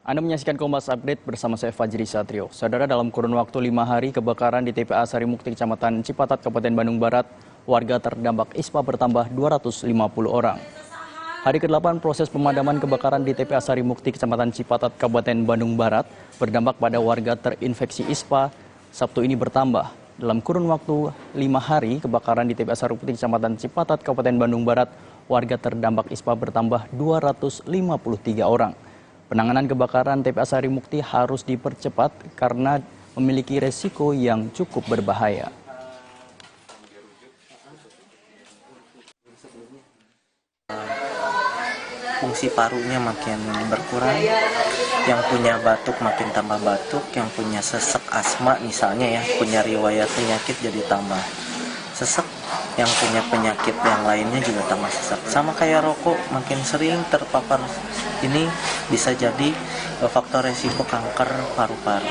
Anda menyaksikan Kompas Update bersama saya Fajri Satrio. Saudara, dalam kurun waktu 5 hari kebakaran di TPA Sarimukti, Kecamatan Cipatat, Kabupaten Bandung Barat, warga terdampak ISPA bertambah 250 orang. Hari ke-8 proses pemadaman kebakaran di TPA Sarimukti, Kecamatan Cipatat, Kabupaten Bandung Barat, berdampak pada warga terinfeksi ISPA. Sabtu ini bertambah. Dalam kurun waktu 5 hari kebakaran di TPA Sarimukti, Kecamatan Cipatat, Kabupaten Bandung Barat, warga terdampak ISPA bertambah 253 orang. Penanganan kebakaran TPA Sarimukti harus dipercepat karena memiliki resiko yang cukup berbahaya. Fungsi parunya makin berkurang, yang punya batuk makin tambah batuk, yang punya sesek asma misalnya ya, punya riwayat penyakit jadi tambah sesek, yang punya penyakit yang lainnya juga tambah sesek. Sama kayak rokok, makin sering terpapar ini bisa jadi faktor resiko kanker paru-paru.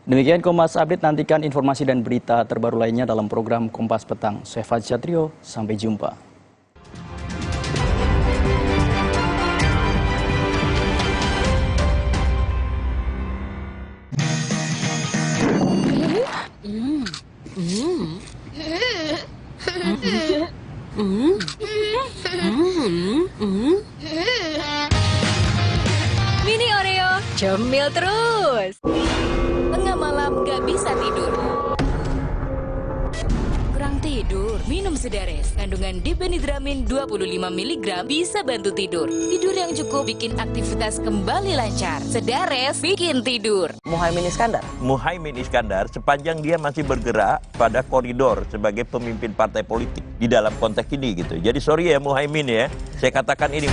Demikian Kompas Update, nantikan informasi dan berita terbaru lainnya dalam program Kompas Petang. Saya Fajri Satrio, sampai jumpa. Mini Oreo, cemil terus. Tengah malam gak bisa tidur. Kurang tidur, minum Sedares. Kandungan dipenidramin 25 mg bisa bantu tidur. Tidur yang cukup bikin aktivitas kembali lancar. Sedares bikin tidur. Muhaimin Iskandar. Muhaimin Iskandar sepanjang dia masih bergerak pada koridor sebagai pemimpin partai politik di dalam konteks ini gitu. Jadi sorry ya Muhaimin ya, saya katakan ini.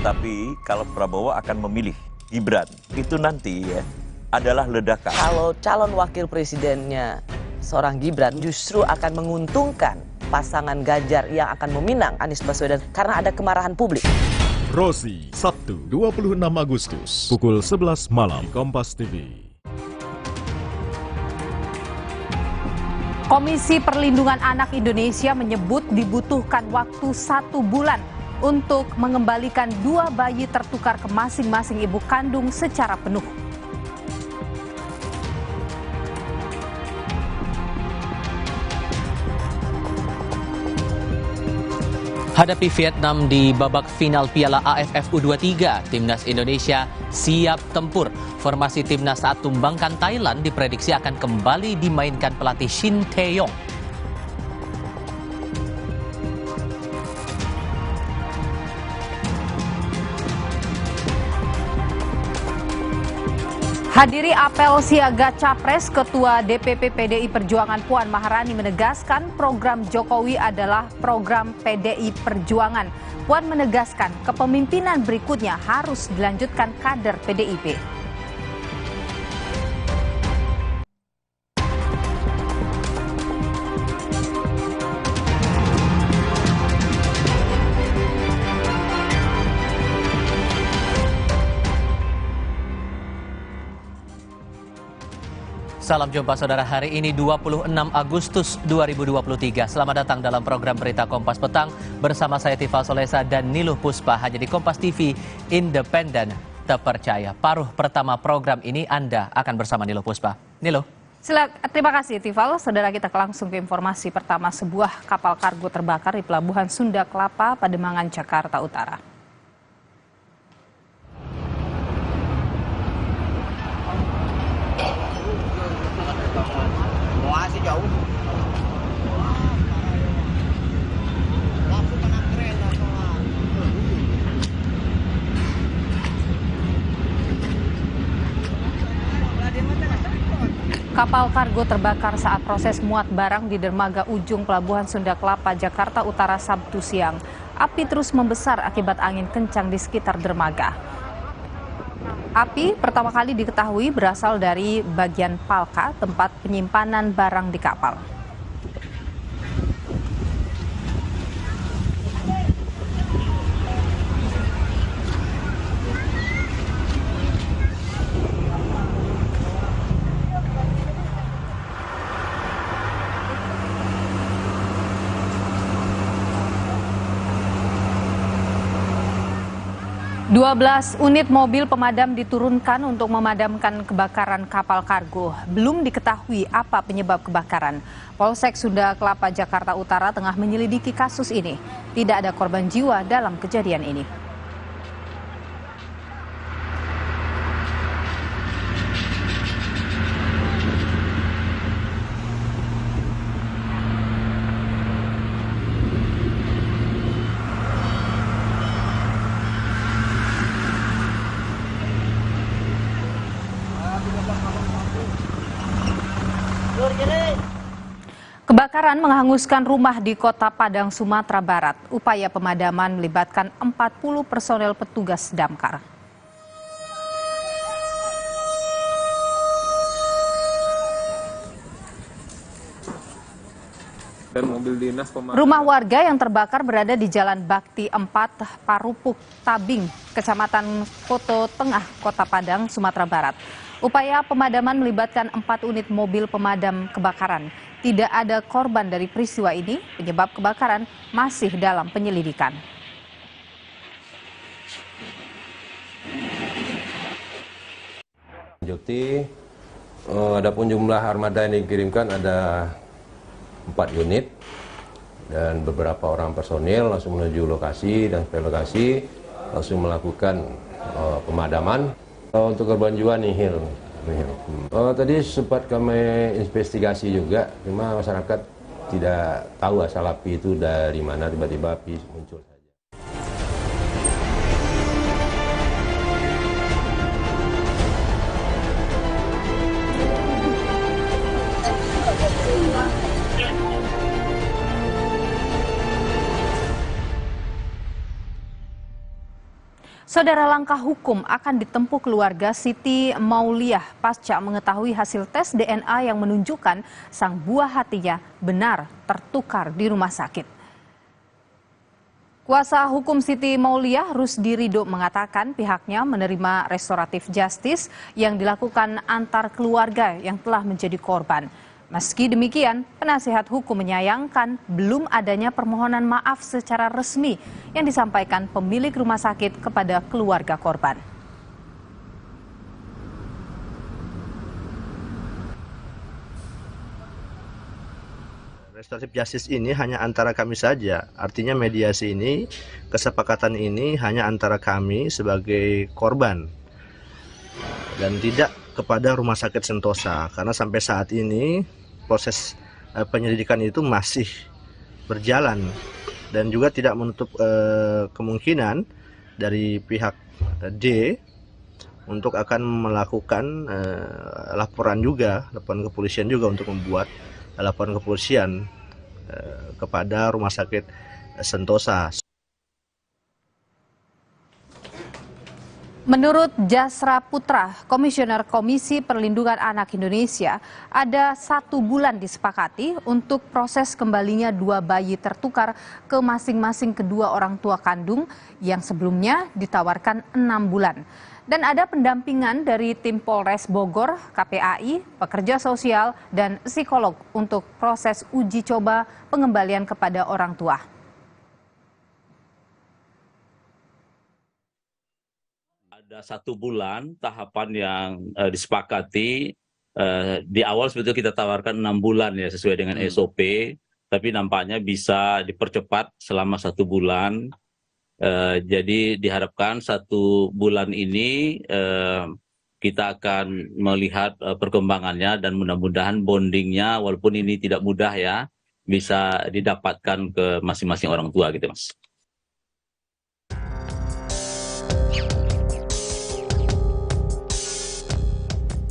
Tapi kalau Prabowo akan memilih Gibran, itu nanti ya adalah ledakan. Kalau calon wakil presidennya seorang Gibran justru akan menguntungkan pasangan Ganjar yang akan meminang Anies Baswedan karena ada kemarahan publik. Rosi, Sabtu 26 Agustus, pukul 11 malam, Kompas TV. Komisi Perlindungan Anak Indonesia menyebut dibutuhkan waktu 1 bulan untuk mengembalikan 2 bayi tertukar ke masing-masing ibu kandung secara penuh. Hadapi Vietnam di babak final Piala AFF U23, Timnas Indonesia siap tempur. Formasi Timnas saat tumbangkan Thailand diprediksi akan kembali dimainkan pelatih Shin Tae-yong. Hadiri apel siaga Capres, Ketua DPP PDI Perjuangan Puan Maharani menegaskan program Jokowi adalah program PDI Perjuangan. Puan menegaskan kepemimpinan berikutnya harus dilanjutkan kader PDIP. Salam jumpa saudara, hari ini 26 Agustus 2023. Selamat datang dalam program Berita Kompas Petang bersama saya Tifal Solesa dan Niluh Puspa, hanya di Kompas TV, independen, terpercaya. Paruh pertama program ini Anda akan bersama Niluh Puspa. Niluh. Terima kasih Tifal. Saudara, kita langsung ke informasi pertama. Sebuah kapal kargo terbakar di Pelabuhan Sunda Kelapa, Pademangan, Jakarta Utara. Kapal kargo terbakar saat proses muat barang di dermaga ujung Pelabuhan Sunda Kelapa, Jakarta Utara Sabtu siang. Api terus membesar akibat angin kencang di sekitar dermaga. Api pertama kali diketahui berasal dari bagian palka, tempat penyimpanan barang di kapal. 12 unit mobil pemadam diturunkan untuk memadamkan kebakaran kapal kargo. Belum diketahui apa penyebab kebakaran. Polsek Sunda Kelapa, Jakarta Utara tengah menyelidiki kasus ini. Tidak ada korban jiwa dalam kejadian ini. Kebakaran menghanguskan rumah di Kota Padang, Sumatera Barat. Upaya pemadaman melibatkan 40 personel petugas damkar. Rumah warga yang terbakar berada di Jalan Bakti 4, Parupuk, Tabing, Kecamatan Koto Tengah, Kota Padang, Sumatera Barat. Upaya pemadaman melibatkan 4 unit mobil pemadam kebakaran. Tidak ada korban dari peristiwa ini, penyebab kebakaran masih dalam penyelidikan. Adapun jumlah armada yang dikirimkan ada 4 unit dan beberapa orang personil langsung menuju lokasi dan sampai lokasi langsung melakukan pemadaman. Untuk korban jiwa nihil. Tadi sempat kami investigasi juga, cuma masyarakat tidak tahu asal api itu dari mana, tiba-tiba api muncul saja. Saudara, langkah hukum akan ditempuh keluarga Siti Mauliah pasca mengetahui hasil tes DNA yang menunjukkan sang buah hatinya benar tertukar di rumah sakit. Kuasa hukum Siti Mauliah, Rusdi Ridho, mengatakan pihaknya menerima restoratif justice yang dilakukan antar keluarga yang telah menjadi korban. Meski demikian, penasihat hukum menyayangkan belum adanya permohonan maaf secara resmi yang disampaikan pemilik rumah sakit kepada keluarga korban. Restoratif justice ini hanya antara kami saja, artinya mediasi ini, kesepakatan ini hanya antara kami sebagai korban dan tidak kepada Rumah Sakit Sentosa, karena sampai saat ini proses penyelidikan itu masih berjalan dan juga tidak menutup kemungkinan dari pihak D untuk akan melakukan laporan kepolisian juga untuk membuat laporan kepolisian kepada Rumah Sakit Sentosa. Menurut Jasra Putra, Komisioner Komisi Perlindungan Anak Indonesia, ada 1 bulan disepakati untuk proses kembalinya 2 bayi tertukar ke masing-masing kedua orang tua kandung yang sebelumnya ditawarkan 6 bulan. Dan ada pendampingan dari tim Polres Bogor, KPAI, pekerja sosial, dan psikolog untuk proses uji coba pengembalian kepada orang tua. Ada 1 bulan tahapan yang disepakati. Di awal sebetulnya kita tawarkan 6 bulan ya sesuai dengan SOP, tapi nampaknya bisa dipercepat selama 1 bulan. Jadi diharapkan 1 bulan ini kita akan melihat perkembangannya dan mudah-mudahan bondingnya, walaupun ini tidak mudah ya, bisa didapatkan ke masing-masing orang tua gitu, Mas.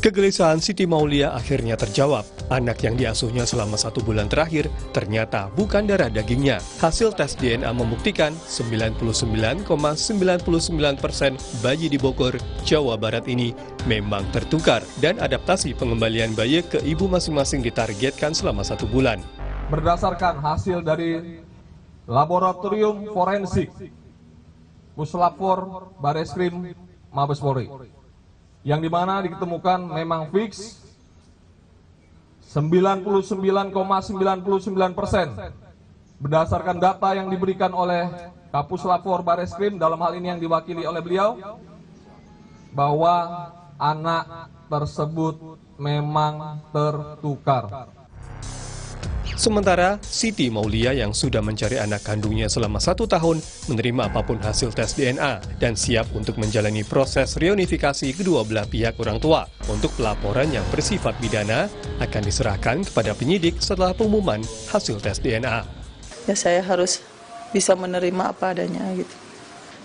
Kegelisahan Siti Mauliah akhirnya terjawab. Anak yang diasuhnya selama 1 bulan terakhir ternyata bukan darah dagingnya. Hasil tes DNA membuktikan 99,99% bayi di Bogor, Jawa Barat ini memang tertukar dan adaptasi pengembalian bayi ke ibu masing-masing ditargetkan selama 1 bulan. Berdasarkan hasil dari Laboratorium Forensik Puslapfor Bareskrim Mabes Polri, yang dimana ditemukan memang fix 99,99% berdasarkan data yang diberikan oleh Kapuslapor Bareskrim dalam hal ini yang diwakili oleh beliau, bahwa anak tersebut memang tertukar. Sementara Siti Maulia yang sudah mencari anak kandungnya selama 1 tahun menerima apapun hasil tes DNA dan siap untuk menjalani proses reunifikasi kedua belah pihak orang tua. Untuk pelaporan yang bersifat pidana akan diserahkan kepada penyidik setelah pengumuman hasil tes DNA. Ya saya harus bisa menerima apa adanya gitu.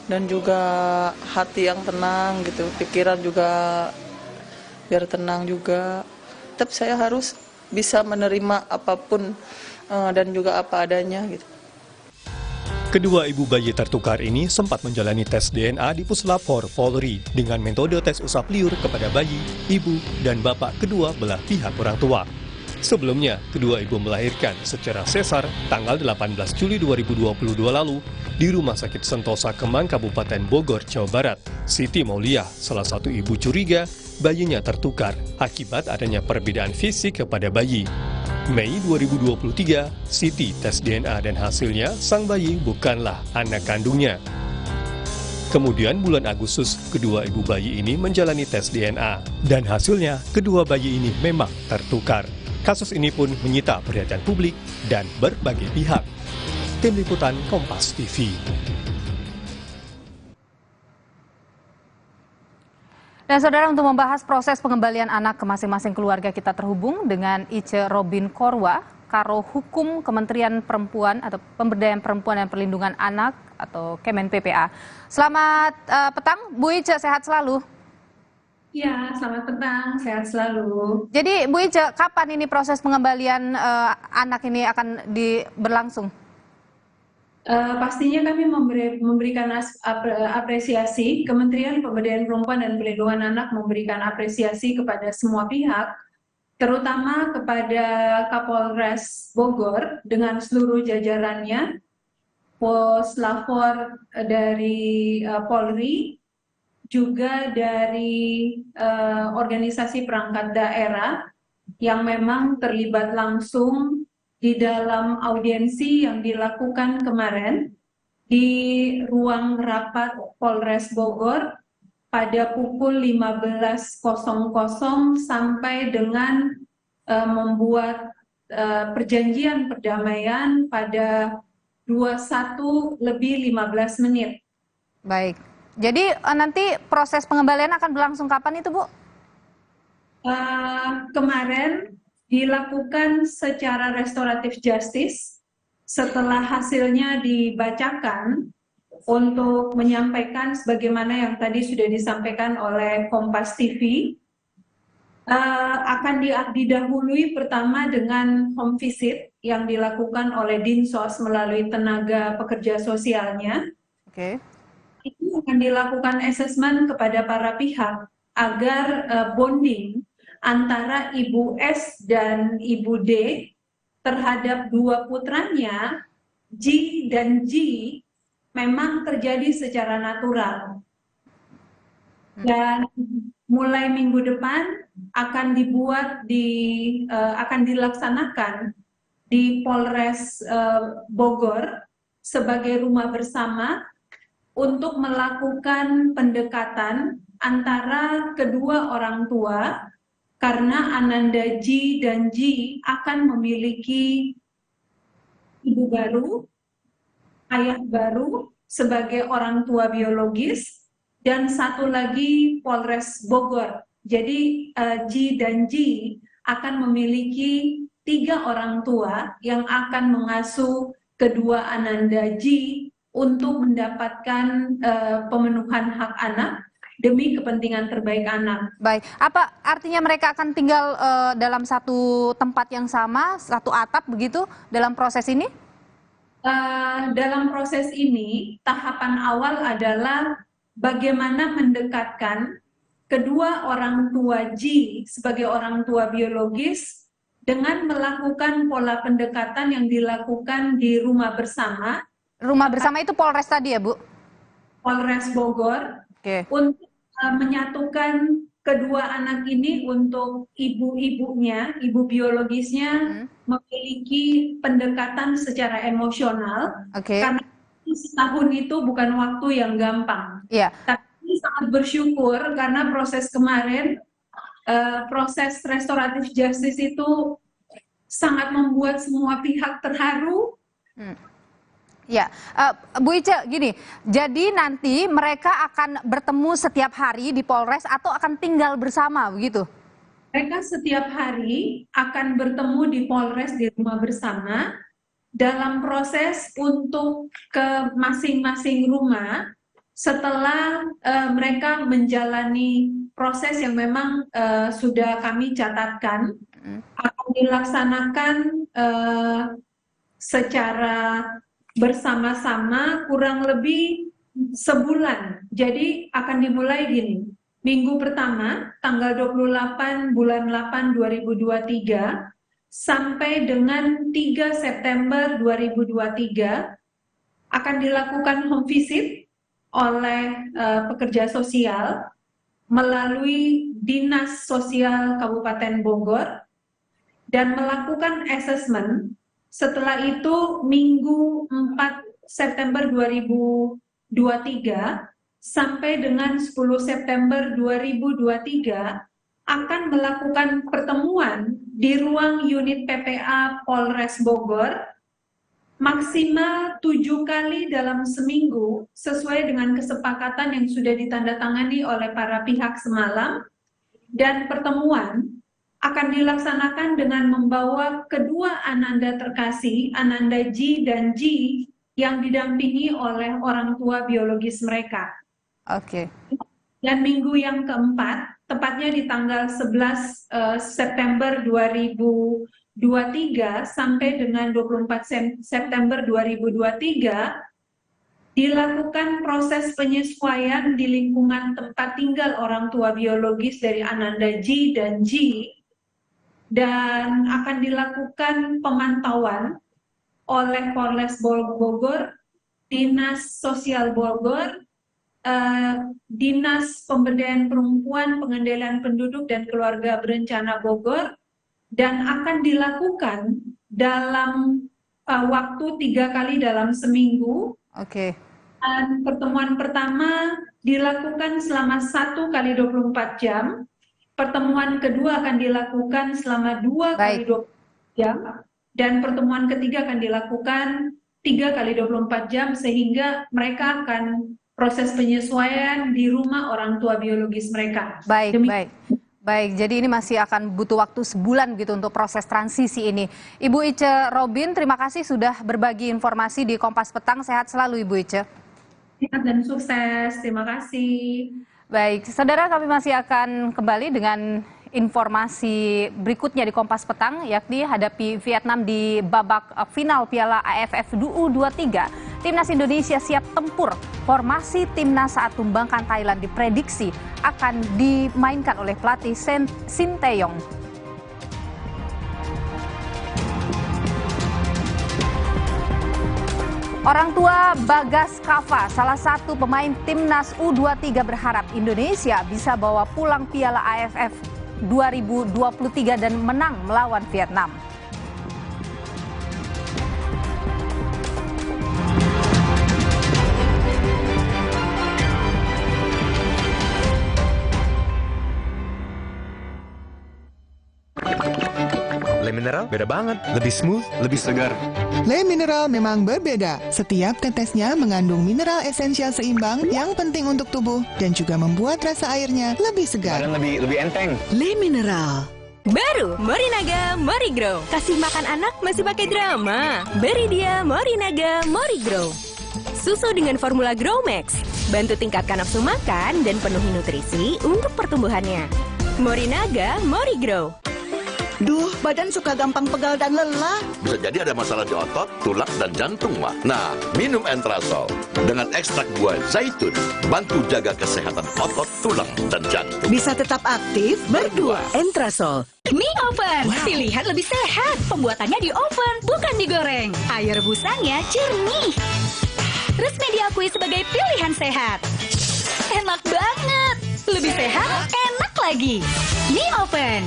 Dan juga hati yang tenang gitu, pikiran juga biar tenang juga. Tetap saya harus bisa menerima apapun dan juga apa adanya gitu. Kedua ibu bayi tertukar ini sempat menjalani tes DNA di Puslapor Polri dengan metode tes usap liur kepada bayi, ibu, dan bapak kedua belah pihak orang tua. Sebelumnya, kedua ibu melahirkan secara sesar tanggal 18 Juli 2022 lalu di Rumah Sakit Sentosa Kemang, Kabupaten Bogor, Jawa Barat. Siti Maulia, salah satu ibu curiga, bayinya tertukar akibat adanya perbedaan fisik kepada bayi. Mei 2023, Siti tes DNA dan hasilnya sang bayi bukanlah anak kandungnya. Kemudian bulan Agustus, kedua ibu bayi ini menjalani tes DNA dan hasilnya kedua bayi ini memang tertukar. Kasus ini pun menyita perhatian publik dan berbagai pihak. Tim Liputan Kompas TV. Dan saudara, untuk membahas proses pengembalian anak ke masing-masing keluarga, kita terhubung dengan Ice Robin Korwa, Karo Hukum Kementerian Perempuan atau Pemberdayaan Perempuan dan Perlindungan Anak atau Kemen PPA. Selamat petang, Bu Ice, sehat selalu. Ya, selamat petang, sehat selalu. Jadi Bu Ice, kapan ini proses pengembalian anak ini akan berlangsung? Pastinya kami memberikan apresiasi. Kementerian Pemberdayaan Perempuan dan Perlindungan Anak memberikan apresiasi kepada semua pihak, terutama kepada Kapolres Bogor dengan seluruh jajarannya, Puslapor dari Polri, juga dari organisasi perangkat daerah yang memang terlibat langsung di dalam audiensi yang dilakukan kemarin di ruang rapat Polres Bogor pada pukul 15.00 sampai dengan membuat perjanjian perdamaian pada 21:15. Baik, jadi nanti proses pengembalian akan berlangsung kapan itu, Bu? Kemarin dilakukan secara restoratif justice setelah hasilnya dibacakan untuk menyampaikan sebagaimana yang tadi sudah disampaikan oleh Kompas TV, akan didahului pertama dengan home visit yang dilakukan oleh Dinsos melalui tenaga pekerja sosialnya. Oke. Itu akan dilakukan asesmen kepada para pihak agar bonding antara Ibu S dan Ibu D terhadap dua putranya, G dan G, memang terjadi secara natural. Dan mulai minggu depan akan akan dilaksanakan di Polres Bogor sebagai rumah bersama untuk melakukan pendekatan antara kedua orang tua, karena Ananda G dan G akan memiliki ibu baru, ayah baru sebagai orang tua biologis, dan satu lagi Polres Bogor. Jadi G dan G akan memiliki 3 orang tua yang akan mengasuh kedua Ananda G untuk mendapatkan pemenuhan hak anak demi kepentingan terbaik anak. Baik, apa artinya mereka akan tinggal dalam satu tempat yang sama, satu atap begitu dalam proses ini? Dalam proses ini, tahapan awal adalah bagaimana mendekatkan kedua orang tua G sebagai orang tua biologis dengan melakukan pola pendekatan yang dilakukan di rumah bersama. Rumah bersama itu Polres tadi ya, Bu? Polres Bogor. Oke. Untuk menyatukan kedua anak ini untuk ibu-ibunya, ibu biologisnya memiliki pendekatan secara emosional. Oke. Karena setahun itu bukan waktu yang gampang. Iya. Tapi sangat bersyukur karena proses kemarin, proses restoratif justice itu sangat membuat semua pihak terharu. Ya, Bu Ice, gini, jadi nanti mereka akan bertemu setiap hari di Polres atau akan tinggal bersama, begitu? Mereka setiap hari akan bertemu di Polres di rumah bersama dalam proses untuk ke masing-masing rumah setelah mereka menjalani proses yang memang sudah kami catatkan, akan dilaksanakan secara bersama-sama kurang lebih sebulan. Jadi akan dimulai gini, minggu pertama tanggal 28 bulan 8 2023 sampai dengan 3 September 2023 akan dilakukan home visit oleh pekerja sosial melalui Dinas Sosial Kabupaten Bogor dan melakukan assessment. Setelah itu Minggu 4 September 2023 sampai dengan 10 September 2023 akan melakukan pertemuan di ruang unit PPA Polres Bogor maksimal 7 kali dalam seminggu sesuai dengan kesepakatan yang sudah ditandatangani oleh para pihak semalam, dan pertemuan akan dilaksanakan dengan membawa kedua ananda terkasih, Ananda Ji dan Ji, yang didampingi oleh orang tua biologis mereka. Oke. Dan minggu yang keempat, tepatnya di tanggal 11 September 2023 sampai dengan 24 September 2023, dilakukan proses penyesuaian di lingkungan tempat tinggal orang tua biologis dari Ananda Ji dan Ji, dan akan dilakukan pemantauan oleh Polres Bogor, Dinas Sosial Bogor, Dinas Pemberdayaan Perempuan, Pengendalian Penduduk dan Keluarga Berencana Bogor, dan akan dilakukan dalam waktu 3 kali dalam seminggu. Oke. Dan pertemuan pertama dilakukan selama 1 kali 24 jam. Pertemuan kedua akan dilakukan selama 2 kali 24 jam, dan pertemuan ketiga akan dilakukan 3 kali 24 jam, sehingga mereka akan proses penyesuaian di rumah orang tua biologis mereka. Baik, jadi ini masih akan butuh waktu sebulan gitu untuk proses transisi ini. Ibu Ice Robin, terima kasih sudah berbagi informasi di Kompas Petang. Sehat selalu Ibu Ice. Sehat dan sukses, terima kasih. Baik, saudara, kami masih akan kembali dengan informasi berikutnya di Kompas Petang, yakni hadapi Vietnam di babak final Piala AFF U23. Timnas Indonesia siap tempur. Formasi timnas saat tumbangkan Thailand diprediksi akan dimainkan oleh pelatih Shin Tae-yong. Orang tua Bagas Kava, salah satu pemain timnas U23, berharap Indonesia bisa bawa pulang Piala AFF 2023 dan menang melawan Vietnam. Le Mineral beda banget, lebih smooth, lebih segar. Le Mineral memang berbeda. Setiap tetesnya mengandung mineral esensial seimbang yang penting untuk tubuh dan juga membuat rasa airnya lebih segar. Dan lebih enteng. Le Mineral. Baru Morinaga Morigrow. Kasih makan anak masih pakai drama. Beri dia Morinaga Morigrow. Susu dengan formula Grow Max. Bantu tingkatkan nafsu makan dan penuhi nutrisi untuk pertumbuhannya. Morinaga Morigrow. Duh, badan suka gampang pegal dan lelah. Bisa jadi ada masalah di otot, tulang, dan jantung, Wak. Nah, minum Entrasol dengan ekstrak buah zaitun, bantu jaga kesehatan otot, tulang, dan jantung. Bisa tetap aktif berdua. Entrasol. Mie oven, pilihan lebih sehat. Pembuatannya di oven, bukan digoreng. Air rebusannya jernih. Resmi diakui sebagai pilihan sehat. Enak banget. Lebih sehat, enak lagi. Mie oven.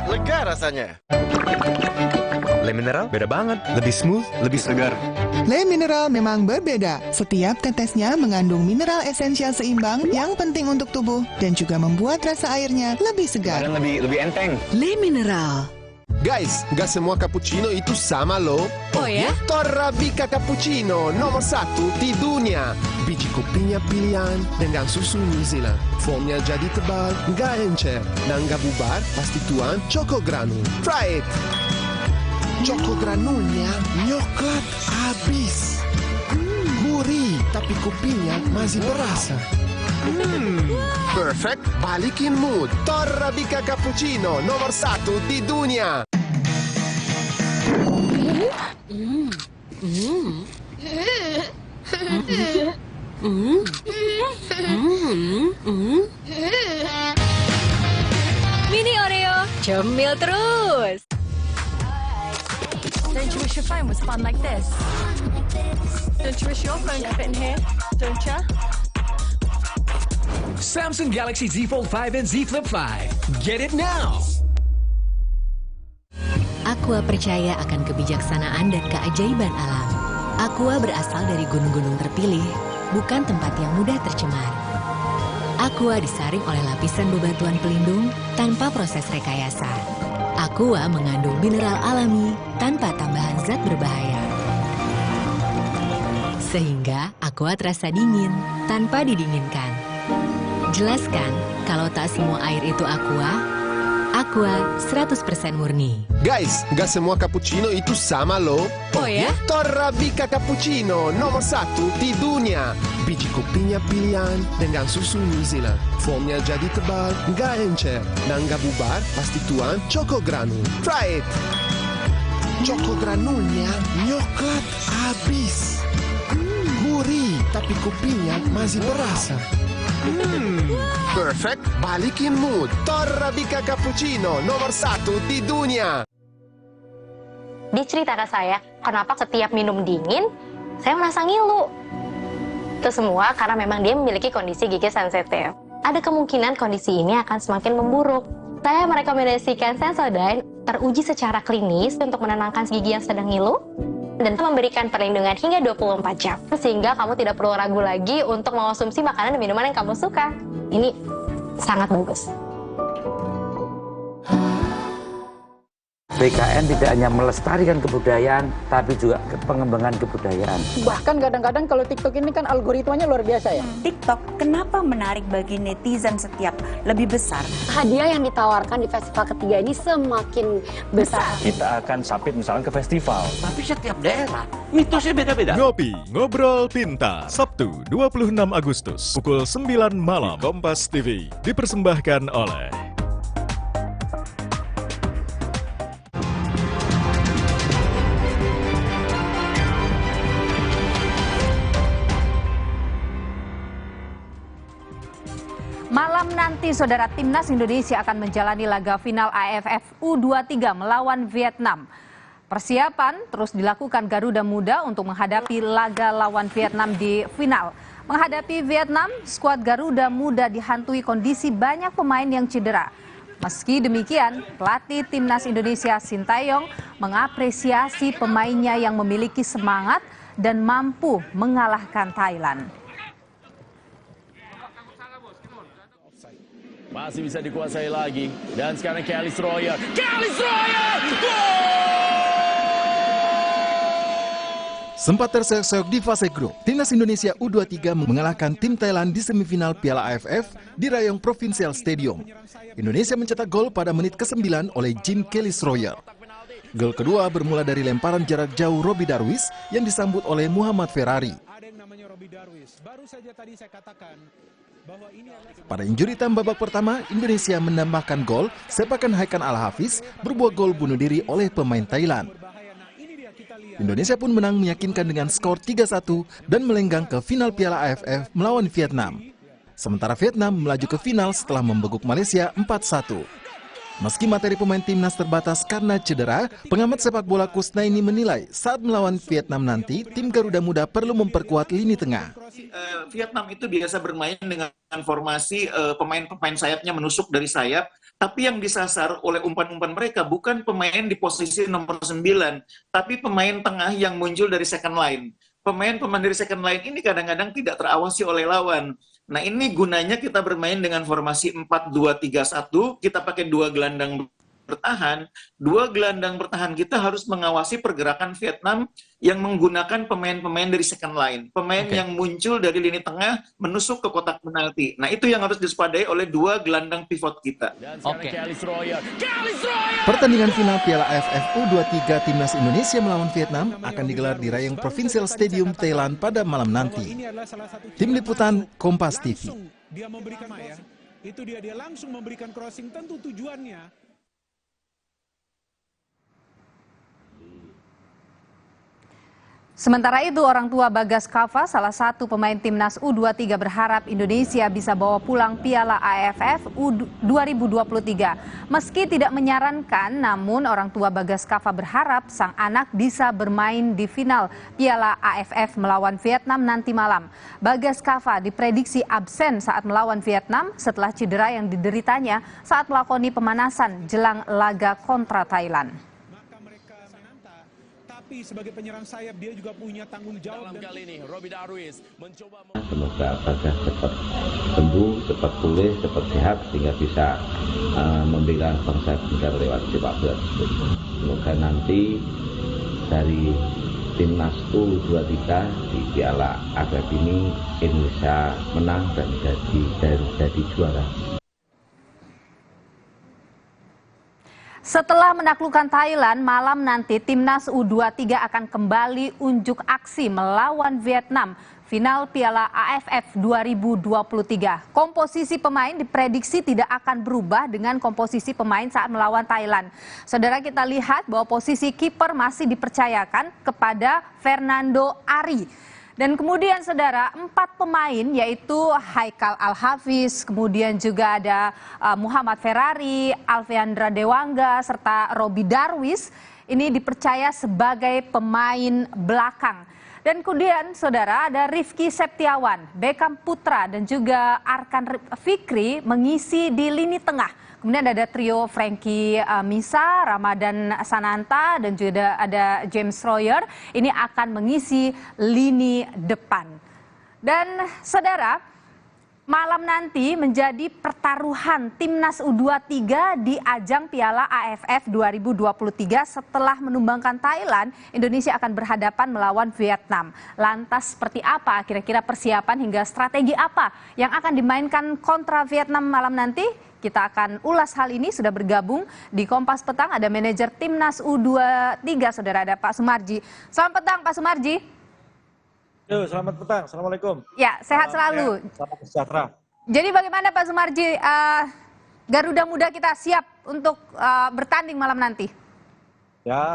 lega rasanya. Le Mineral beda banget, lebih smooth, lebih segar. Le Mineral memang berbeda. Setiap tetesnya mengandung mineral esensial seimbang yang penting untuk tubuh dan juga membuat rasa airnya lebih segar. Dan lebih enteng. Le Mineral. Guys, gak semua cappuccino itu sama loh. Oh ya? Torabika Cappuccino nomor 1 di dunia. Biji kopinya pilihan dengan susu New Zealand. Foamnya jadi tebal, gak encer, dan gak bubar, pasti tuan Choco Granul. Try it! Choco Granulnya nyoklat abis. Gurih, tapi kopinya masih berasa. Perfect, balikin mood. Torabika Cappuccino nomor 1 di dunia. Mini Oreo, cemil terus. Don't you wish your phone was fun like this? Don't you wish your phone could fit in here? Don't you? Samsung Galaxy Z Fold 5 and Z Flip 5. Get it now! Aqua percaya akan kebijaksanaan dan keajaiban alam. Aqua berasal dari gunung-gunung terpilih, bukan tempat yang mudah tercemar. Aqua disaring oleh lapisan bebatuan pelindung tanpa proses rekayasa. Aqua mengandung mineral alami tanpa tambahan zat berbahaya. Sehingga Aqua terasa dingin tanpa didinginkan. Jelaskan kalau tak semua air itu Aqua. Aqua 100% murni. Guys, gak semua cappuccino itu sama loh. Oh ya? Torabika Cappuccino nomor 1 di dunia. Biji kopinya pilihan dengan susu New Zealand. Foamnya jadi tebal, gak encer, dan gak bubar, pasti tuan Choco Granul. Try it! Choco Granulnya nyoklat abis. Gurih, tapi kopinya masih berasa. Perfect, balikin mood. Torabika Cappuccino nomor 1 di dunia. Dia cerita ke saya, kenapa setiap minum dingin, saya merasa ngilu. Itu semua karena memang dia memiliki kondisi gigi sensitif. Ada kemungkinan kondisi ini akan semakin memburuk. Saya merekomendasikan Sensodyne teruji secara klinis untuk menenangkan gigi yang sedang ngilu dan memberikan perlindungan hingga 24 jam. Sehingga kamu tidak perlu ragu lagi untuk mengonsumsi makanan dan minuman yang kamu suka. Ini sangat bagus. BKN tidak hanya melestarikan kebudayaan, tapi juga pengembangan kebudayaan. Bahkan kadang-kadang kalau TikTok ini kan algoritmanya luar biasa ya. TikTok kenapa menarik bagi netizen setiap lebih besar? Hadiah yang ditawarkan di festival ketiga ini semakin besar. Kita akan submit misalnya ke festival. Tapi setiap daerah mitosnya beda-beda. Ngopi, Ngobrol Pintar, Sabtu 26 Agustus, pukul 9 malam, Kompas TV, dipersembahkan oleh Malam nanti, saudara, Timnas Indonesia akan menjalani laga final AFF U23 melawan Vietnam. Persiapan terus dilakukan Garuda Muda untuk menghadapi laga lawan Vietnam di final. Menghadapi Vietnam, skuad Garuda Muda dihantui kondisi banyak pemain yang cedera. Meski demikian, pelatih Timnas Indonesia Sintayong mengapresiasi pemainnya yang memiliki semangat dan mampu mengalahkan Thailand. Masih bisa dikuasai lagi. Dan sekarang Kelly Stroyer. Kelly Stroyer! Gol! Sempat terseok-seok di fase grup, Timnas Indonesia U23 mengalahkan tim Thailand di semifinal Piala AFF di Rayong Provincial Stadium. Indonesia mencetak gol pada menit ke-9 oleh Jim Kelly Stroyer. Gol kedua bermula dari lemparan jarak jauh Robby Darwish yang disambut oleh Muhammad Ferrari. Baru saja tadi saya katakan bahwa ini pada injury time babak pertama, Indonesia menambahkan gol sepakan Hakan Al-Hafiz berbuah gol bunuh diri oleh pemain Thailand. Indonesia pun menang meyakinkan dengan skor 3-1 dan melenggang ke final Piala AFF melawan Vietnam. Sementara Vietnam melaju ke final setelah membeguk Malaysia 4-1. Meski materi pemain timnas terbatas karena cedera, pengamat sepak bola Kusnaini menilai saat melawan Vietnam nanti, tim Garuda Muda perlu memperkuat lini tengah. Vietnam itu biasa bermain dengan formasi pemain-pemain sayapnya menusuk dari sayap, Tapi yang disasar oleh umpan-umpan mereka bukan pemain di posisi nomor 9, tapi pemain tengah yang muncul dari second line. Pemain-pemain dari second line ini kadang-kadang tidak terawasi oleh lawan. Nah, ini gunanya kita bermain dengan formasi 4-2-3-1, kita pakai 2 gelandang bertahan. 2 gelandang bertahan kita harus mengawasi pergerakan Vietnam yang menggunakan pemain-pemain dari second line. Pemain yang muncul dari lini tengah menusuk ke kotak penalti. Nah, itu yang harus diwaspadai oleh 2 gelandang pivot kita. Pertandingan final Piala AFF U23 Timnas Indonesia melawan Vietnam akan digelar di Rayong Provincial Stadium, Thailand pada malam nanti. Tim Liputan Kompas TV. Dia memberikan ya. Itu dia langsung memberikan crossing, tentu tujuannya. Sementara itu, orang tua Bagas Kava, salah satu pemain Timnas U23 berharap Indonesia bisa bawa pulang Piala AFF U2023. Meski tidak menyarankan, namun orang tua Bagas Kava berharap sang anak bisa bermain di final Piala AFF melawan Vietnam nanti malam. Bagas Kava diprediksi absen saat melawan Vietnam setelah cedera yang dideritanya saat melakoni pemanasan jelang laga kontra Thailand. Tapi sebagai penyerang sayap dia juga punya tanggung jawab. Kali ini Robby Darwis mencoba. Semoga Bagas cepat sembuh, cepat pulih, cepat sehat sehingga bisa membela bangsa negara lewat sepak bola tersebut. Semoga nanti dari Timnas U23 di Piala AFF ini Indonesia menang dan jadi juara. Setelah menaklukkan Thailand, malam nanti Timnas U23 akan kembali unjuk aksi melawan Vietnam. Final Piala AFF 2023. Komposisi pemain diprediksi tidak akan berubah dengan komposisi pemain saat melawan Thailand. Saudara, kita lihat bahwa posisi kiper masih dipercayakan kepada Fernando Ari. Dan kemudian saudara, 4 pemain yaitu Haikal Al-Hafiz, kemudian juga ada Muhammad Ferrari, Alfeandra Dewangga, serta Robby Darwis ini dipercaya sebagai pemain belakang. Dan kemudian saudara ada Rifki Septiawan, Beckham Putra dan juga Arkan Fikri mengisi di lini tengah. Kemudian ada trio Frankie Misa, Ramadan Sananta, dan juga ada James Royer. Ini akan mengisi lini depan. Dan saudara, malam nanti menjadi pertaruhan Timnas U23 di ajang Piala AFF 2023 setelah menumbangkan Thailand, Indonesia akan berhadapan melawan Vietnam. Lantas seperti apa kira-kira persiapan hingga strategi apa yang akan dimainkan kontra Vietnam malam nanti? Kita akan ulas hal ini, sudah bergabung di Kompas Petang ada manajer Timnas U23, saudara, ada Pak Sumarji. Selamat petang Pak Sumarji. Yo, selamat petang, Assalamualaikum. Ya, sehat selalu. Salam sejahtera. Jadi bagaimana Pak Sumarji, Garuda Muda kita siap untuk bertanding malam nanti? Ya,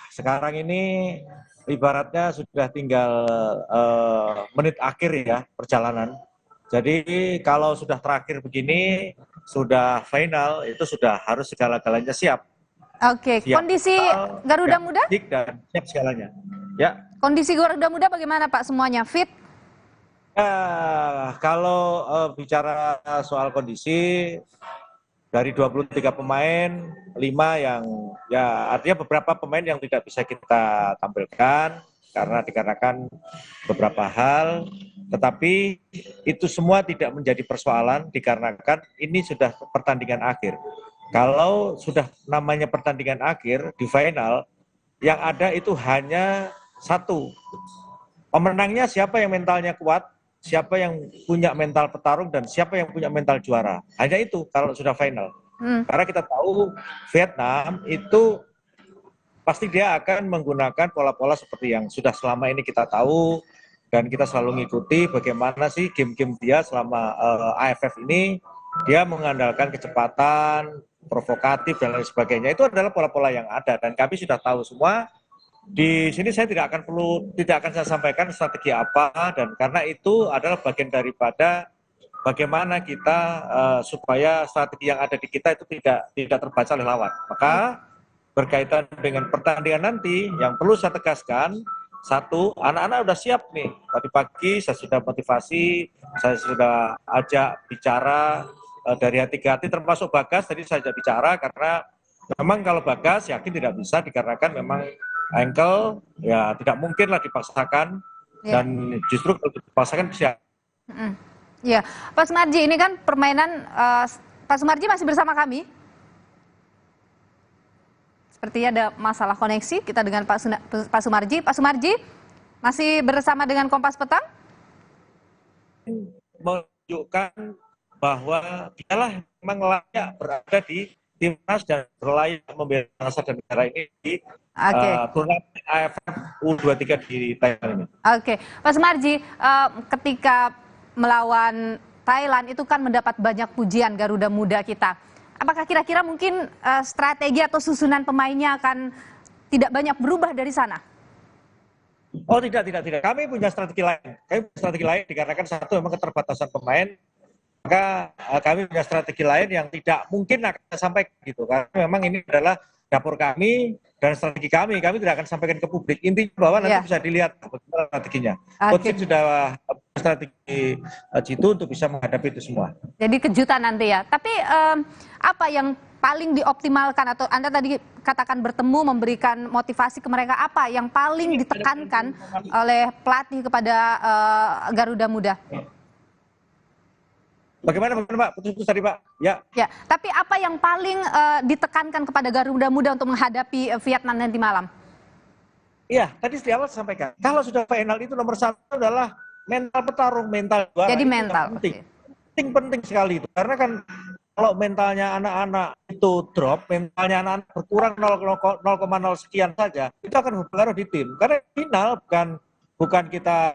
sekarang ini ibaratnya sudah tinggal menit akhir ya perjalanan. Jadi kalau sudah terakhir begini, sudah final, itu sudah harus segala-galanya siap. Oke, siap. Kondisi Garuda Muda? Dan siap segalanya. Ya. Kondisi Garuda Muda bagaimana Pak, semuanya fit? Kalau bicara soal kondisi, dari 23 pemain, 5 yang, ya artinya beberapa pemain yang tidak bisa kita tampilkan, dikarenakan beberapa hal, tetapi itu semua tidak menjadi persoalan dikarenakan ini sudah pertandingan akhir. Kalau sudah namanya pertandingan akhir di final, yang ada itu hanya satu. Pemenangnya siapa yang mentalnya kuat, siapa yang punya mental petarung, dan siapa yang punya mental juara. Hanya itu kalau sudah final. Karena kita tahu Vietnam itu pasti dia akan menggunakan pola-pola seperti yang sudah selama ini kita tahu, dan kita selalu mengikuti bagaimana sih game-game dia selama AFF ini. Dia mengandalkan kecepatan, provokatif, dan lain sebagainya. Itu adalah pola-pola yang ada, dan kami sudah tahu semua. Di sini saya tidak akan saya sampaikan strategi apa, dan karena itu adalah bagian daripada bagaimana kita supaya strategi yang ada di kita itu tidak terbaca oleh lawan. Maka berkaitan dengan pertandingan nanti, yang perlu saya tegaskan, satu, anak-anak sudah siap nih. Tadi pagi saya sudah motivasi, saya sudah ajak bicara, dari hati-hati termasuk Bagas tadi saya bicara, karena memang kalau Bagas yakin tidak bisa dikarenakan memang ankle ya tidak mungkin lah dipaksakan dan justru kalau dipaksakan bisa. Ya, Pak Sumarji, ini kan permainan Pak Sumarji masih bersama kami. Sepertinya ada masalah koneksi kita dengan Pak Sumarji. Pak Sumarji masih bersama dengan Kompas Petang? Menunjukkan bahwa dialah memang layak berada di timnas dan berlayak membela bangsa dan negara ini di turnamen AFF U23 di Thailand ini. Oke, Pak Sumarji, ketika melawan Thailand itu kan mendapat banyak pujian Garuda Muda kita. Apakah kira-kira mungkin strategi atau susunan pemainnya akan tidak banyak berubah dari sana? Oh tidak. Kami punya strategi lain. Dikarenakan satu memang keterbatasan pemain, maka kami punya strategi lain yang tidak mungkin akan sampaikan gitu. Karena memang ini adalah dapur kami dan strategi kami tidak akan sampaikan ke publik. Intinya bahwa nanti bisa dilihat bagaimana strateginya. Coach sudah strategi jitu untuk bisa menghadapi itu semua. Jadi kejutan nanti ya. Tapi apa yang paling dioptimalkan atau Anda tadi katakan bertemu memberikan motivasi ke mereka, apa yang paling ditekankan oleh pelatih kepada Garuda Muda? Bagaimana Pak? Putus tadi Pak. Ya, tapi apa yang paling ditekankan kepada Garuda Muda untuk menghadapi Vietnam nanti malam? Iya, tadi di awal saya sampaikan. Kalau sudah final itu nomor satu adalah mental petarung, mental juara. Jadi mental. Penting sekali itu. Karena kan kalau mentalnya anak-anak itu drop, mentalnya anak-anak berkurang 0,0 sekian saja, itu akan berpengaruh di tim. Karena final bukan kita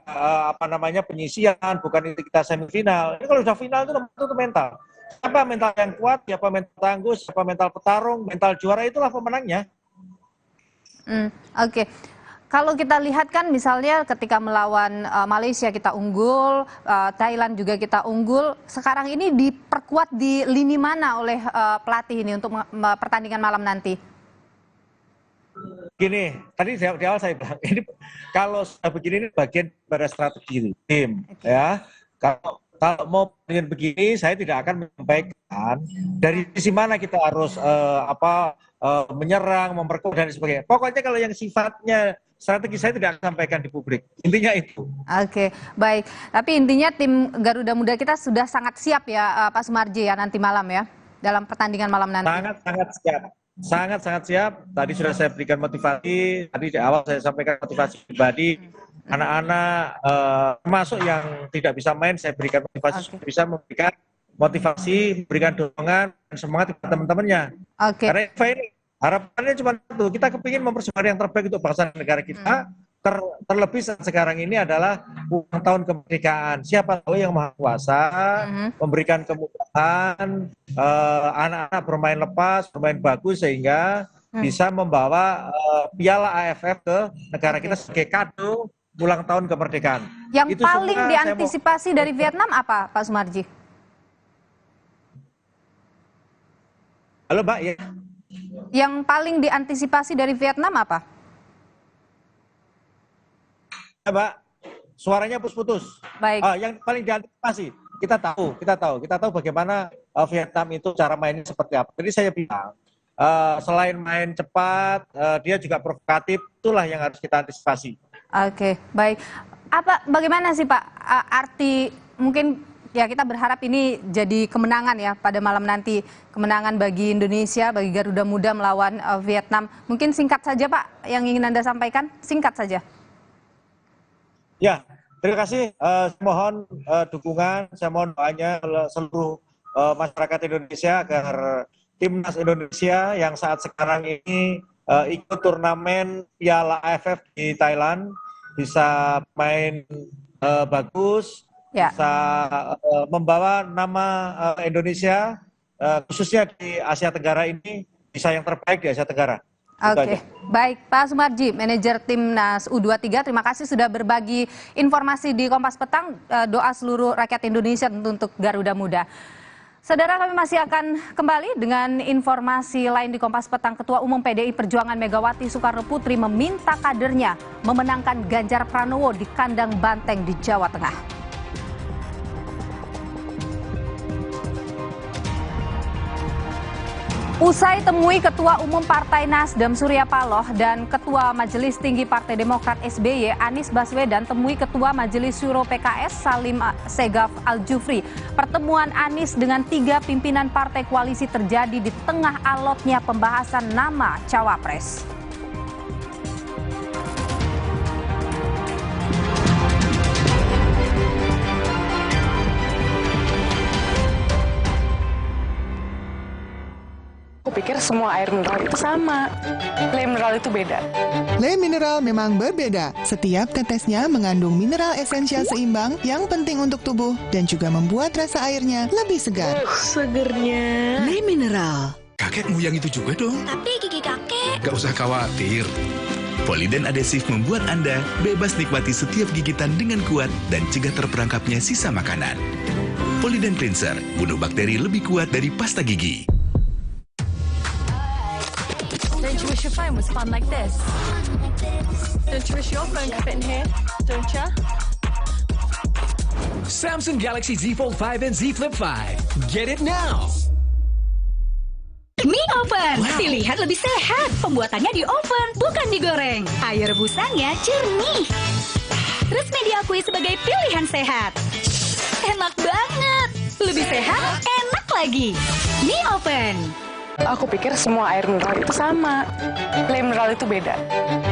penyisian, bukan itu kita semifinal. Ini kalau sudah final itu nomor satu mental. Siapa mental yang kuat, siapa mental tangguh, siapa mental petarung, mental juara, itulah pemenangnya. Oke. Kalau kita lihat kan misalnya ketika melawan Malaysia kita unggul, Thailand juga kita unggul. Sekarang ini diperkuat di lini mana oleh pelatih ini untuk pertandingan malam nanti? Gini, tadi di awal saya bilang, ini kalau sudah begini ini bagian pada strategi tim, ya. Kalau mau dengan begini, saya tidak akan menyampaikan dari sisi mana kita harus menyerang, memperkuat dan sebagainya. Pokoknya kalau yang sifatnya strategi saya tidak akan sampaikan di publik. Intinya itu. Oke, baik. Tapi intinya tim Garuda Muda kita sudah sangat siap ya, Pak Sumarji ya nanti malam ya dalam pertandingan malam nanti. Sangat siap. Sangat siap. Tadi sudah saya berikan motivasi. Tadi di awal saya sampaikan motivasi pribadi. Anak-anak termasuk yang tidak bisa main, saya berikan motivasi, bisa memberikan motivasi, memberikan dorongan dan semangat kepada teman-temannya. Karena ini harapannya cuma satu, kita kepingin mempersembahkan yang terbaik untuk bangsa dan negara kita. Terlebih sekarang ini adalah ulang tahun kemerdekaan. Siapa tahu yang Maha Kuasa memberikan kemudahan anak-anak bermain lepas, bermain bagus sehingga bisa membawa piala AFF ke negara kita sebagai kado ulang tahun kemerdekaan. Yang itu paling diantisipasi dari Vietnam apa, Pak Sumarji? Halo Mbak, ya. Yang paling diantisipasi dari Vietnam apa? Ya, Mbak, suaranya putus-putus. Baik. Yang paling diantisipasi, kita tahu bagaimana Vietnam itu cara mainnya seperti apa. Jadi saya bilang, selain main cepat, dia juga provokatif, itulah yang harus kita antisipasi. Oke, baik. Bagaimana sih Pak arti mungkin ya kita berharap ini jadi kemenangan ya pada malam nanti, kemenangan bagi Indonesia, bagi Garuda Muda melawan Vietnam. Mungkin singkat saja Pak yang ingin Anda sampaikan, singkat saja. Ya, terima kasih. Mohon dukungan, saya mohon doanya seluruh masyarakat Indonesia agar timnas Indonesia yang saat sekarang ini ikut turnamen Piala AFF di Thailand bisa main bagus, bisa membawa nama Indonesia khususnya di Asia Tenggara ini bisa yang terbaik di Asia Tenggara. Oke, baik Pak Sumarji, manajer timnas U23, terima kasih sudah berbagi informasi di Kompas Petang. Doa seluruh rakyat Indonesia tentu untuk Garuda Muda. Saudara, kami masih akan kembali dengan informasi lain di Kompas Petang. Ketua Umum PDI Perjuangan Megawati Soekarno Putri meminta kadernya memenangkan Ganjar Pranowo di kandang Banteng di Jawa Tengah. Usai temui Ketua Umum Partai Nasdem Surya Paloh dan Ketua Majelis Tinggi Partai Demokrat SBY Anies Baswedan temui Ketua Majelis Syuro PKS Salim Segaf Al-Jufri. Pertemuan Anies dengan 3 pimpinan partai koalisi terjadi di tengah alotnya pembahasan nama cawapres. Aku pikir semua air mineral itu sama. Le mineral itu beda. Le mineral memang berbeda. Setiap tetesnya mengandung mineral esensial seimbang yang penting untuk tubuh dan juga membuat rasa airnya lebih segar. Segernya. Le mineral. Kakekmu yang itu juga dong. Tapi gigi kakek. Gak usah khawatir. Poliden adhesif membuat Anda bebas nikmati setiap gigitan dengan kuat dan cegah terperangkapnya sisa makanan. Poliden Cleanser, bunuh bakteri lebih kuat dari pasta gigi. Don't you wish your phone was fun like this? Don't you wish your phone could fit in here? Don't you? Samsung Galaxy Z Fold 5 and Z Flip 5. Get it now! Mie oven, pilihan lebih sehat. Pembuatannya di oven, bukan digoreng. Air rebusannya jernih. Resmi diakui sebagai pilihan sehat. Enak banget. Lebih sehat, enak lagi. Mie oven. Aku pikir semua air mineral itu sama. Le mineral itu beda.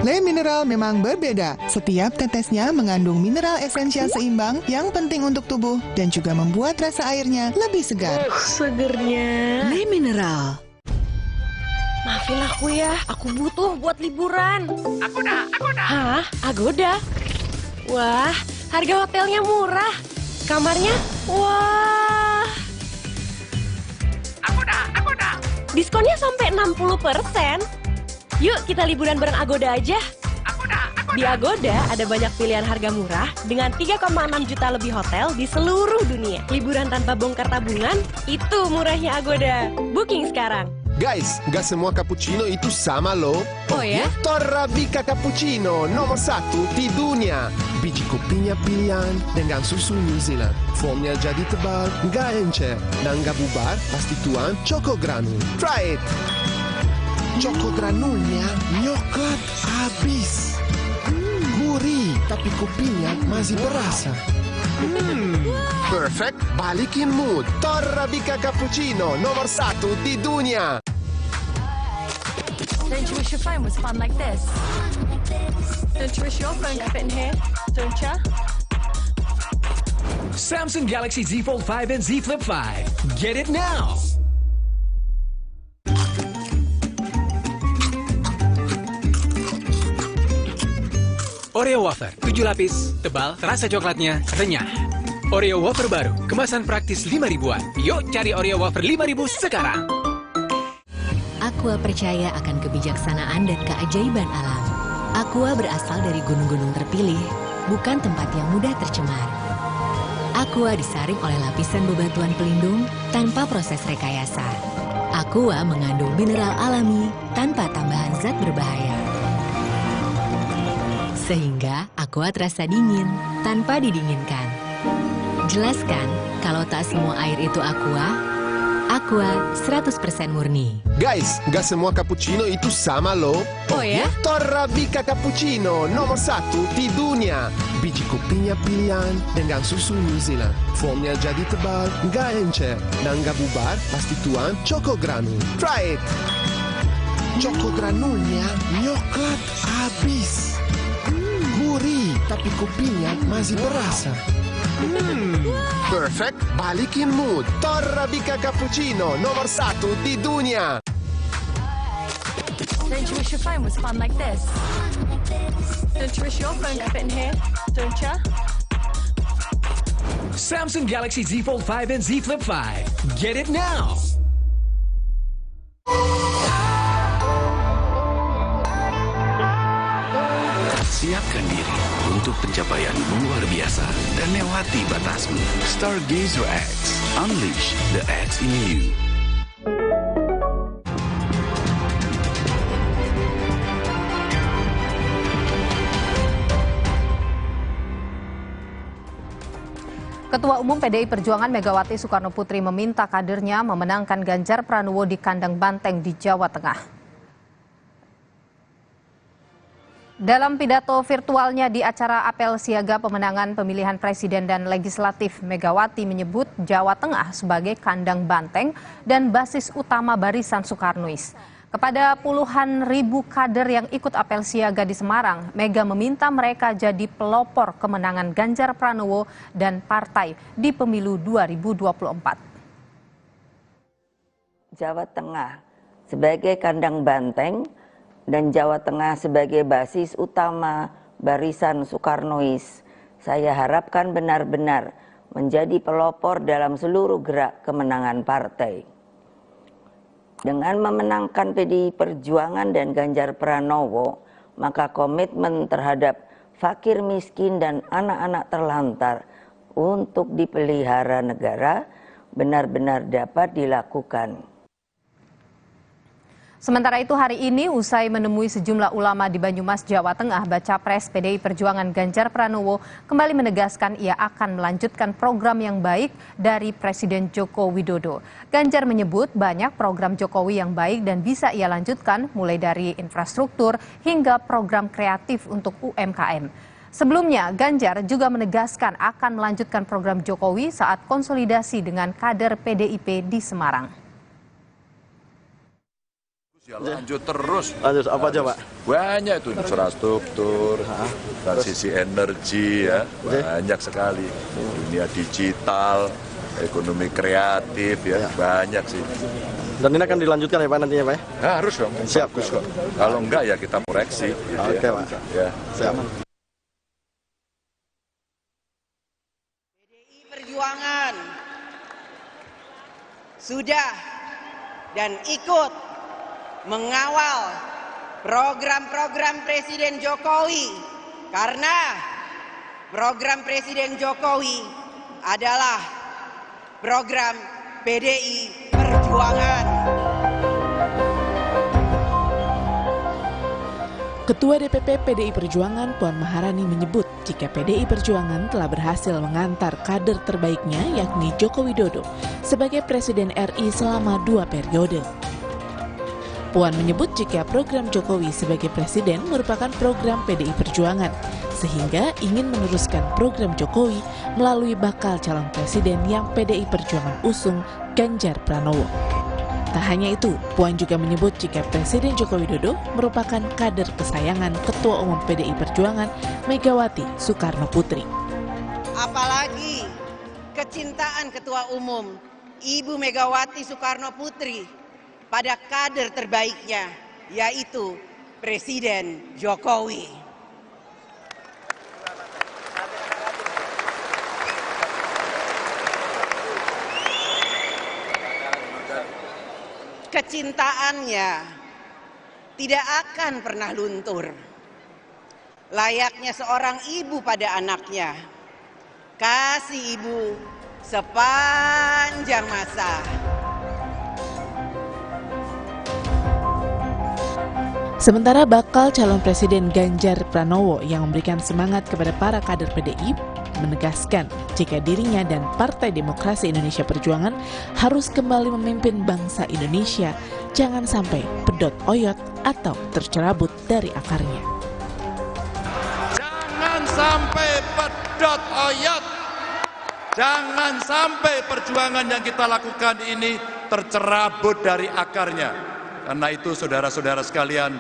Le mineral memang berbeda. Setiap tetesnya mengandung mineral esensial seimbang yang penting untuk tubuh dan juga membuat rasa airnya lebih segar. Segernya. Le mineral. Maafin aku ya, aku butuh buat liburan. Agoda. Hah? Agoda? Wah, harga hotelnya murah. Kamarnya? Wah. Agoda. Diskonnya sampai 60%. Yuk kita liburan bareng Agoda aja. Di Agoda ada banyak pilihan harga murah dengan 3,6 juta lebih hotel di seluruh dunia. Liburan tanpa bongkar tabungan, itu murahnya Agoda. Booking sekarang. Guys, gak semua cappuccino itu sama loh. Oh ya? Torabika Cappuccino nomor 1 di dunia. Biji kopinya pilihan dengan susu New Zealand. Foamnya jadi tebal, gak encer, dan gak bubar, pasti tuan Choco Granul. Try it! Choco Granulnya nyoklat abis. Gurih, tapi kopinya masih berasa. Perfect, balikin mood. Torabika Cappuccino nomor 1 di dunia. Don't you wish your phone was fun like this? Don't you wish your phone could fit in here? Don't you? Samsung Galaxy Z Fold 5 and Z Flip 5. Get it now! Oreo wafer, 7 lapis, tebal, terasa coklatnya, renyah. Oreo wafer baru, kemasan praktis 5 ribuan. Yuk cari Oreo wafer 5.000 sekarang. Aqua percaya akan kebijaksanaan dan keajaiban alam. Aqua berasal dari gunung-gunung terpilih, bukan tempat yang mudah tercemar. Aqua disaring oleh lapisan bebatuan pelindung tanpa proses rekayasa. Aqua mengandung mineral alami tanpa tambahan zat berbahaya. Sehingga Aqua terasa dingin tanpa didinginkan. Jelaskan kalau tak semua air itu Aqua. Aqua 100% murni. Guys, gak semua cappuccino itu sama loh. Oh ya? Torabika Cappuccino nomor 1 di dunia. Biji kopinya pilihan dengan susu New Zealand. Foamnya jadi tebal, gak encer, dan gak bubar, pasti tuan Choco Granul. Try it! Choco Granulnya nyoklat abis. Gurih, tapi kopinya masih berasa. Perfect, balikin mood. Torabika Cappuccino nomor 1 di dunia. Don't you wish your phone was fun like this? Don't you wish your phone could fit in here? Don't you? Samsung Galaxy Z Fold 5 and Z Flip 5. Get it now! Siapkan diri untuk pencapaian luar biasa dan lewati batasmu. Stargazer X. Unleash the X in you. Ketua Umum PDI Perjuangan Megawati Soekarno Putri meminta kadernya memenangkan Ganjar Pranowo di kandang banteng di Jawa Tengah. Dalam pidato virtualnya di acara apel siaga pemenangan pemilihan presiden dan legislatif, Megawati menyebut Jawa Tengah sebagai kandang banteng dan basis utama barisan Soekarnois. Kepada puluhan ribu kader yang ikut apel siaga di Semarang, Mega meminta mereka jadi pelopor kemenangan Ganjar Pranowo dan partai di pemilu 2024. Jawa Tengah sebagai kandang banteng dan Jawa Tengah sebagai basis utama barisan Soekarnois, saya harapkan benar-benar menjadi pelopor dalam seluruh gerak kemenangan partai. Dengan memenangkan PDI Perjuangan dan Ganjar Pranowo, maka komitmen terhadap fakir miskin dan anak-anak terlantar untuk dipelihara negara benar-benar dapat dilakukan. Sementara itu hari ini usai menemui sejumlah ulama di Banyumas, Jawa Tengah, Baca Pres PDI Perjuangan Ganjar Pranowo kembali menegaskan ia akan melanjutkan program yang baik dari Presiden Joko Widodo. Ganjar menyebut banyak program Jokowi yang baik dan bisa ia lanjutkan mulai dari infrastruktur hingga program kreatif untuk UMKM. Sebelumnya, Ganjar juga menegaskan akan melanjutkan program Jokowi saat konsolidasi dengan kader PDIP di Semarang. Ya, lanjut terus. Lanjut apa aja, Pak? Banyak itu infrastruktur, transisi energi ya, banyak sekali. Dunia digital, ekonomi kreatif ya, banyak sih. Dan ini akan dilanjutkan ya Pak nantinya Pak? Nah, harus dong. Siap. Bagus kok. Kalau enggak ya kita koreksi. Gitu Oke ya. Pak. Ya. Siap. PDI Perjuangan sudah dan ikut mengawal program-program Presiden Jokowi karena program Presiden Jokowi adalah program PDI Perjuangan. Ketua DPP PDI Perjuangan Puan Maharani menyebut jika PDI Perjuangan telah berhasil mengantar kader terbaiknya yakni Joko Widodo sebagai Presiden RI selama 2 periode. Puan menyebut jika program Jokowi sebagai presiden merupakan program PDI Perjuangan, sehingga ingin meneruskan program Jokowi melalui bakal calon presiden yang PDI Perjuangan usung, Ganjar Pranowo. Tak hanya itu, Puan juga menyebut jika Presiden Joko Widodo merupakan kader kesayangan Ketua Umum PDI Perjuangan Megawati Soekarno Putri. Apalagi kecintaan Ketua Umum Ibu Megawati Soekarno Putri pada kader terbaiknya, yaitu Presiden Jokowi. Kecintaannya tidak akan pernah luntur. Layaknya seorang ibu pada anaknya, kasih ibu sepanjang masa. Sementara bakal calon presiden Ganjar Pranowo yang memberikan semangat kepada para kader PDI menegaskan jika dirinya dan Partai Demokrasi Indonesia Perjuangan harus kembali memimpin bangsa Indonesia, jangan sampai pedot oyot atau tercerabut dari akarnya. Jangan sampai pedot oyot, jangan sampai perjuangan yang kita lakukan ini tercerabut dari akarnya. Karena itu saudara-saudara sekalian,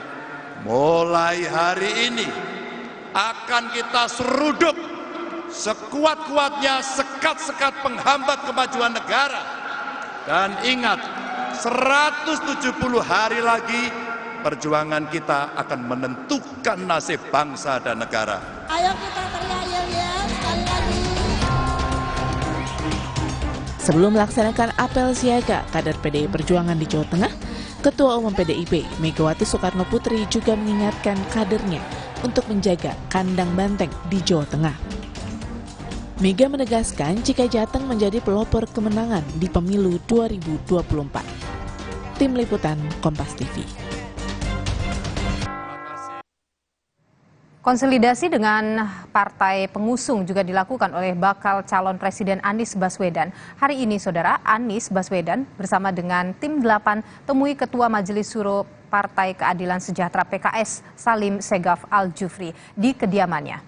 mulai hari ini akan kita seruduk sekuat-kuatnya sekat-sekat penghambat kemajuan negara. Dan ingat, 170 hari lagi perjuangan kita akan menentukan nasib bangsa dan negara. Ayo kita teriak ya, sekali lagi. Sebelum melaksanakan apel siaga kader PDI Perjuangan di Jawa Tengah, Ketua Umum PDIP Megawati Soekarno Putri juga mengingatkan kadernya untuk menjaga kandang banteng di Jawa Tengah. Mega menegaskan jika Jateng menjadi pelopor kemenangan di pemilu 2024. Tim Liputan Kompas TV. Konsolidasi dengan partai pengusung juga dilakukan oleh bakal calon Presiden Anies Baswedan. Hari ini, Saudara, Anies Baswedan bersama dengan tim 8 temui Ketua Majelis Syuro Partai Keadilan Sejahtera PKS Salim Segaf Al-Jufri di kediamannya.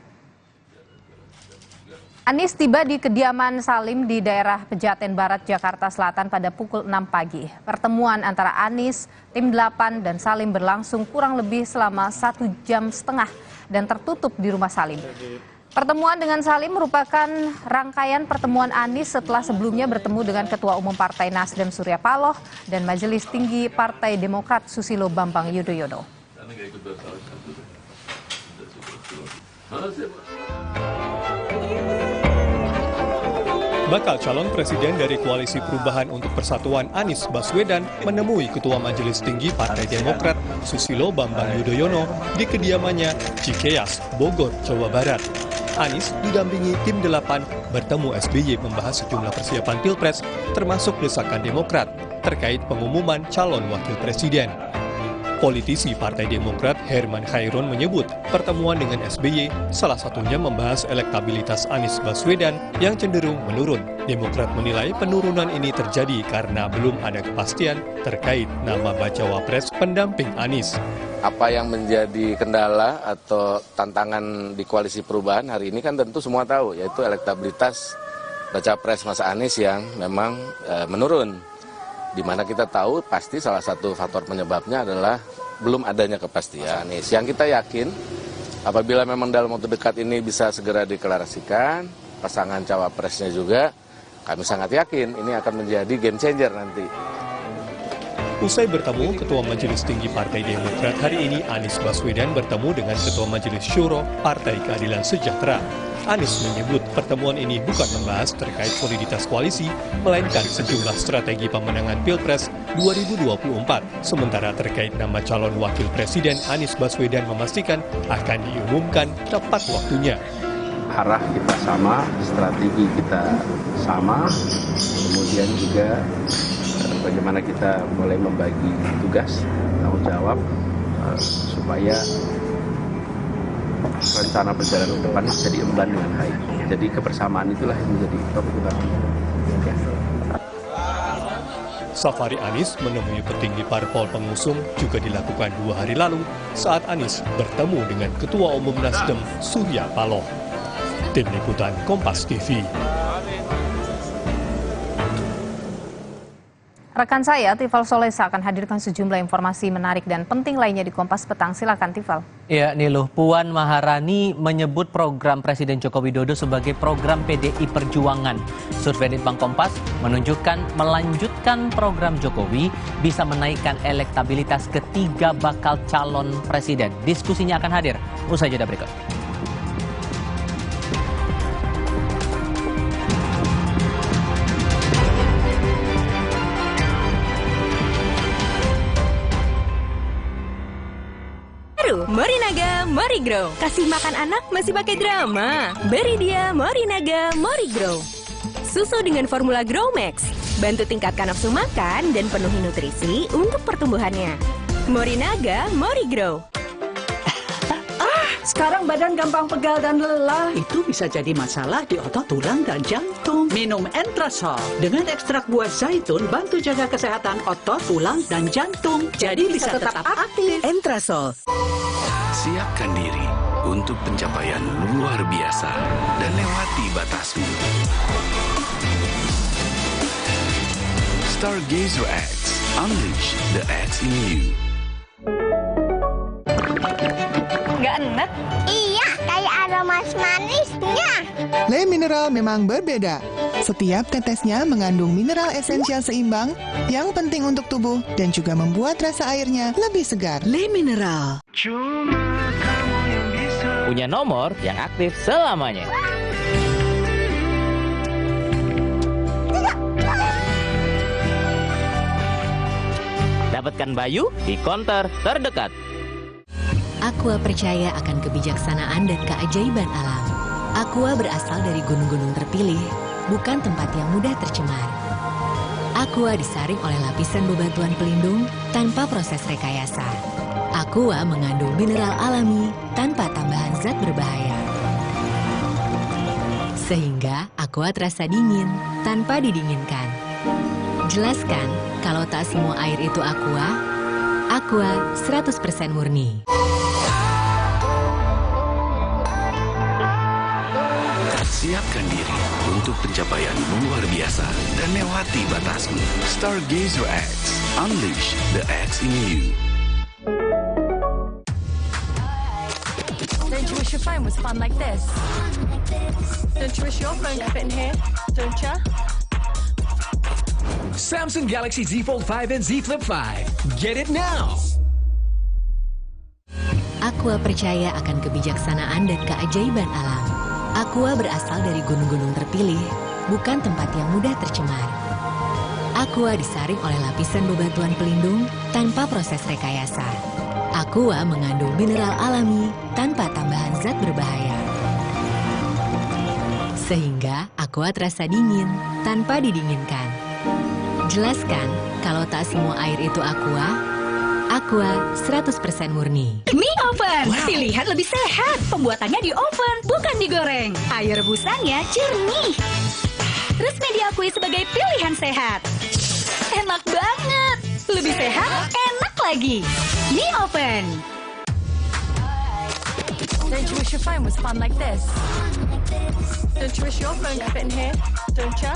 Anies tiba di kediaman Salim di daerah Pejaten Barat, Jakarta Selatan pada pukul 6 pagi. Pertemuan antara Anies, tim 8, dan Salim berlangsung kurang lebih selama 1,5 jam dan tertutup di rumah Salim. Pertemuan dengan Salim merupakan rangkaian pertemuan Anies setelah sebelumnya bertemu dengan Ketua Umum Partai Nasdem Surya Paloh dan Majelis Tinggi Partai Demokrat Susilo Bambang Yudhoyono. Bakal calon presiden dari Koalisi Perubahan untuk Persatuan Anies Baswedan menemui Ketua Majelis Tinggi Partai Demokrat Susilo Bambang Yudhoyono di kediamannya Cikeas, Bogor, Jawa Barat. Anies didampingi tim 8 bertemu SBY membahas sejumlah persiapan Pilpres termasuk desakan Demokrat terkait pengumuman calon wakil presiden. Politisi Partai Demokrat Herman Khairun menyebut pertemuan dengan SBY salah satunya membahas elektabilitas Anies Baswedan yang cenderung menurun. Demokrat menilai penurunan ini terjadi karena belum ada kepastian terkait nama bacawa pres pendamping Anies. Apa yang menjadi kendala atau tantangan di Koalisi Perubahan hari ini kan tentu semua tahu, yaitu elektabilitas baca pres Mas Anies yang memang menurun. Di mana kita tahu pasti salah satu faktor penyebabnya adalah belum adanya kepastian. Yang kita yakin apabila memang dalam waktu dekat ini bisa segera deklarasikan pasangan cawapresnya juga, kami sangat yakin ini akan menjadi game changer nanti. Usai bertemu Ketua Majelis Tinggi Partai Demokrat hari ini, Anies Baswedan bertemu dengan Ketua Majelis Syuro Partai Keadilan Sejahtera. Anies menyebut pertemuan ini bukan membahas terkait soliditas koalisi, melainkan sejumlah strategi pemenangan Pilpres 2024. Sementara terkait nama calon wakil presiden, Anies Baswedan memastikan akan diumumkan tepat waktunya. Arah kita sama, strategi kita sama, kemudian juga bagaimana kita mulai membagi tugas, tanggung jawab, supaya rencana perjalanan ke depan bisa diemban dengan baik. Jadi kebersamaan itulah yang menjadi topik utama. Safari Anies menemui petinggi parpol pengusung juga dilakukan 2 hari lalu saat Anies bertemu dengan Ketua Umum Nasdem Surya Paloh. Tim Liputan Kompas TV. Rekan saya, Tifal Solesa akan hadirkan sejumlah informasi menarik dan penting lainnya di Kompas Petang. Silakan, Tifal. Ya, Niluh, Puan Maharani menyebut program Presiden Joko Widodo sebagai program PDI Perjuangan. Survei Litbang Kompas menunjukkan melanjutkan program Jokowi bisa menaikkan elektabilitas ketiga bakal calon presiden. Diskusinya akan hadir usai jeda berikut. Morinaga Morigrow. Kasih makan anak masih pakai drama? Beri dia Morinaga Morigrow. Susu dengan formula Grow Max. Bantu tingkatkan nafsu makan dan penuhi nutrisi untuk pertumbuhannya. Morinaga Morigrow. Sekarang badan gampang pegal dan lelah. Itu bisa jadi masalah di otot, tulang, dan jantung. Minum Entrasol. Dengan ekstrak buah zaitun, bantu jaga kesehatan otot, tulang, dan jantung. Jadi bisa tetap aktif. Entrasol. Siapkan diri untuk pencapaian luar biasa dan lewati batasmu. Stargazer X. Unleash the X in you. Nggak enak? Iya, kayak ada manis-manisnya. Le Mineral memang berbeda. Setiap tetesnya mengandung mineral esensial seimbang yang penting untuk tubuh dan juga membuat rasa airnya lebih segar. Le Mineral. Punya nomor yang aktif selamanya. Dapatkan Bayu di konter terdekat. Aqua percaya akan kebijaksanaan dan keajaiban alam. Aqua berasal dari gunung-gunung terpilih, bukan tempat yang mudah tercemar. Aqua disaring oleh lapisan bebatuan pelindung tanpa proses rekayasa. Aqua mengandung mineral alami tanpa tambahan zat berbahaya. Sehingga Aqua terasa dingin tanpa didinginkan. Jelaskan kalau tak semua air itu Aqua 100% murni. Siapkan diri untuk pencapaian luar biasa dan lewati batasmu. Stargazer X. Unleash the X in you. Don't you wish your phone was fun like this? Don't you wish your phone could fit in here? Don't you? Samsung Galaxy Z Fold 5 and Z Flip 5. Get it now! Aqua percaya akan kebijaksanaan dan keajaiban alam. Aqua berasal dari gunung-gunung terpilih, bukan tempat yang mudah tercemar. Aqua disaring oleh lapisan bebatuan pelindung tanpa proses rekayasa. Aqua mengandung mineral alami tanpa tambahan zat berbahaya. Sehingga Aqua terasa dingin tanpa didinginkan. Jelaskan kalau tak semua air itu Aqua 100% murni. Mie Oven, pilihan lebih sehat. Pembuatannya di oven, bukan digoreng. Air rebusannya jernih. Resmi diakui sebagai pilihan sehat. Enak banget. Lebih sehat, enak lagi. Mie Oven. Don't you wish your phone was fun like this? Don't you wish your phone could fit in here? Don't you?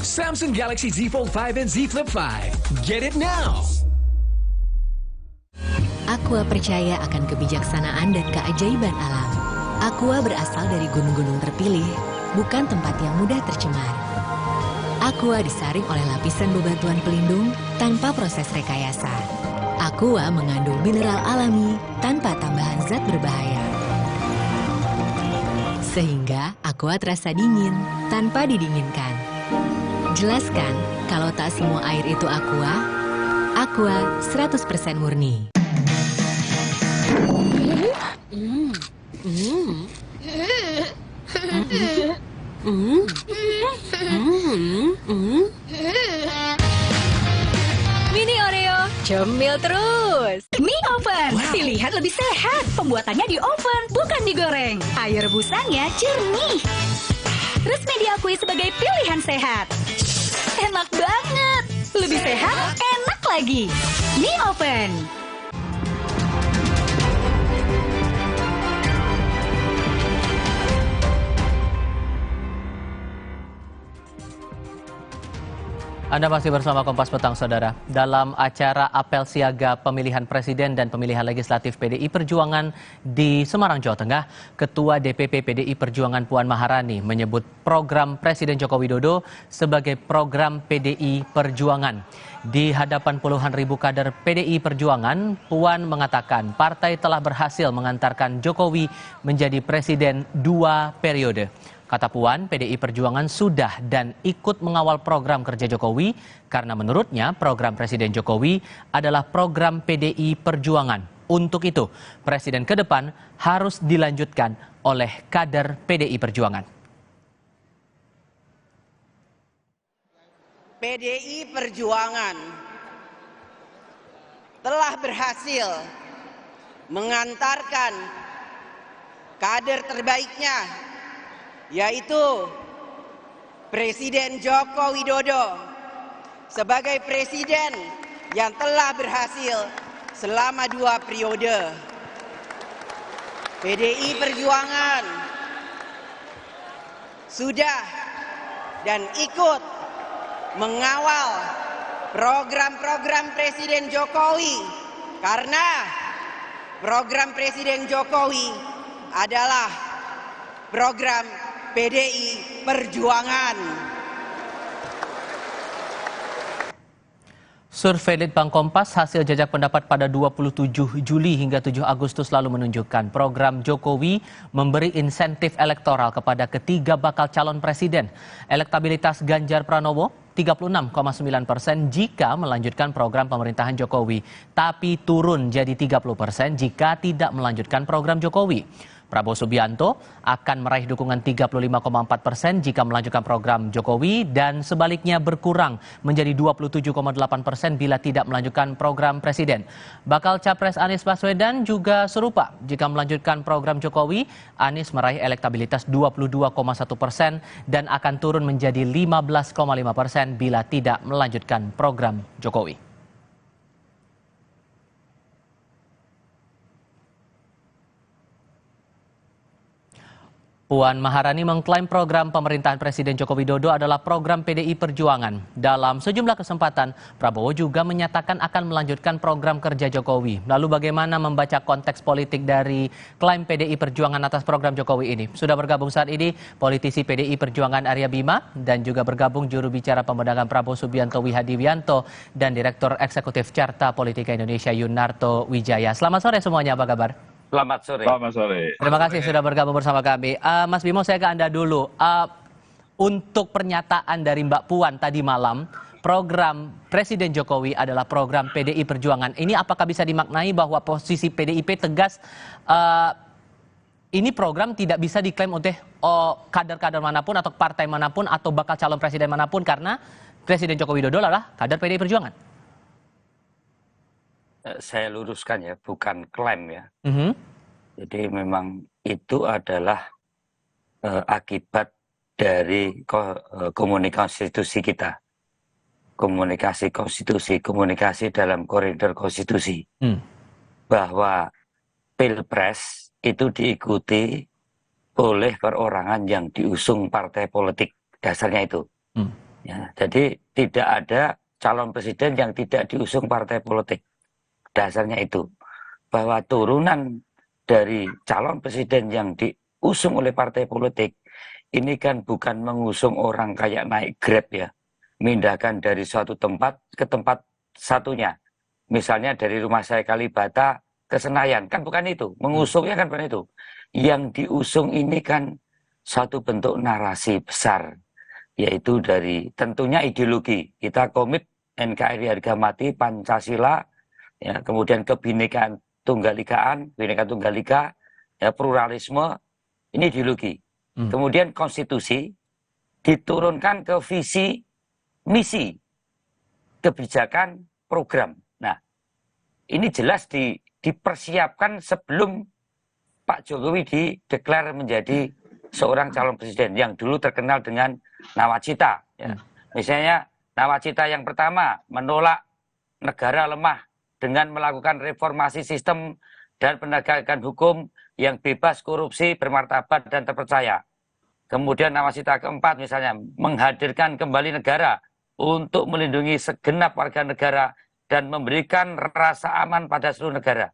Samsung Galaxy Z Fold 5 and Z Flip 5. Get it now! Aqua percaya akan kebijaksanaan dan keajaiban alam. Aqua berasal dari gunung-gunung terpilih, bukan tempat yang mudah tercemar. Aqua disaring oleh lapisan bebatuan pelindung tanpa proses rekayasa. Aqua mengandung mineral alami tanpa tambahan zat berbahaya. Sehingga Aqua terasa dingin tanpa didinginkan. Jelaskan kalau tak semua air itu Aqua 100% murni. Mini Oreo, cemil terus. Mie Oven, pilihan lebih sehat. Pembuatannya di oven, bukan digoreng. Air rebusannya jernih. Resmi diakui sebagai pilihan sehat. Enak banget. Lebih sehat, enak lagi. Mie Oven. Anda masih bersama Kompas Petang, Saudara. Dalam acara apel siaga pemilihan presiden dan pemilihan legislatif PDI Perjuangan di Semarang, Jawa Tengah, Ketua DPP PDI Perjuangan Puan Maharani menyebut program Presiden Joko Widodo sebagai program PDI Perjuangan. Di hadapan puluhan ribu kader PDI Perjuangan, Puan mengatakan partai telah berhasil mengantarkan Jokowi menjadi presiden 2 periode. Kata Puan, PDI Perjuangan sudah dan ikut mengawal program kerja Jokowi karena menurutnya program Presiden Jokowi adalah program PDI Perjuangan. Untuk itu, Presiden ke depan harus dilanjutkan oleh kader PDI Perjuangan. PDI Perjuangan telah berhasil mengantarkan kader terbaiknya, yaitu Presiden Joko Widodo sebagai presiden yang telah berhasil selama 2 periode. PDI Perjuangan sudah dan ikut mengawal program-program Presiden Jokowi karena program Presiden Jokowi adalah program PDI Perjuangan. Survei Litbang Kompas hasil jajak pendapat pada 27 Juli hingga 7 Agustus lalu menunjukkan program Jokowi memberi insentif elektoral kepada ketiga bakal calon presiden. Elektabilitas Ganjar Pranowo 36,9% jika melanjutkan program pemerintahan Jokowi, tapi turun jadi 30% jika tidak melanjutkan program Jokowi. Prabowo Subianto akan meraih dukungan 35,4% jika melanjutkan program Jokowi dan sebaliknya berkurang menjadi 27,8% bila tidak melanjutkan program Presiden. Bakal Capres Anies Baswedan juga serupa. Jika melanjutkan program Jokowi, Anies meraih elektabilitas 22,1% dan akan turun menjadi 15,5% bila tidak melanjutkan program Jokowi. Puan Maharani mengklaim program pemerintahan Presiden Joko Widodo adalah program PDI Perjuangan. Dalam sejumlah kesempatan, Prabowo juga menyatakan akan melanjutkan program kerja Jokowi. Lalu bagaimana membaca konteks politik dari klaim PDI Perjuangan atas program Jokowi ini? Sudah bergabung saat ini politisi PDI Perjuangan Arya Bima dan juga bergabung juru bicara pemenangan Prabowo Subianto Wihadiwianto dan Direktur Eksekutif Carta Politika Indonesia Yunarto Wijaya. Selamat sore semuanya, apa kabar? Selamat sore. Selamat sore. Terima kasih sudah bergabung bersama kami. Mas Bimo, saya ke Anda dulu. Untuk pernyataan dari Mbak Puan tadi malam, program Presiden Jokowi adalah program PDI Perjuangan. Ini apakah bisa dimaknai bahwa posisi PDIP tegas ini program tidak bisa diklaim oleh kader-kader manapun atau partai manapun atau bakal calon presiden manapun karena Presiden Joko Widodo adalah kader PDI Perjuangan? Saya luruskan ya, bukan klaim ya. Jadi memang itu adalah akibat dari komunikasi konstitusi kita. Komunikasi konstitusi, komunikasi dalam koridor konstitusi. Bahwa Pilpres itu diikuti oleh perorangan yang diusung partai politik. Dasarnya itu. Ya, jadi tidak ada calon presiden yang tidak diusung partai politik. Dasarnya itu, bahwa turunan dari calon presiden yang diusung oleh partai politik, ini kan bukan mengusung orang kayak naik Grab ya, mindahkan dari suatu tempat ke tempat satunya. Misalnya dari rumah saya Kalibata ke Senayan, kan bukan itu, mengusungnya kan bukan itu. Yang diusung ini kan suatu bentuk narasi besar, yaitu dari tentunya ideologi. Kita komit NKRI harga mati, Pancasila, ya, kemudian kebinekaan tunggal ika, ya, pluralisme, ini ideologi. Kemudian konstitusi diturunkan ke visi, misi, kebijakan, program. Nah, ini jelas dipersiapkan sebelum Pak Jokowi dideklar menjadi seorang calon presiden yang dulu terkenal dengan nawacita. Ya. Misalnya nawacita yang pertama menolak negara lemah dengan melakukan reformasi sistem dan penegakan hukum yang bebas korupsi, bermartabat, dan terpercaya. Kemudian nawacita keempat misalnya, menghadirkan kembali negara untuk melindungi segenap warga negara dan memberikan rasa aman pada seluruh negara.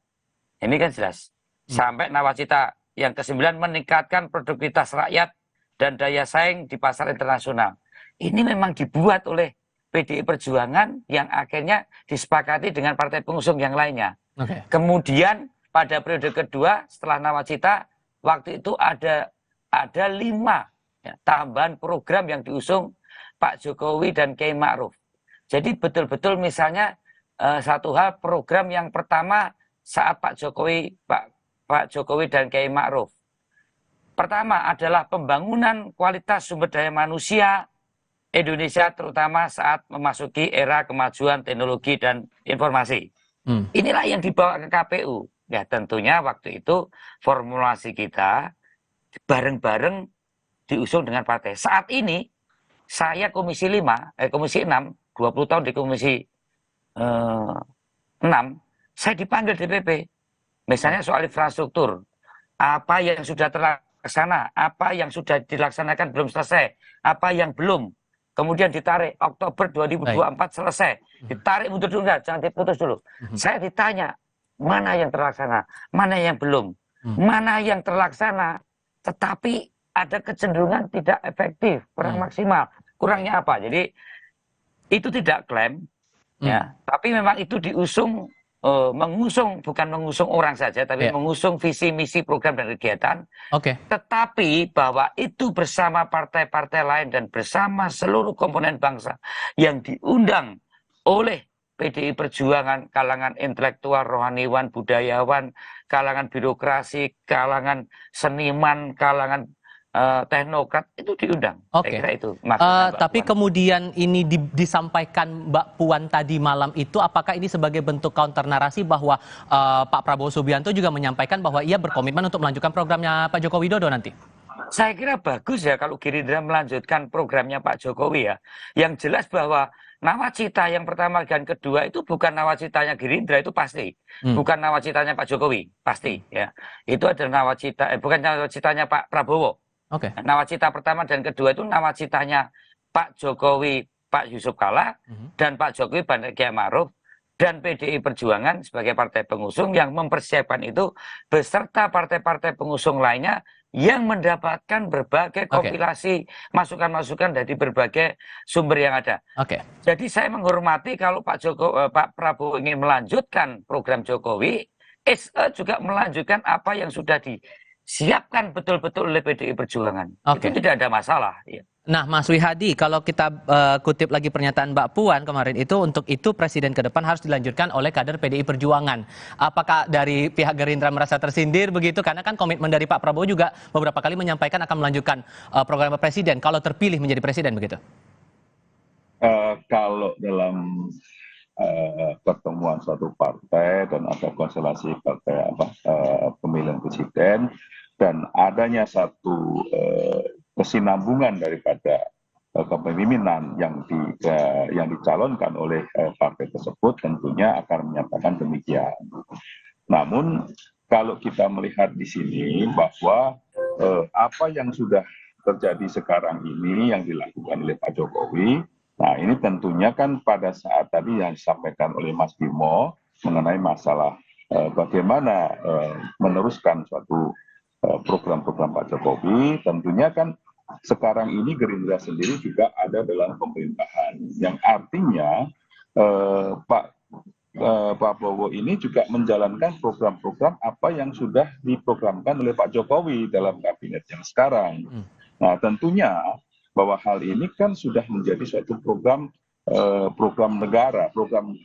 Ini kan jelas. Sampai nawacita yang ke-9, meningkatkan produktivitas rakyat dan daya saing di pasar internasional. Ini memang dibuat oleh PDI Perjuangan yang akhirnya disepakati dengan partai pengusung yang lainnya. Kemudian pada periode kedua setelah nawacita, waktu itu ada 5 ya, tambahan program yang diusung Pak Jokowi dan Kiai Ma'ruf. Jadi betul-betul misalnya satu hal, program yang pertama saat Pak Jokowi dan Kiai Ma'ruf. Pertama adalah pembangunan kualitas sumber daya manusia Indonesia, terutama saat memasuki era kemajuan teknologi dan informasi. Inilah yang dibawa ke KPU. Ya tentunya waktu itu formulasi kita bareng-bareng diusung dengan partai. Saat ini saya komisi 6, 20 tahun di komisi 6, saya dipanggil DPP. Misalnya soal infrastruktur, apa yang sudah terlaksana, apa yang sudah dilaksanakan belum selesai, apa yang belum. Kemudian ditarik Oktober 2024 selesai. Ditarik mundur dulu, enggak, jangan diputus dulu. Saya ditanya, mana yang terlaksana, mana yang belum. Mana yang terlaksana, tetapi ada kecenderungan tidak efektif, kurang maksimal. Kurangnya apa? Jadi itu tidak klaim, ya. Tapi memang itu diusung, bukan mengusung orang saja, tapi mengusung visi, misi, program, dan kegiatan. Tetapi bahwa itu bersama partai-partai lain dan bersama seluruh komponen bangsa yang diundang oleh PDI Perjuangan, kalangan intelektual, rohaniwan, budayawan, kalangan birokrasi, kalangan seniman, kalangan teknokrat itu diundang. Oke. Saya kira itu maksudnya, Mbak tapi Puan. kemudian ini disampaikan Mbak Puan tadi malam itu, apakah ini sebagai bentuk counter narasi bahwa Pak Prabowo Subianto juga menyampaikan bahwa ia berkomitmen untuk melanjutkan programnya Pak Joko Widodo nanti? Saya kira bagus ya kalau Gerindra melanjutkan programnya Pak Jokowi ya. Yang jelas bahwa nawacita yang pertama dan kedua itu bukan nawacitanya Gerindra, itu pasti. Bukan nawacitanya Pak Jokowi, pasti ya. Itu adalah nawacita, bukan nawacitanya Pak Prabowo. Oke. Nawacita pertama dan kedua itu nawacitanya Pak Jokowi, Pak Yusuf Kalla, dan Pak Jokowi, Pak Kiai Ma'ruf, dan PDI Perjuangan sebagai partai pengusung yang mempersiapkan itu beserta partai-partai pengusung lainnya yang mendapatkan berbagai kompilasi masukan-masukan dari berbagai sumber yang ada. Oke. Jadi saya menghormati kalau Pak Prabowo ingin melanjutkan program Jokowi, juga melanjutkan apa yang sudah disiapkan betul-betul oleh PDI Perjuangan. Itu tidak ada masalah. Ya. Nah, Mas Wihadi, kalau kita kutip lagi pernyataan Mbak Puan kemarin untuk itu presiden ke depan harus dilanjutkan oleh kader PDI Perjuangan. Apakah dari pihak Gerindra merasa tersindir begitu? Karena kan komitmen dari Pak Prabowo juga beberapa kali menyampaikan akan melanjutkan program presiden kalau terpilih menjadi presiden begitu. Kalau dalam pertemuan suatu partai dan ada konstelasi partai pemilihan presiden dan adanya satu kesinambungan daripada kepemimpinan yang dicalonkan oleh partai tersebut tentunya akan menyatakan demikian. Namun kalau kita melihat di sini bahwa apa yang sudah terjadi sekarang ini yang dilakukan oleh Pak Jokowi, nah ini tentunya kan pada saat tadi yang disampaikan oleh Mas Bimo mengenai masalah bagaimana meneruskan suatu program-program Pak Jokowi, tentunya kan sekarang ini Gerindra sendiri juga ada dalam pemerintahan, yang artinya Pak Prabowo ini juga menjalankan program-program apa yang sudah diprogramkan oleh Pak Jokowi dalam kabinet yang sekarang. Nah tentunya bahwa hal ini kan sudah menjadi suatu program negara, program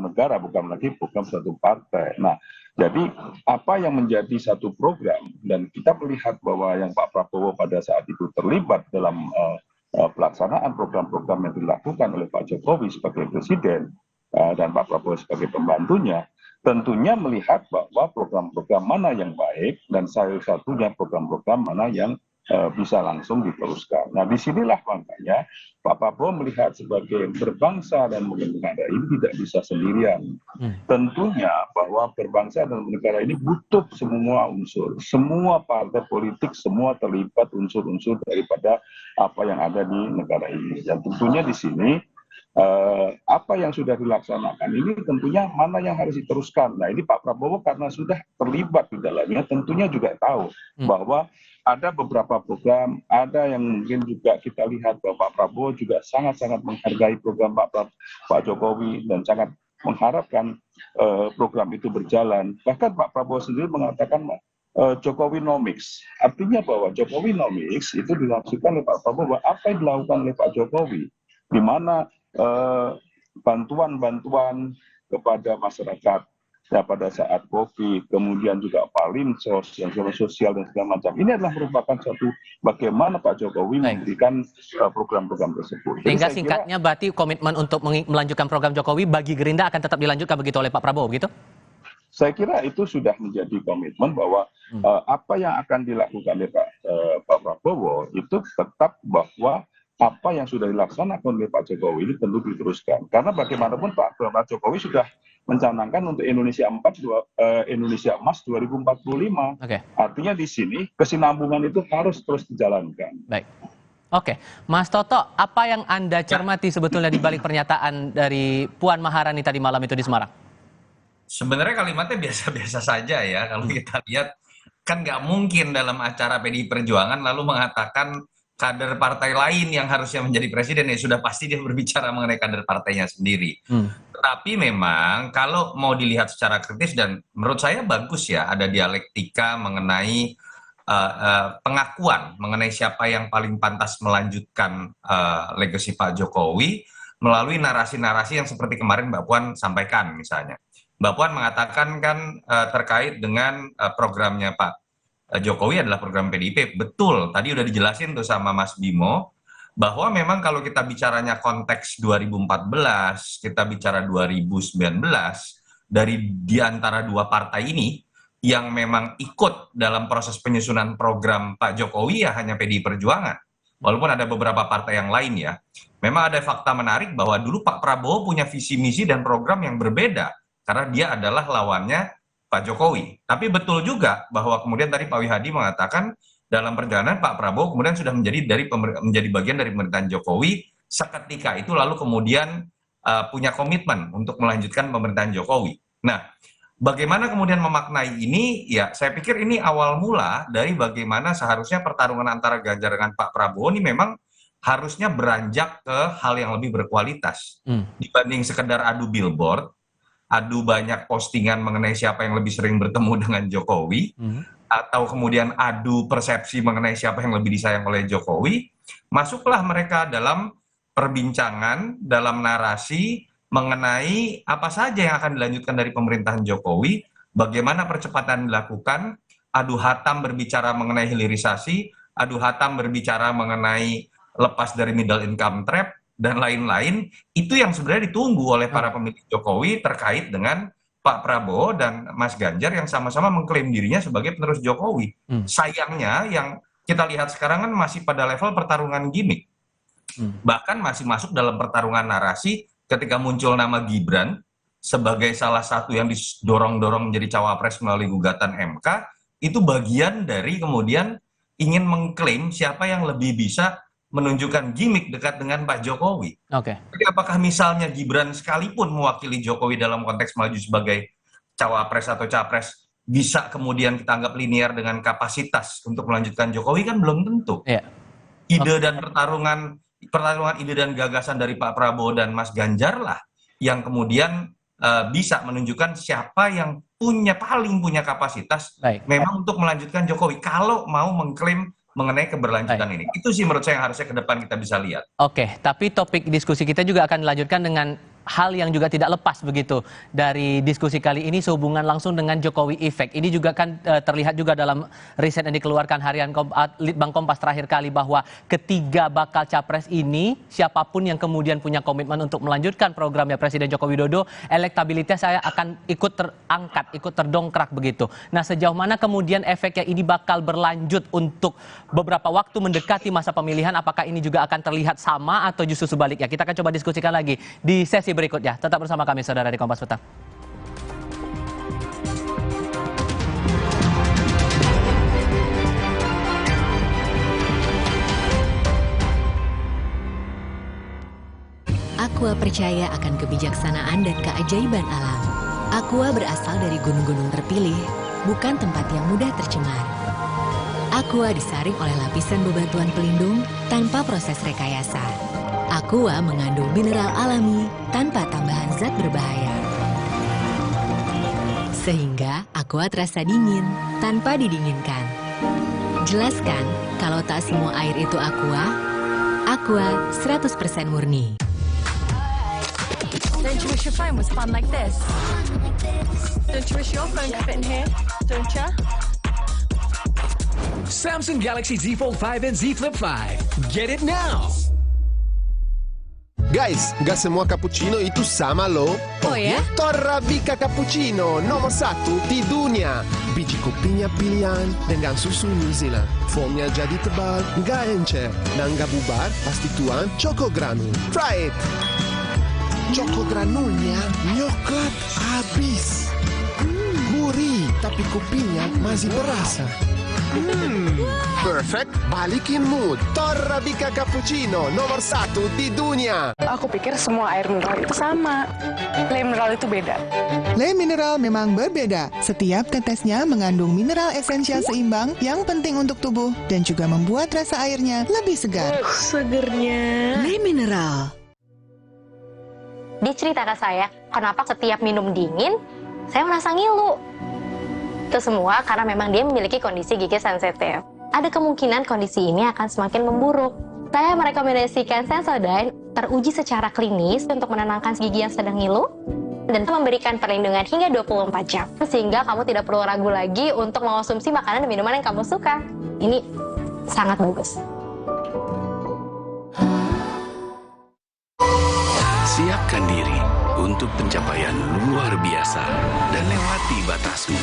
negara, bukan lagi program suatu partai. Nah, jadi apa yang menjadi satu program dan kita melihat bahwa yang Pak Prabowo pada saat itu terlibat dalam pelaksanaan program-program yang dilakukan oleh Pak Jokowi sebagai presiden dan Pak Prabowo sebagai pembantunya, tentunya melihat bahwa program-program mana yang baik dan salah satunya program-program mana yang bisa langsung diteruskan. Nah, disinilah makanya Pak Prabowo melihat sebagai berbangsa dan bernegara ini tidak bisa sendirian. Tentunya bahwa berbangsa dan bernegara ini butuh semua unsur, semua partai politik, semua terlibat unsur-unsur daripada apa yang ada di negara ini. Dan tentunya di sini apa yang sudah dilaksanakan ini tentunya mana yang harus diteruskan. Nah, ini Pak Prabowo karena sudah terlibat di dalamnya tentunya juga tahu bahwa ada beberapa program, ada yang mungkin juga kita lihat bahwa Pak Prabowo juga sangat-sangat menghargai program Pak Jokowi dan sangat mengharapkan program itu berjalan. Bahkan Pak Prabowo sendiri mengatakan Jokowinomics. Artinya bahwa Jokowinomics itu dilakukan oleh Pak Prabowo, bahwa apa yang dilakukan oleh Pak Jokowi, di mana bantuan-bantuan kepada masyarakat ya pada saat COVID, kemudian juga Palinsos, yang sosial dan segala macam. Ini adalah merupakan suatu bagaimana Pak Jokowi memberikan program-program tersebut. Sehingga singkatnya berarti komitmen untuk melanjutkan program Jokowi bagi Gerindra akan tetap dilanjutkan begitu oleh Pak Prabowo, begitu? Saya kira itu sudah menjadi komitmen bahwa apa yang akan dilakukan oleh Pak Prabowo itu tetap bahwa apa yang sudah dilaksanakan oleh Pak Jokowi ini tentu diteruskan. Karena bagaimanapun Pak Jokowi sudah mencanangkan untuk Indonesia Emas 2045. Artinya di sini kesinambungan itu harus terus dijalankan. Baik. Oke, Mas Toto, apa yang Anda cermati sebetulnya di balik pernyataan dari Puan Maharani tadi malam itu di Semarang? Sebenarnya kalimatnya biasa-biasa saja ya. Kalau kita lihat, kan nggak mungkin dalam acara PDI Perjuangan lalu mengatakan kader partai lain yang harusnya menjadi presiden, ya sudah pasti dia berbicara mengenai kader partainya sendiri. Tetapi memang kalau mau dilihat secara kritis dan menurut saya bagus ya ada dialektika mengenai pengakuan mengenai siapa yang paling pantas melanjutkan legasi Pak Jokowi, melalui narasi-narasi yang seperti kemarin Mbak Puan sampaikan misalnya. Mbak Puan mengatakan kan terkait dengan programnya Pak Jokowi adalah program PDIP. Betul, tadi udah dijelasin tuh sama Mas Bimo, bahwa memang kalau kita bicaranya konteks 2014, kita bicara 2019, dari di antara dua partai ini, yang memang ikut dalam proses penyusunan program Pak Jokowi ya hanya PDI Perjuangan. Walaupun ada beberapa partai yang lain ya. Memang ada fakta menarik bahwa dulu Pak Prabowo punya visi misi dan program yang berbeda. Karena dia adalah lawannya Pak Jokowi. Tapi betul juga bahwa kemudian tadi Pak Wihadi mengatakan dalam perjalanan Pak Prabowo kemudian sudah menjadi bagian dari pemerintahan Jokowi. Seketika itu lalu kemudian punya komitmen untuk melanjutkan pemerintahan Jokowi. Nah, bagaimana kemudian memaknai ini? Ya, saya pikir ini awal mula dari bagaimana seharusnya pertarungan antara Ganjar dengan Pak Prabowo ini memang harusnya beranjak ke hal yang lebih berkualitas. Dibanding sekedar adu billboard, adu banyak postingan mengenai siapa yang lebih sering bertemu dengan Jokowi, atau kemudian adu persepsi mengenai siapa yang lebih disayang oleh Jokowi, masuklah mereka dalam perbincangan, dalam narasi, mengenai apa saja yang akan dilanjutkan dari pemerintahan Jokowi, bagaimana percepatan dilakukan, adu hatam berbicara mengenai hilirisasi, adu hatam berbicara mengenai lepas dari middle income trap, dan lain-lain, itu yang sebenarnya ditunggu oleh para pemilih Jokowi terkait dengan Pak Prabowo dan Mas Ganjar yang sama-sama mengklaim dirinya sebagai penerus Jokowi. Sayangnya yang kita lihat sekarang kan masih pada level pertarungan gimmick. Bahkan masih masuk dalam pertarungan narasi ketika muncul nama Gibran sebagai salah satu yang didorong-dorong menjadi cawapres melalui gugatan MK, itu bagian dari kemudian ingin mengklaim siapa yang lebih bisa menunjukkan gimmick dekat dengan Pak Jokowi. Jadi apakah misalnya Gibran sekalipun mewakili Jokowi dalam konteks maju sebagai cawapres atau capres, bisa kemudian kita anggap linear dengan kapasitas untuk melanjutkan Jokowi, kan belum tentu. Ide dan pertarungan ide dan gagasan dari Pak Prabowo dan Mas Ganjar lah yang kemudian bisa menunjukkan siapa yang paling punya kapasitas memang untuk melanjutkan Jokowi kalau mau mengklaim mengenai keberlanjutan ini. Itu sih menurut saya yang harusnya ke depan kita bisa lihat. Oke, tapi topik diskusi kita juga akan dilanjutkan dengan hal yang juga tidak lepas begitu dari diskusi kali ini sehubungan langsung dengan Jokowi Effect. Ini juga kan terlihat juga dalam riset yang dikeluarkan harian Litbang Kompas terakhir kali bahwa ketiga bakal capres ini siapapun yang kemudian punya komitmen untuk melanjutkan programnya Presiden Joko Widodo, elektabilitas saya akan ikut terangkat, ikut terdongkrak begitu. Nah, sejauh mana kemudian efeknya ini bakal berlanjut untuk beberapa waktu mendekati masa pemilihan, apakah ini juga akan terlihat sama atau justru sebaliknya? Kita akan coba diskusikan lagi di sesi berikutnya. Tetap bersama kami saudara di Kompas Petang. Aqua percaya akan kebijaksanaan dan keajaiban alam. Aqua berasal dari gunung-gunung terpilih, bukan tempat yang mudah tercemar. Aqua disaring oleh lapisan bebatuan pelindung tanpa proses rekayasa. Aqua mengandung mineral alami tanpa tambahan zat berbahaya. Sehingga Aqua terasa dingin tanpa didinginkan. Jelaskan kalau tak semua air itu Aqua. Aqua 100% murni. Don't you wish your phone was fun like this? Don't you wish your phone could fit in here? Don't you? Samsung Galaxy Z Fold 5 and Z Flip 5. Get it now! Guys, gak semua cappuccino itu sama loh. Oh ya? Torabika Cappuccino nomor 1 di dunia. Biji kopinya pilihan dengan susu New Zealand. Foamnya jadi tebal, gak encer, dan gak bubar pasti tuan Choco Granul. Try it! Choco Granulnya nyoklat habis. Gurih, tapi kopinya masih berasa. Perfect, balikin mood. Torabika Cappuccino nomor 1 di dunia. Aku pikir semua air mineral itu sama. Le mineral itu beda. Le mineral memang berbeda. Setiap tetesnya mengandung mineral esensial seimbang yang penting untuk tubuh dan juga membuat rasa airnya lebih segar. Segernya. Le mineral. Diceritakan saya, kenapa setiap minum dingin, saya merasa ngilu. Itu semua karena memang dia memiliki kondisi gigi sensitif. Ada kemungkinan kondisi ini akan semakin memburuk. Saya merekomendasikan Sensodyne teruji secara klinis untuk menenangkan gigi yang sedang ngilu dan memberikan perlindungan hingga 24 jam. Sehingga kamu tidak perlu ragu lagi untuk mengonsumsi makanan dan minuman yang kamu suka. Ini sangat bagus. Siapkan diri untuk pencapaian luar biasa dan lewati batasmu.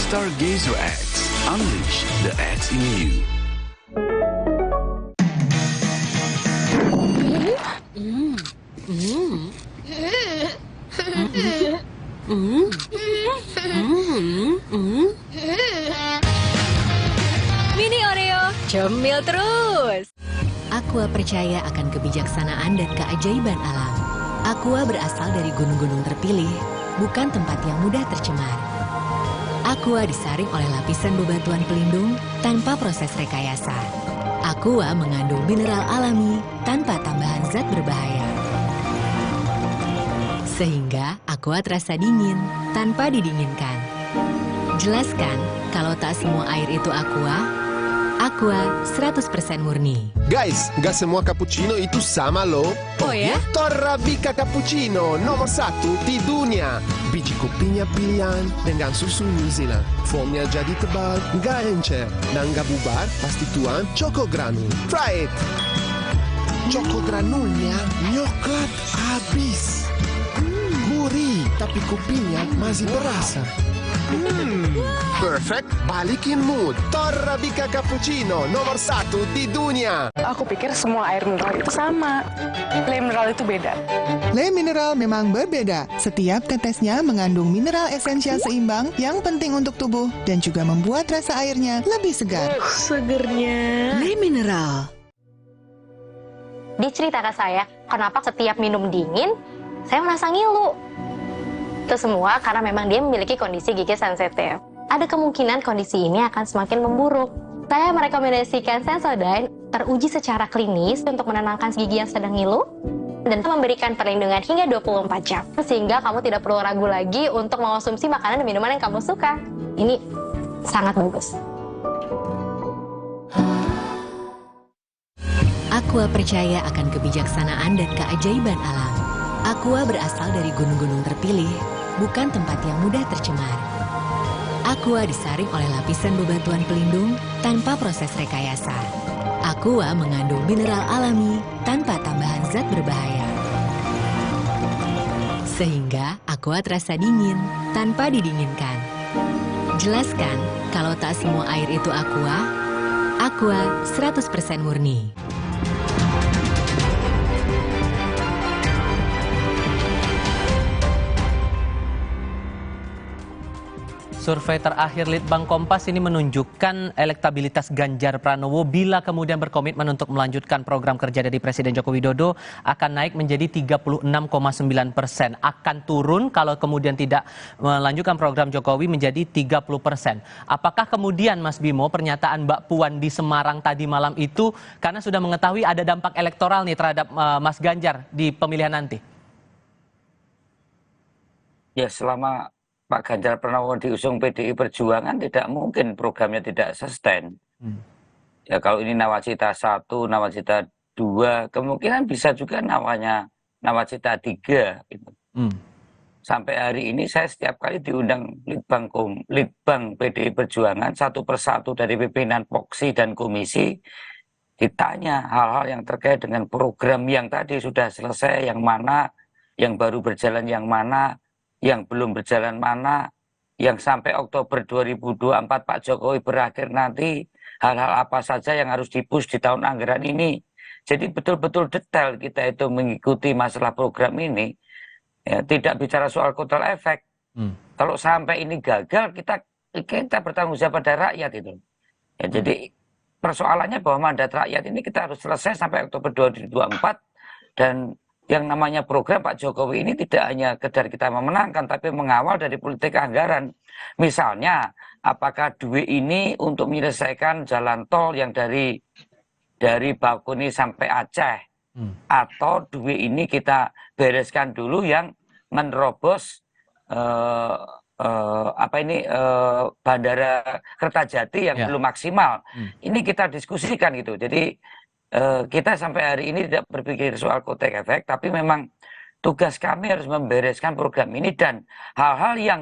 Stargazer X, unleash the X in you. Mini Oreo, cemil terus. Aqua percaya akan kebijaksanaan dan keajaiban alam. Aqua berasal dari gunung-gunung terpilih, bukan tempat yang mudah tercemar. Aqua disaring oleh lapisan bebatuan pelindung tanpa proses rekayasa. Aqua mengandung mineral alami tanpa tambahan zat berbahaya. Sehingga Aqua terasa dingin tanpa didinginkan. Jelaskan kalau tak semua air itu Aqua. Aqua 100% murni. Guys, nggak semua cappuccino itu sama loh. Oh ya? Torabika Cappuccino nomor 1 di dunia. Biji kopinya pilihan dengan susu New Zealand. Foamnya jadi tebal, nggak encer. Dan nggak bubar, pasti tuan Choco Granul. Try it! Choco Granulnya nyoklat habis. Gurih, tapi kopinya masih berasa. Perfect, balikin mood. Torabika Cappuccino nomor 1 di dunia. Aku pikir semua air mineral itu sama. Le mineral itu beda. Le mineral memang berbeda. Setiap tetesnya mengandung mineral esensial seimbang yang penting untuk tubuh dan juga membuat rasa airnya lebih segar. Segernya. Le mineral. Diceritakan saya, kenapa setiap minum dingin, saya merasa ngilu. Itu semua karena memang dia memiliki kondisi gigi sensitif. Ada kemungkinan kondisi ini akan semakin memburuk. Saya merekomendasikan Sensodyne teruji secara klinis untuk menenangkan gigi yang sedang ngilu dan memberikan perlindungan hingga 24 jam. Sehingga kamu tidak perlu ragu lagi untuk mengonsumsi makanan dan minuman yang kamu suka. Ini sangat bagus. Aqua percaya akan kebijaksanaan dan keajaiban alam. Aqua berasal dari gunung-gunung terpilih, bukan tempat yang mudah tercemar. Aqua disaring oleh lapisan bebatuan pelindung tanpa proses rekayasa. Aqua mengandung mineral alami tanpa tambahan zat berbahaya. Sehingga Aqua terasa dingin tanpa didinginkan. Jelaskan kalau tak semua air itu Aqua. Aqua 100% murni. Survei terakhir Litbang Kompas ini menunjukkan elektabilitas Ganjar Pranowo bila kemudian berkomitmen untuk melanjutkan program kerja dari Presiden Joko Widodo akan naik menjadi 36,9%. Akan turun kalau kemudian tidak melanjutkan program Jokowi menjadi 30%. Apakah kemudian Mas Bimo pernyataan Mbak Puan di Semarang tadi malam itu karena sudah mengetahui ada dampak elektoral nih terhadap Mas Ganjar di pemilihan nanti? Ya, selama Pak Ganjar Pranowo diusung PDI Perjuangan tidak mungkin programnya tidak sustain. Ya kalau ini Nawacita 1, Nawacita 2, kemungkinan bisa juga Nawacita 3. Gitu. Sampai hari ini saya setiap kali diundang Litbang PDI Perjuangan satu persatu dari pimpinan Poksi dan Komisi ditanya hal-hal yang terkait dengan program yang tadi sudah selesai, yang mana, yang baru berjalan yang mana, yang belum berjalan mana, yang sampai Oktober 2024 Pak Jokowi berakhir nanti, hal-hal apa saja yang harus di-push di tahun anggaran ini. Jadi betul-betul detail kita itu mengikuti masalah program ini, ya, tidak bicara soal kotel efek. Kalau sampai ini gagal, kita bertanggung jawab pada rakyat itu. Ya, jadi persoalannya bahwa mandat rakyat ini kita harus selesai sampai Oktober 2024, dan yang namanya program Pak Jokowi ini tidak hanya sekedar kita memenangkan, tapi mengawal dari politik anggaran. Misalnya, apakah duit ini untuk menyelesaikan jalan tol yang dari Bakuni sampai Aceh, atau duit ini kita bereskan dulu yang menerobos Bandara Kertajati yang belum maksimal. Ini kita diskusikan gitu. Jadi kita sampai hari ini tidak berpikir soal kotek efek, tapi memang tugas kami harus membereskan program ini, dan hal-hal yang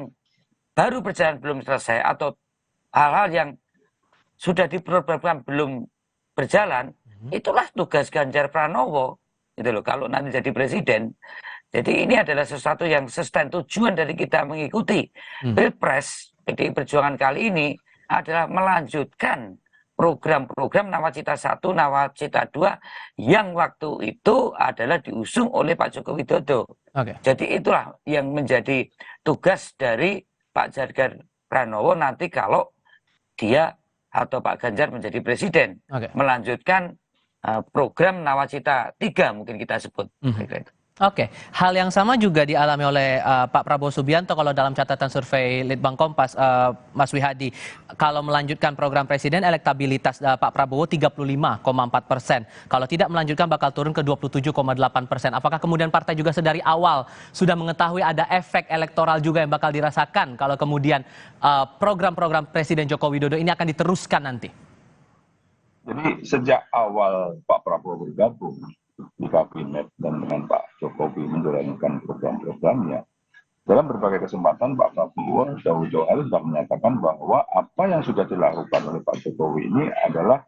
baru berjalan belum selesai atau hal-hal yang sudah diprogramkan belum berjalan, itulah tugas Ganjar Pranowo gitu loh kalau nanti jadi presiden. Jadi ini adalah sesuatu yang sustain. Tujuan dari kita mengikuti Pilpres PDI Perjuangan kali ini adalah melanjutkan program-program Nawacita 1, Nawacita 2 yang waktu itu adalah diusung oleh Pak Joko Widodo. Jadi itulah yang menjadi tugas dari Pak Ganjar Pranowo nanti kalau dia atau Pak Ganjar menjadi presiden, melanjutkan program Nawacita 3 mungkin kita sebut. Oke, hal yang sama juga dialami oleh Pak Prabowo Subianto kalau dalam catatan survei Litbang Kompas, Mas Wihadi. Kalau melanjutkan program presiden, elektabilitas Pak Prabowo 35,4%. Kalau tidak melanjutkan bakal turun ke 27,8%. Apakah kemudian partai juga sedari awal sudah mengetahui ada efek elektoral juga yang bakal dirasakan kalau kemudian program-program Presiden Joko Widodo ini akan diteruskan nanti? Jadi sejak awal Pak Prabowo bergabung di kabinet dan dengan Pak Jokowi menjalankan program-programnya, dalam berbagai kesempatan Pak Prabowo jauh-jauh hari sudah menyatakan bahwa apa yang sudah dilakukan oleh Pak Jokowi ini adalah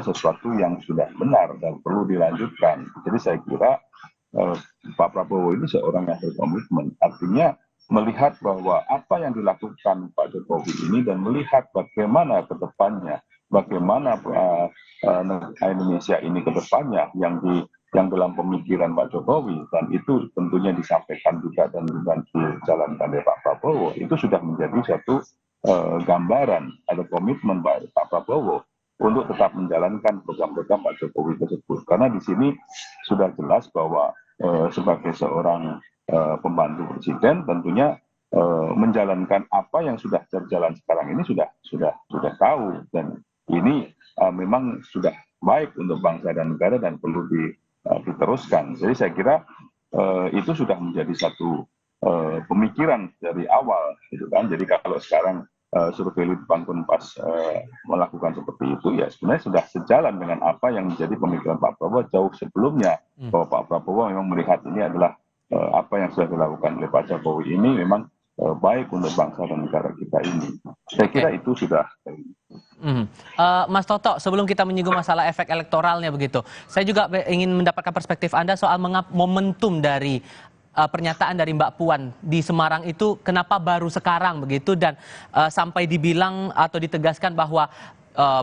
sesuatu yang sudah benar dan perlu dilanjutkan. Jadi saya kira Pak Prabowo ini seorang yang berkomitmen, artinya melihat bahwa apa yang dilakukan Pak Jokowi ini dan melihat bagaimana ke depannya, bagaimana Indonesia ini ke depannya yang dalam pemikiran Pak Jokowi, dan itu tentunya disampaikan juga dan dijalankan oleh Pak Prabowo, itu sudah menjadi satu gambaran atau komitmen Pak Prabowo untuk tetap menjalankan program-program Pak Jokowi tersebut. Karena di sini sudah jelas bahwa sebagai seorang pembantu presiden tentunya menjalankan apa yang sudah berjalan sekarang ini sudah tahu, dan ini memang sudah baik untuk bangsa dan negara dan perlu diteruskan. Jadi saya kira itu sudah menjadi satu pemikiran dari awal, gitu kan. Jadi kalau sekarang survei Litbang Kompas melakukan seperti itu, ya sebenarnya sudah sejalan dengan apa yang menjadi pemikiran Pak Prabowo jauh sebelumnya, bahwa Pak Prabowo memang melihat ini adalah apa yang sudah dilakukan oleh Pak Jokowi ini memang baik untuk bangsa dan negara kita ini. Saya kira itu sudah. Mas Toto, sebelum kita menyinggung masalah efek elektoralnya begitu, saya juga ingin mendapatkan perspektif Anda soal momentum dari pernyataan dari Mbak Puan di Semarang itu kenapa baru sekarang begitu, dan sampai dibilang atau ditegaskan bahwa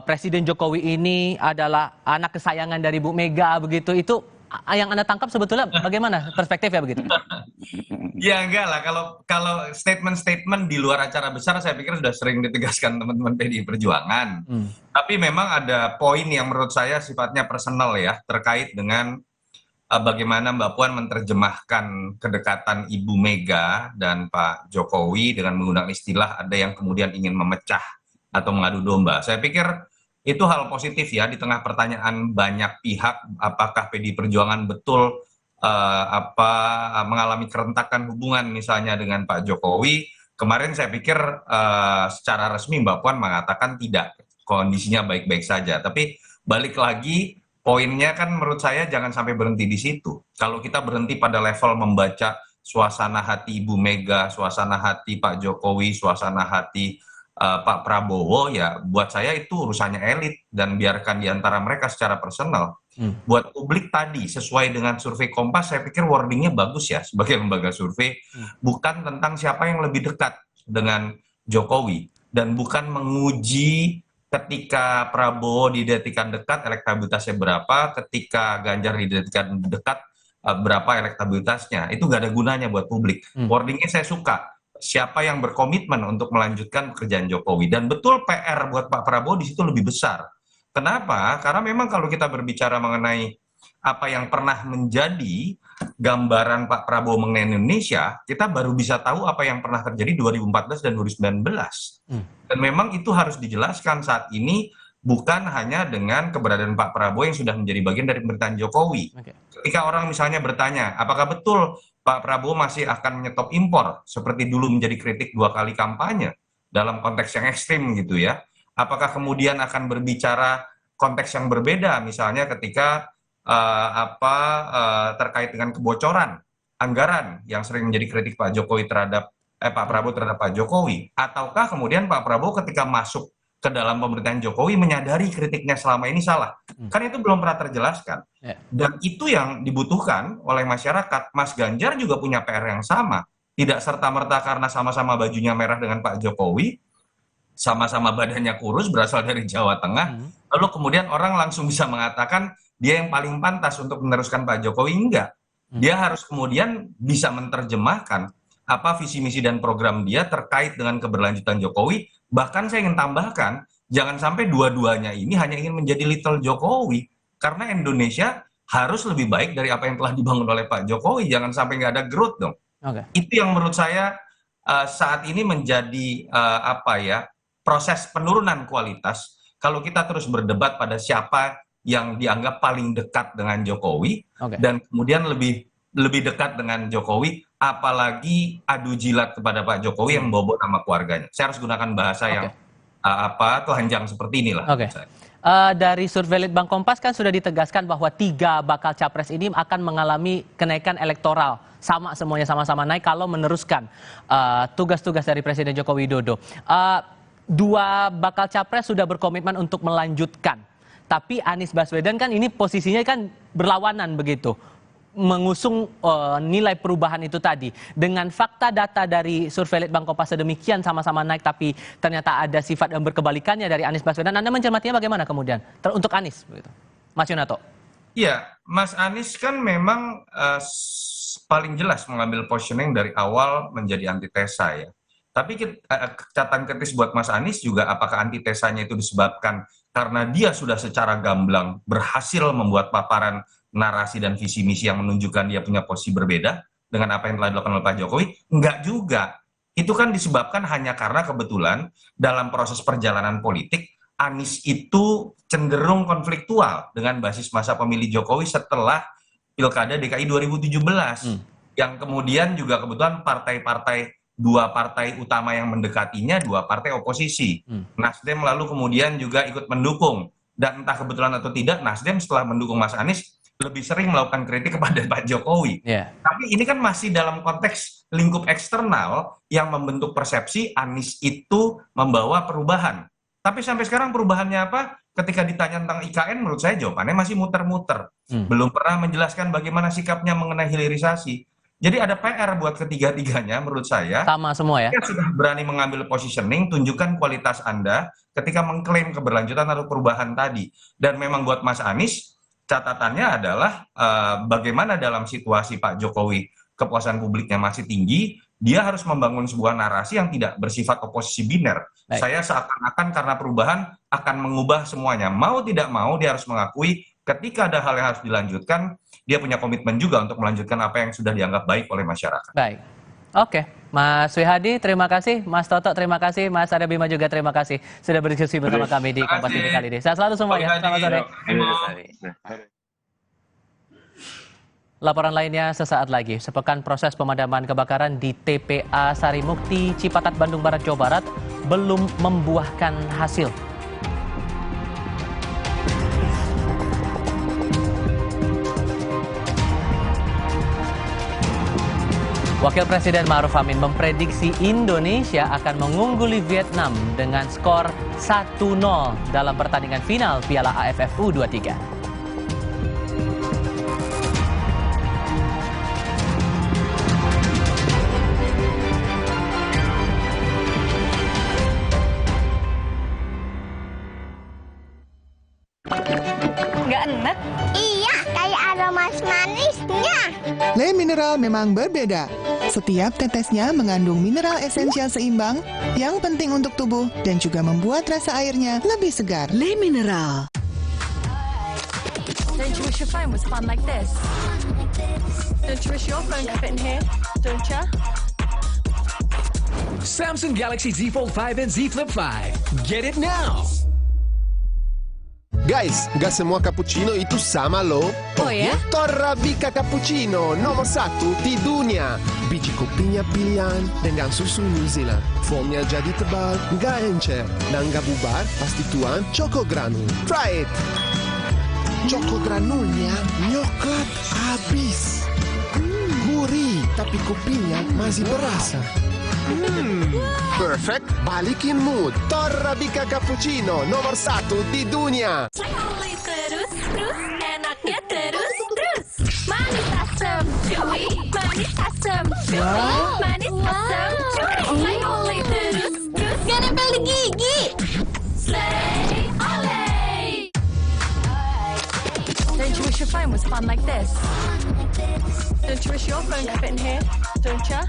Presiden Jokowi ini adalah anak kesayangan dari Bu Mega begitu. Itu yang Anda tangkap sebetulnya bagaimana perspektifnya begitu? Ya enggak lah, kalau statement-statement di luar acara besar saya pikir sudah sering ditegaskan teman-teman PDI Perjuangan. Tapi memang ada poin yang menurut saya sifatnya personal ya, terkait dengan bagaimana Mbak Puan menerjemahkan kedekatan Ibu Mega dan Pak Jokowi dengan menggunakan istilah ada yang kemudian ingin memecah atau mengadu domba. Saya pikir itu hal positif ya, di tengah pertanyaan banyak pihak apakah PDI Perjuangan betul mengalami kerentakan hubungan misalnya dengan Pak Jokowi. Kemarin saya pikir secara resmi Mbak Puan mengatakan tidak, kondisinya baik-baik saja. Tapi balik lagi, poinnya kan menurut saya jangan sampai berhenti di situ. Kalau kita berhenti pada level membaca suasana hati Ibu Mega, suasana hati Pak Jokowi, suasana hati Pak Prabowo, ya buat saya itu urusannya elit dan biarkan di antara mereka secara personal. Buat publik tadi, sesuai dengan survei Kompas, saya pikir wordingnya bagus ya sebagai lembaga survei, bukan tentang siapa yang lebih dekat dengan Jokowi, dan bukan menguji ketika Prabowo didetikan dekat elektabilitasnya berapa, ketika Ganjar didetikan dekat berapa elektabilitasnya. Itu nggak ada gunanya buat publik. Wordingnya saya suka. Siapa yang berkomitmen untuk melanjutkan pekerjaan Jokowi, dan betul PR buat Pak Prabowo di situ lebih besar. Kenapa? Karena memang kalau kita berbicara mengenai apa yang pernah menjadi gambaran Pak Prabowo mengenai Indonesia, kita baru bisa tahu apa yang pernah terjadi 2014 dan 2019. Dan memang itu harus dijelaskan saat ini, bukan hanya dengan keberadaan Pak Prabowo yang sudah menjadi bagian dari pemerintahan Jokowi. Ketika orang misalnya bertanya, apakah betul Pak Prabowo masih akan menyetop impor seperti dulu menjadi kritik 2 kali kampanye dalam konteks yang ekstrim gitu ya. Apakah kemudian akan berbicara konteks yang berbeda, misalnya ketika terkait dengan kebocoran anggaran yang sering menjadi kritik Pak Jokowi terhadap Pak Prabowo terhadap Pak Jokowi, ataukah kemudian Pak Prabowo ketika masuk ke dalam pemerintahan Jokowi menyadari kritiknya selama ini salah. Kan itu belum pernah terjelaskan. Dan itu yang dibutuhkan oleh masyarakat. Mas Ganjar juga punya PR yang sama. Tidak serta-merta karena sama-sama bajunya merah dengan Pak Jokowi, sama-sama badannya kurus, berasal dari Jawa Tengah, lalu kemudian orang langsung bisa mengatakan dia yang paling pantas untuk meneruskan Pak Jokowi. Enggak. Dia harus kemudian bisa menerjemahkan apa visi misi dan program dia terkait dengan keberlanjutan Jokowi. Bahkan saya ingin tambahkan, jangan sampai dua-duanya ini hanya ingin menjadi little Jokowi, karena Indonesia harus lebih baik dari apa yang telah dibangun oleh Pak Jokowi. Jangan sampai nggak ada growth dong. Itu yang menurut saya saat ini menjadi proses penurunan kualitas. Kalau kita terus berdebat pada siapa yang dianggap paling dekat dengan Jokowi, dan kemudian lebih dekat dengan Jokowi, apalagi adu jilat kepada Pak Jokowi yang membawa nama keluarganya. Saya harus gunakan bahasa yang telanjang seperti inilah. Dari survei Litbang Kompas kan sudah ditegaskan bahwa 3 bakal capres ini akan mengalami kenaikan elektoral. Semuanya sama-sama naik kalau meneruskan tugas-tugas dari Presiden Joko Widodo. 2 bakal capres sudah berkomitmen untuk melanjutkan. Tapi Anies Baswedan kan ini posisinya kan berlawanan begitu. Mengusung nilai perubahan itu tadi. Dengan fakta data dari survei Litbang Kompas sedemikian sama-sama naik, tapi ternyata ada sifat yang berkebalikannya dari Anies Baswedan. Anda mencermatinya bagaimana kemudian untuk Anies, begitu, Mas Yunato? Iya, Mas Anies kan memang paling jelas mengambil positioning dari awal menjadi antitesa ya. Tapi catatan kritis buat Mas Anies juga, apakah antitesanya itu disebabkan karena dia sudah secara gamblang berhasil membuat paparan narasi dan visi misi yang menunjukkan dia punya posisi berbeda dengan apa yang telah dilakukan oleh Pak Jokowi? Enggak juga. Itu kan disebabkan hanya karena kebetulan dalam proses perjalanan politik, Anies itu cenderung konfliktual dengan basis masa pemilih Jokowi setelah Pilkada DKI 2017. Yang kemudian juga kebetulan dua partai utama yang mendekatinya, 2 partai oposisi. Nasdem lalu kemudian juga ikut mendukung. Dan entah kebetulan atau tidak, Nasdem setelah mendukung Mas Anies lebih sering melakukan kritik kepada Pak Jokowi. Tapi ini kan masih dalam konteks lingkup eksternal yang membentuk persepsi Anies itu membawa perubahan. Tapi sampai sekarang perubahannya apa? Ketika ditanya tentang IKN, menurut saya jawabannya masih muter-muter. Belum pernah menjelaskan bagaimana sikapnya mengenai hilirisasi. Jadi ada PR buat ketiga-tiganya menurut saya. Sama semua ya? Dia sudah berani mengambil positioning, tunjukkan kualitas Anda ketika mengklaim keberlanjutan atau perubahan tadi. Dan memang buat Mas Anies, catatannya adalah bagaimana dalam situasi Pak Jokowi kepuasan publiknya masih tinggi, dia harus membangun sebuah narasi yang tidak bersifat oposisi biner. Saya seakan-akan karena perubahan akan mengubah semuanya. Mau tidak mau dia harus mengakui ketika ada hal yang harus dilanjutkan, dia punya komitmen juga untuk melanjutkan apa yang sudah dianggap baik oleh masyarakat. Baik. Oke, Mas Wihadi terima kasih, Mas Toto terima kasih, Mas Arya Bima juga terima kasih sudah berdiskusi bersama kami di Kompas TV kali ini. Sehat selalu semuanya. Selamat sore. Laporan lainnya sesaat lagi. Sepekan proses pemadaman kebakaran di TPA Sarimukti, Cipatat, Bandung Barat, Jawa Barat belum membuahkan hasil. Wakil Presiden Ma'ruf Amin memprediksi Indonesia akan mengungguli Vietnam dengan skor 1-0 dalam pertandingan final Piala AFF U23. Nggak enak? Iya, kayak ada manis-manisnya. Le Mineral memang berbeda. Setiap tetesnya mengandung mineral esensial seimbang yang penting untuk tubuh dan juga membuat rasa airnya lebih segar. Le Mineral. Don't you wish your phone was fun like this? Don't you wish your phone could fit in here? Don't you? Samsung Galaxy Z Fold 5 and Z Flip 5. Get it now! Guys, nggak semua cappuccino itu sama loh. Oh ya? Torabika Cappuccino nomor 1 di dunia. Biji kopinya pilihan dengan susu New Zealand. Foamnya jadi tebal, nggak encer. Dan nggak bubar, pasti tuan Choco Granul. Try it! Choco Granulnya nyoklat habis. Gurih, tapi kopinya masih berasa. Perfect, balikin mood. Torabika Cappuccino nomor 1 di dunia. Terus, enaknya terus. Manis asam, chewy. Manis asam, chewy. Manis asam, chewy. Saya oleh terus. Gak nempel di gigi. Slay, oleh. Don't you wish your phone was fun like this? Don't you wish your phone could fit in here? Don't you?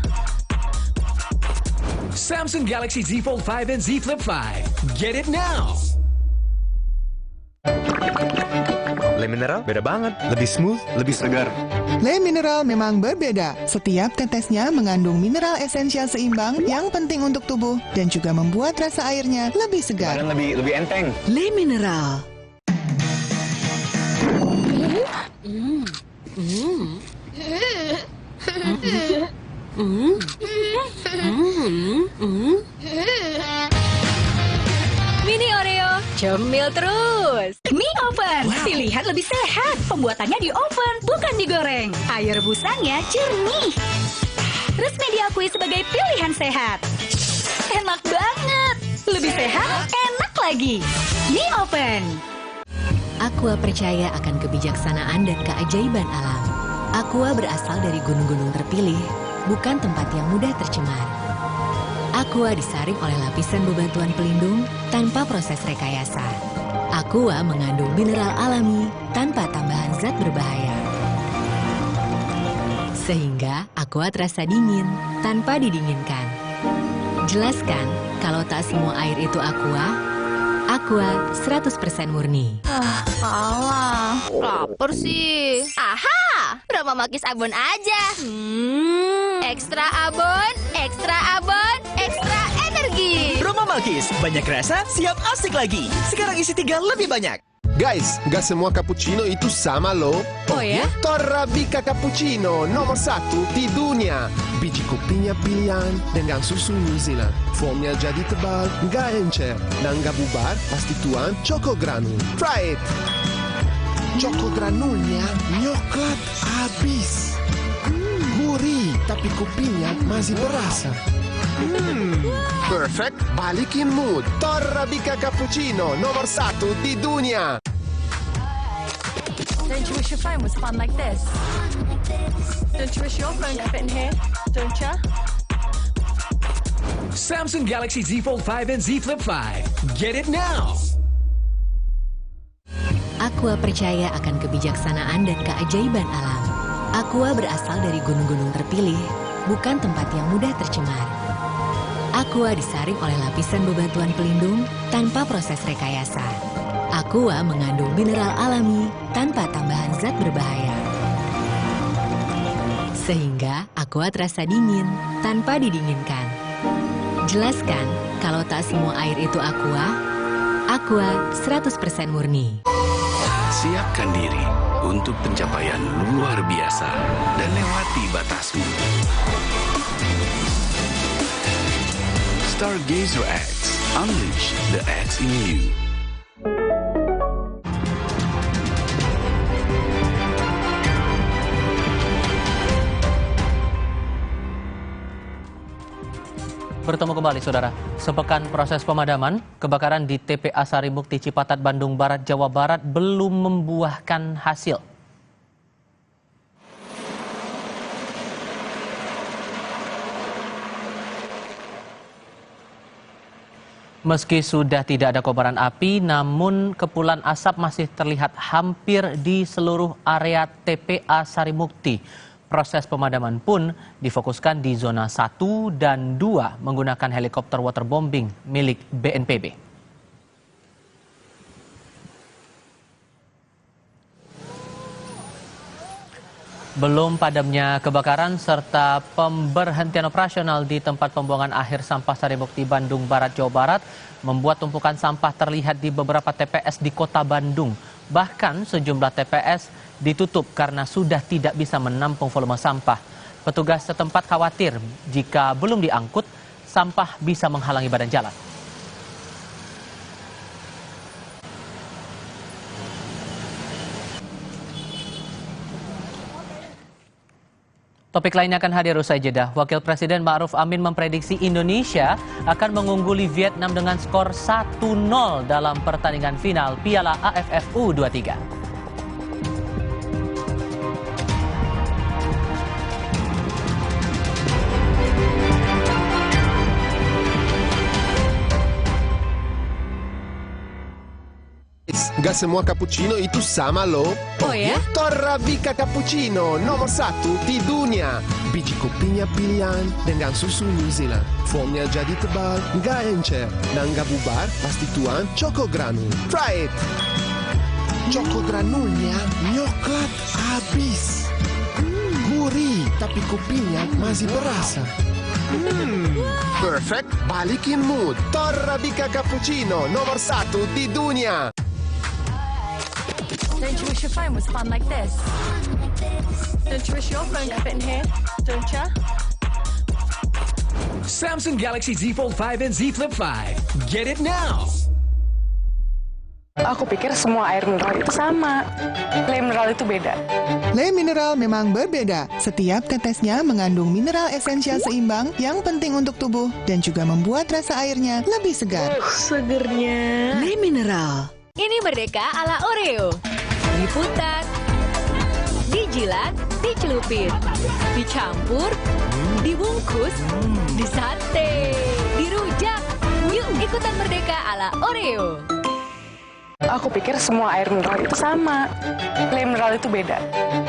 Samsung Galaxy Z Fold 5 and Z Flip 5. Get it now! Le Mineral beda banget, lebih smooth, lebih segar. Le Mineral memang berbeda. Setiap tetesnya mengandung mineral esensial seimbang yang penting untuk tubuh dan juga membuat rasa airnya lebih segar. Dan lebih enteng. Le Mineral. Mini Oreo, cemil terus. Mie oven, pilihan lebih sehat. Pembuatannya di oven, bukan digoreng. Air busanya jernih. Resmi diakui sebagai pilihan sehat. Enak banget. Lebih sehat, enak lagi. Mie oven. Aqua percaya akan kebijaksanaan dan keajaiban alam. Aqua berasal dari gunung-gunung terpilih, bukan tempat yang mudah tercemar. Aqua disaring oleh lapisan bebatuan pelindung tanpa proses rekayasa. Aqua mengandung mineral alami tanpa tambahan zat berbahaya. Sehingga Aqua terasa dingin tanpa didinginkan. Jelaskan kalau tak semua air itu Aqua. Aqua 100% murni. Alah, lapar sih. Aha, Roma Makis Abon aja. Ekstra abon, ekstra abon, ekstra energi. Roma Malkis, banyak rasa, siap asik lagi. Sekarang isi 3 lebih banyak. Guys, nggak semua cappuccino itu sama loh. Oh ya? Torabika Cappuccino nomor 1 di dunia. Biji kopinya pilihan dengan susu New Zealand. Foamnya jadi tebal, nggak encer. Dan nggak bubar, pasti tuan Choco Granul. Try it! Choco Granulnya nyoklat habis. Gurih, tapi kopinya masih berasa. Perfect, balikin mood. Torabika Cappuccino nomor 1 di dunia. Don't you wish your phone was fun like this? Don't you wish your phone could fit in here? Don't you? Samsung Galaxy Z Fold 5 and Z Flip 5. Get it now! Aqua percaya akan kebijaksanaan dan keajaiban alam. Aqua berasal dari gunung-gunung terpilih, bukan tempat yang mudah tercemar. Aqua disaring oleh lapisan bebatuan pelindung tanpa proses rekayasa. Aqua mengandung mineral alami tanpa tambahan zat berbahaya. Sehingga Aqua terasa dingin tanpa didinginkan. Jelaskan kalau tak semua air itu Aqua. Aqua 100% murni. Siapkan diri untuk pencapaian luar biasa dan lewati batasmu. Stargazer X, unleash the X in you. Bertemu kembali, Saudara. Sepekan proses pemadaman, kebakaran di TPA Sarimukti Cipatat, Bandung Barat, Jawa Barat belum membuahkan hasil. Meski sudah tidak ada kobaran api, namun kepulan asap masih terlihat hampir di seluruh area TPA Sarimukti. Proses pemadaman pun difokuskan di zona 1 dan 2 menggunakan helikopter waterbombing milik BNPB. Belum padamnya kebakaran serta pemberhentian operasional di tempat pembuangan akhir sampah Sarimukti, Bandung Barat, Jawa Barat membuat tumpukan sampah terlihat di beberapa TPS di kota Bandung. Bahkan sejumlah TPS ditutup karena sudah tidak bisa menampung volume sampah. Petugas setempat khawatir jika belum diangkut, sampah bisa menghalangi badan jalan. Topik lainnya akan hadir usai jeda. Wakil Presiden Ma'ruf Amin memprediksi Indonesia akan mengungguli Vietnam dengan skor 1-0 dalam pertandingan final Piala AFF U23. Gak semua cappuccino itu sama loh. Oh ya? Torabika Cappuccino nomor 1 di dunia. Biji kopinya pilihan dengan susu New Zealand. Foamnya jadi tebal, nggak encer, dan nggak bubar. Pasti tuan Choco Granul. Try it. Choco Granulnya nyoklat habis. Gurih, tapi kopinya masih berasa. Perfect, balikin mood. Torabika Cappuccino nomor 1 di dunia. Don't you wish your phone was fun like this? Don't you wish your phone could fit in here? Don't you? Samsung Galaxy Z Fold 5 and Z Flip 5. Get it now! Aku pikir semua air mineral itu sama. Le mineral itu beda. Le mineral memang berbeda. Setiap tetesnya mengandung mineral esensial seimbang yang penting untuk tubuh dan juga membuat rasa airnya lebih segar. Segernya. Le mineral. Ini Merdeka ala Oreo. Diputar, dijilat, dicelupin, dicampur, dibungkus, disate, dirujak. Yuk ikutan Merdeka ala Oreo. Aku pikir semua air mineral itu sama. Le mineral itu beda.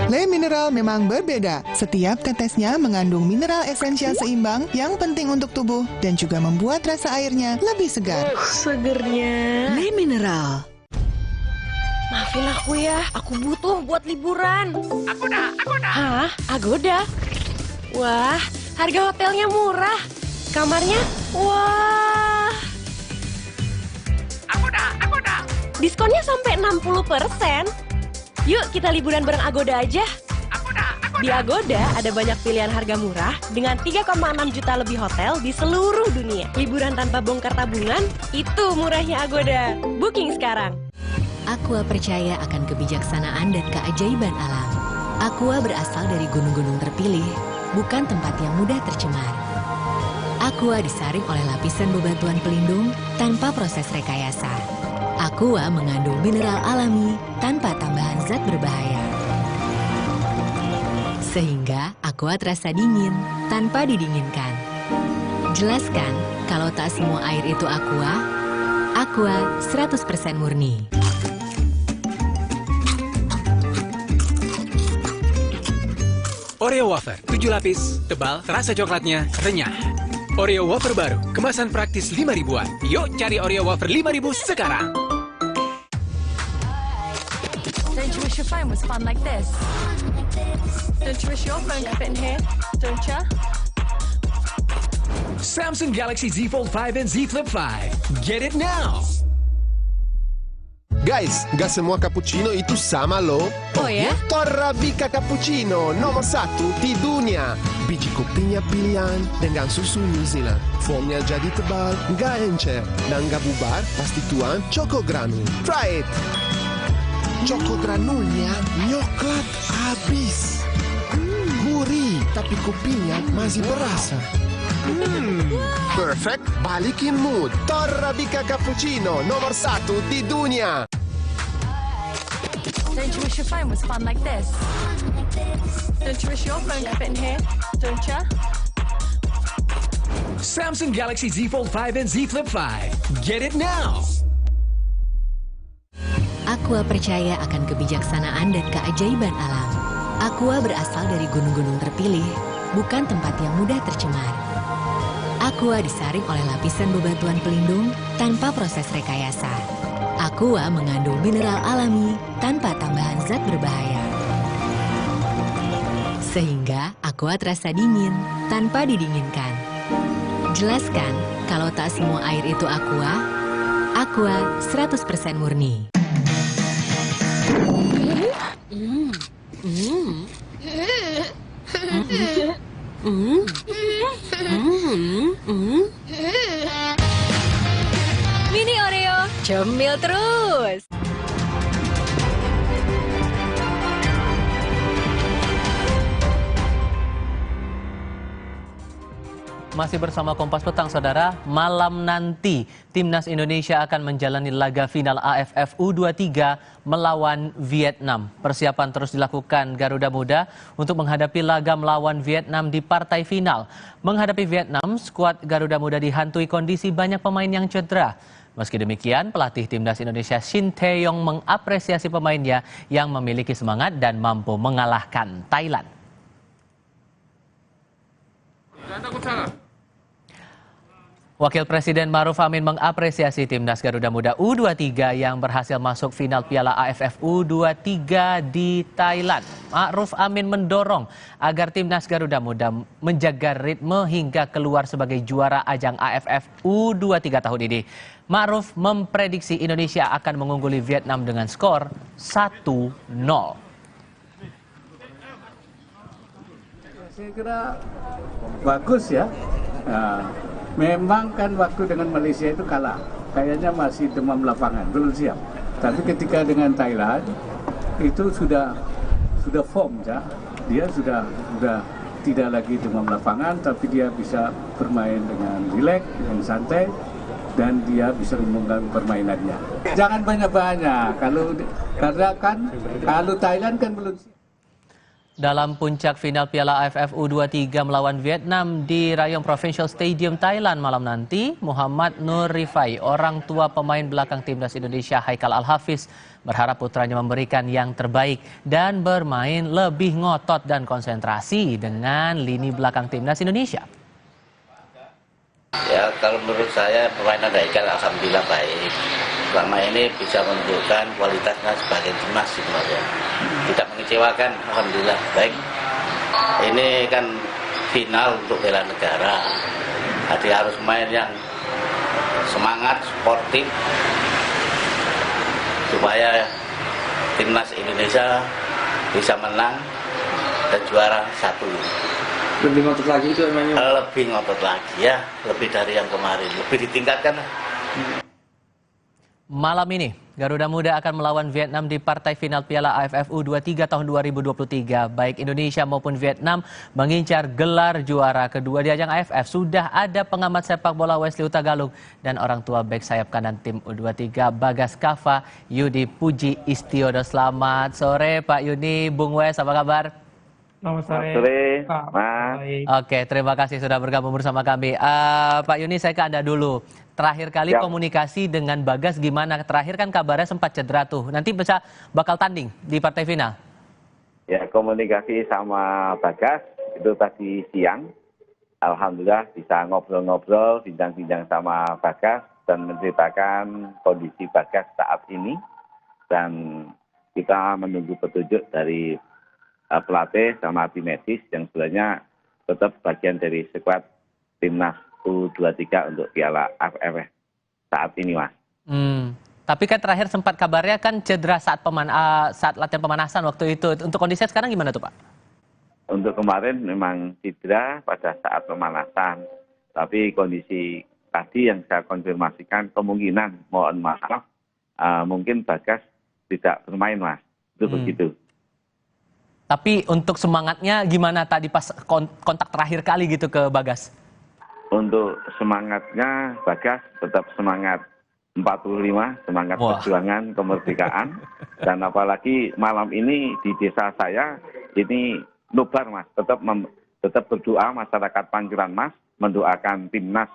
Le mineral memang berbeda. Setiap tetesnya mengandung mineral esensial seimbang yang penting untuk tubuh dan juga membuat rasa airnya lebih segar. Segernya. Le mineral. Maafin aku ya, aku butuh buat liburan. Agoda. Hah? Agoda? Wah, harga hotelnya murah. Kamarnya? Wah. Agoda. Diskonnya sampai 60%. Yuk kita liburan bareng Agoda aja. Di Agoda ada banyak pilihan harga murah dengan 3,6 juta lebih hotel di seluruh dunia. Liburan tanpa bongkar tabungan, itu murahnya Agoda. Booking sekarang. Aqua percaya akan kebijaksanaan dan keajaiban alam. Aqua berasal dari gunung-gunung terpilih, bukan tempat yang mudah tercemar. Aqua disaring oleh lapisan bebatuan pelindung tanpa proses rekayasa. Aqua mengandung mineral alami tanpa tambahan zat berbahaya. Sehingga Aqua terasa dingin tanpa didinginkan. Jelaskan kalau tak semua air itu Aqua. Aqua 100% murni. Oreo Wafer, 7 lapis, tebal, terasa coklatnya, renyah. Oreo Wafer baru, kemasan praktis 5 ribuan. Yuk cari Oreo Wafer 5.000 sekarang. Don't you wish your phone was fun like this? Don't you wish your phone could fit in here? Don't you? Samsung Galaxy Z Fold 5 and Z Flip 5. Get it now! Guys, gak semua cappuccino itu sama loh. Oh ya? Torabika Cappuccino nomor 1 di dunia. Biji kopinya pilihan dengan susu New Zealand. Foamnya jadi tebal, nggak encer, dan nggak bubar. Pasti tuan Choco Granul. Try it. Choco Granulnya nyoklat habis. Gurih, tapi kopinya masih berasa. Perfect, balikin mood. Torabika Cappuccino nomor 1 di dunia. Don't you wish your phone was fun like this? Don't you wish your phone could fit in here? Don't you? Samsung Galaxy Z Fold 5 and Z Flip 5. Get it now! Aqua percaya akan kebijaksanaan dan keajaiban alam. Aqua berasal dari gunung-gunung terpilih, bukan tempat yang mudah tercemar. Aqua disaring oleh lapisan bebatuan pelindung tanpa proses rekayasa. Aqua mengandung mineral alami tanpa tambahan zat berbahaya. Sehingga Aqua terasa dingin tanpa didinginkan. Jelaskan kalau tak semua air itu Aqua. Aqua 100% murni. Mini Oreo, cemil terus. Masih bersama Kompas Petang, Saudara. Malam nanti, Timnas Indonesia akan menjalani laga final AFF U23 melawan Vietnam. Persiapan terus dilakukan Garuda Muda untuk menghadapi laga melawan Vietnam di partai final. Menghadapi Vietnam, skuad Garuda Muda dihantui kondisi banyak pemain yang cedera. Meski demikian, pelatih Timnas Indonesia Shin Tae-yong mengapresiasi pemainnya yang memiliki semangat dan mampu mengalahkan Thailand. Wakil Presiden Ma'ruf Amin mengapresiasi Timnas Garuda Muda U23 yang berhasil masuk final Piala AFF U23 di Thailand. Ma'ruf Amin mendorong agar Timnas Garuda Muda menjaga ritme hingga keluar sebagai juara ajang AFF U23 tahun ini. Ma'ruf memprediksi Indonesia akan mengungguli Vietnam dengan skor 1-0. Saya kira bagus ya. Memang kan waktu dengan Malaysia itu kalah, kayaknya masih demam lapangan, belum siap. Tapi ketika dengan Thailand itu sudah form ya, dia sudah tidak lagi demam lapangan, tapi dia bisa bermain dengan rileks, dengan santai, dan dia bisa mengembangkan permainannya. Jangan banyak-banyak, kalau Thailand kan belum siap. Dalam puncak final Piala AFF U23 melawan Vietnam di Rayong Provincial Stadium, Thailand malam nanti, Muhammad Nur Rifai, orang tua pemain belakang Timnas Indonesia Haikal Al-Hafiz, berharap putranya memberikan yang terbaik dan bermain lebih ngotot dan konsentrasi dengan lini belakang Timnas Indonesia. Ya, kalau menurut saya permainan Haikal alhamdulillah baik. Selama ini bisa menunjukkan kualitasnya sebagai timnas sebenarnya. Tidak mengecewakan, alhamdulillah baik. Ini kan final untuk bela negara. Jadi harus main yang semangat, sportif, supaya timnas Indonesia bisa menang dan juara 1. Lebih ngotot lagi itu emangnya? Lebih ngotot lagi ya, lebih dari yang kemarin, lebih ditingkatkan. Malam ini, Garuda Muda akan melawan Vietnam di partai final Piala AFF U23 tahun 2023. Baik Indonesia maupun Vietnam mengincar gelar juara kedua di ajang AFF. Sudah ada pengamat sepak bola Wesley Utagalung dan orang tua bek sayap kanan tim U23 Bagas Kava, Yudi Puji Istiodo. Selamat sore Pak Yuni, Bung Wes, apa kabar? Selamat sore, Mas. Oke, terima kasih sudah bergabung bersama kami. Pak Yuni, saya ke Anda dulu. Terakhir kali komunikasi dengan Bagas gimana? Terakhir kan kabarnya sempat cedera tuh. Nanti bakal tanding di partai final. Ya, komunikasi sama Bagas itu tadi siang. Alhamdulillah bisa ngobrol-ngobrol, bincang-bincang sama Bagas dan menceritakan kondisi Bagas saat ini. Dan kita menunggu petunjuk dari pelatih sama tim medis yang sebenarnya tetap bagian dari skuad timnas U23 untuk Piala AFF saat ini, Mas. Tapi kan terakhir sempat kabarnya kan cedera saat latihan pemanasan waktu itu. Untuk kondisinya sekarang gimana tuh, Pak? Untuk kemarin memang cedera pada saat pemanasan. Tapi kondisi tadi yang saya konfirmasikan kemungkinan, mohon maaf, mungkin Bagas tidak bermain, Mas. Itu begitu. Tapi untuk semangatnya gimana tadi pas kontak terakhir kali gitu ke Bagas? Untuk semangatnya Bagas tetap semangat 45, semangat perjuangan kemerdekaan. Dan apalagi malam ini di desa saya ini nobar, Mas. Tetap berdoa masyarakat Pancuran Mas mendoakan timnas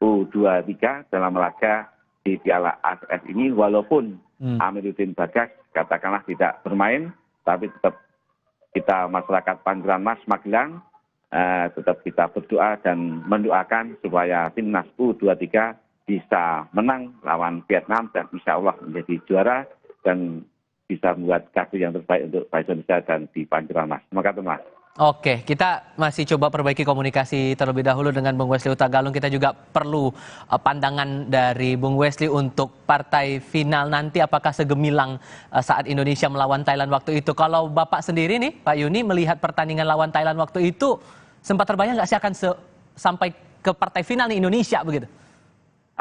U23 dalam laga di Piala AFF ini, walaupun Amiruddin Bagas katakanlah tidak bermain, tapi tetap kita masyarakat Pancuran Mas Magelang tetap kita berdoa dan mendoakan supaya timnas U23 bisa menang lawan Vietnam dan insya Allah menjadi juara dan bisa membuat kartu yang terbaik untuk bangsa Indonesia dan di Pancuran Mas. Terima kasih, Mas. Oke, kita masih coba perbaiki komunikasi terlebih dahulu dengan Bung Wesley Utagalung. Kita juga perlu pandangan dari Bung Wesley untuk partai final nanti. Apakah segemilang saat Indonesia melawan Thailand waktu itu? Kalau Bapak sendiri nih, Pak Yuni, melihat pertandingan lawan Thailand waktu itu, sempat terbayang nggak sih akan sampai ke partai final nih Indonesia begitu?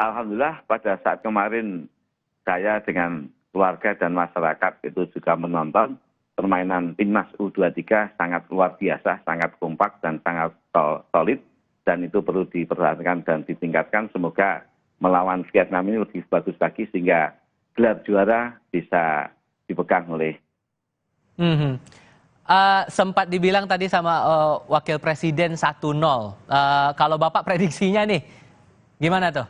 Alhamdulillah pada saat kemarin saya dengan keluarga dan masyarakat itu juga menonton permainan timnas U23 sangat luar biasa, sangat kompak dan sangat solid, dan itu perlu diperhatikan dan ditingkatkan. Semoga melawan Vietnam ini lebih bagus lagi sehingga gelar juara bisa dipegang oleh. Sempat dibilang tadi sama Wakil Presiden 1-0. Kalau Bapak prediksinya nih, gimana tuh?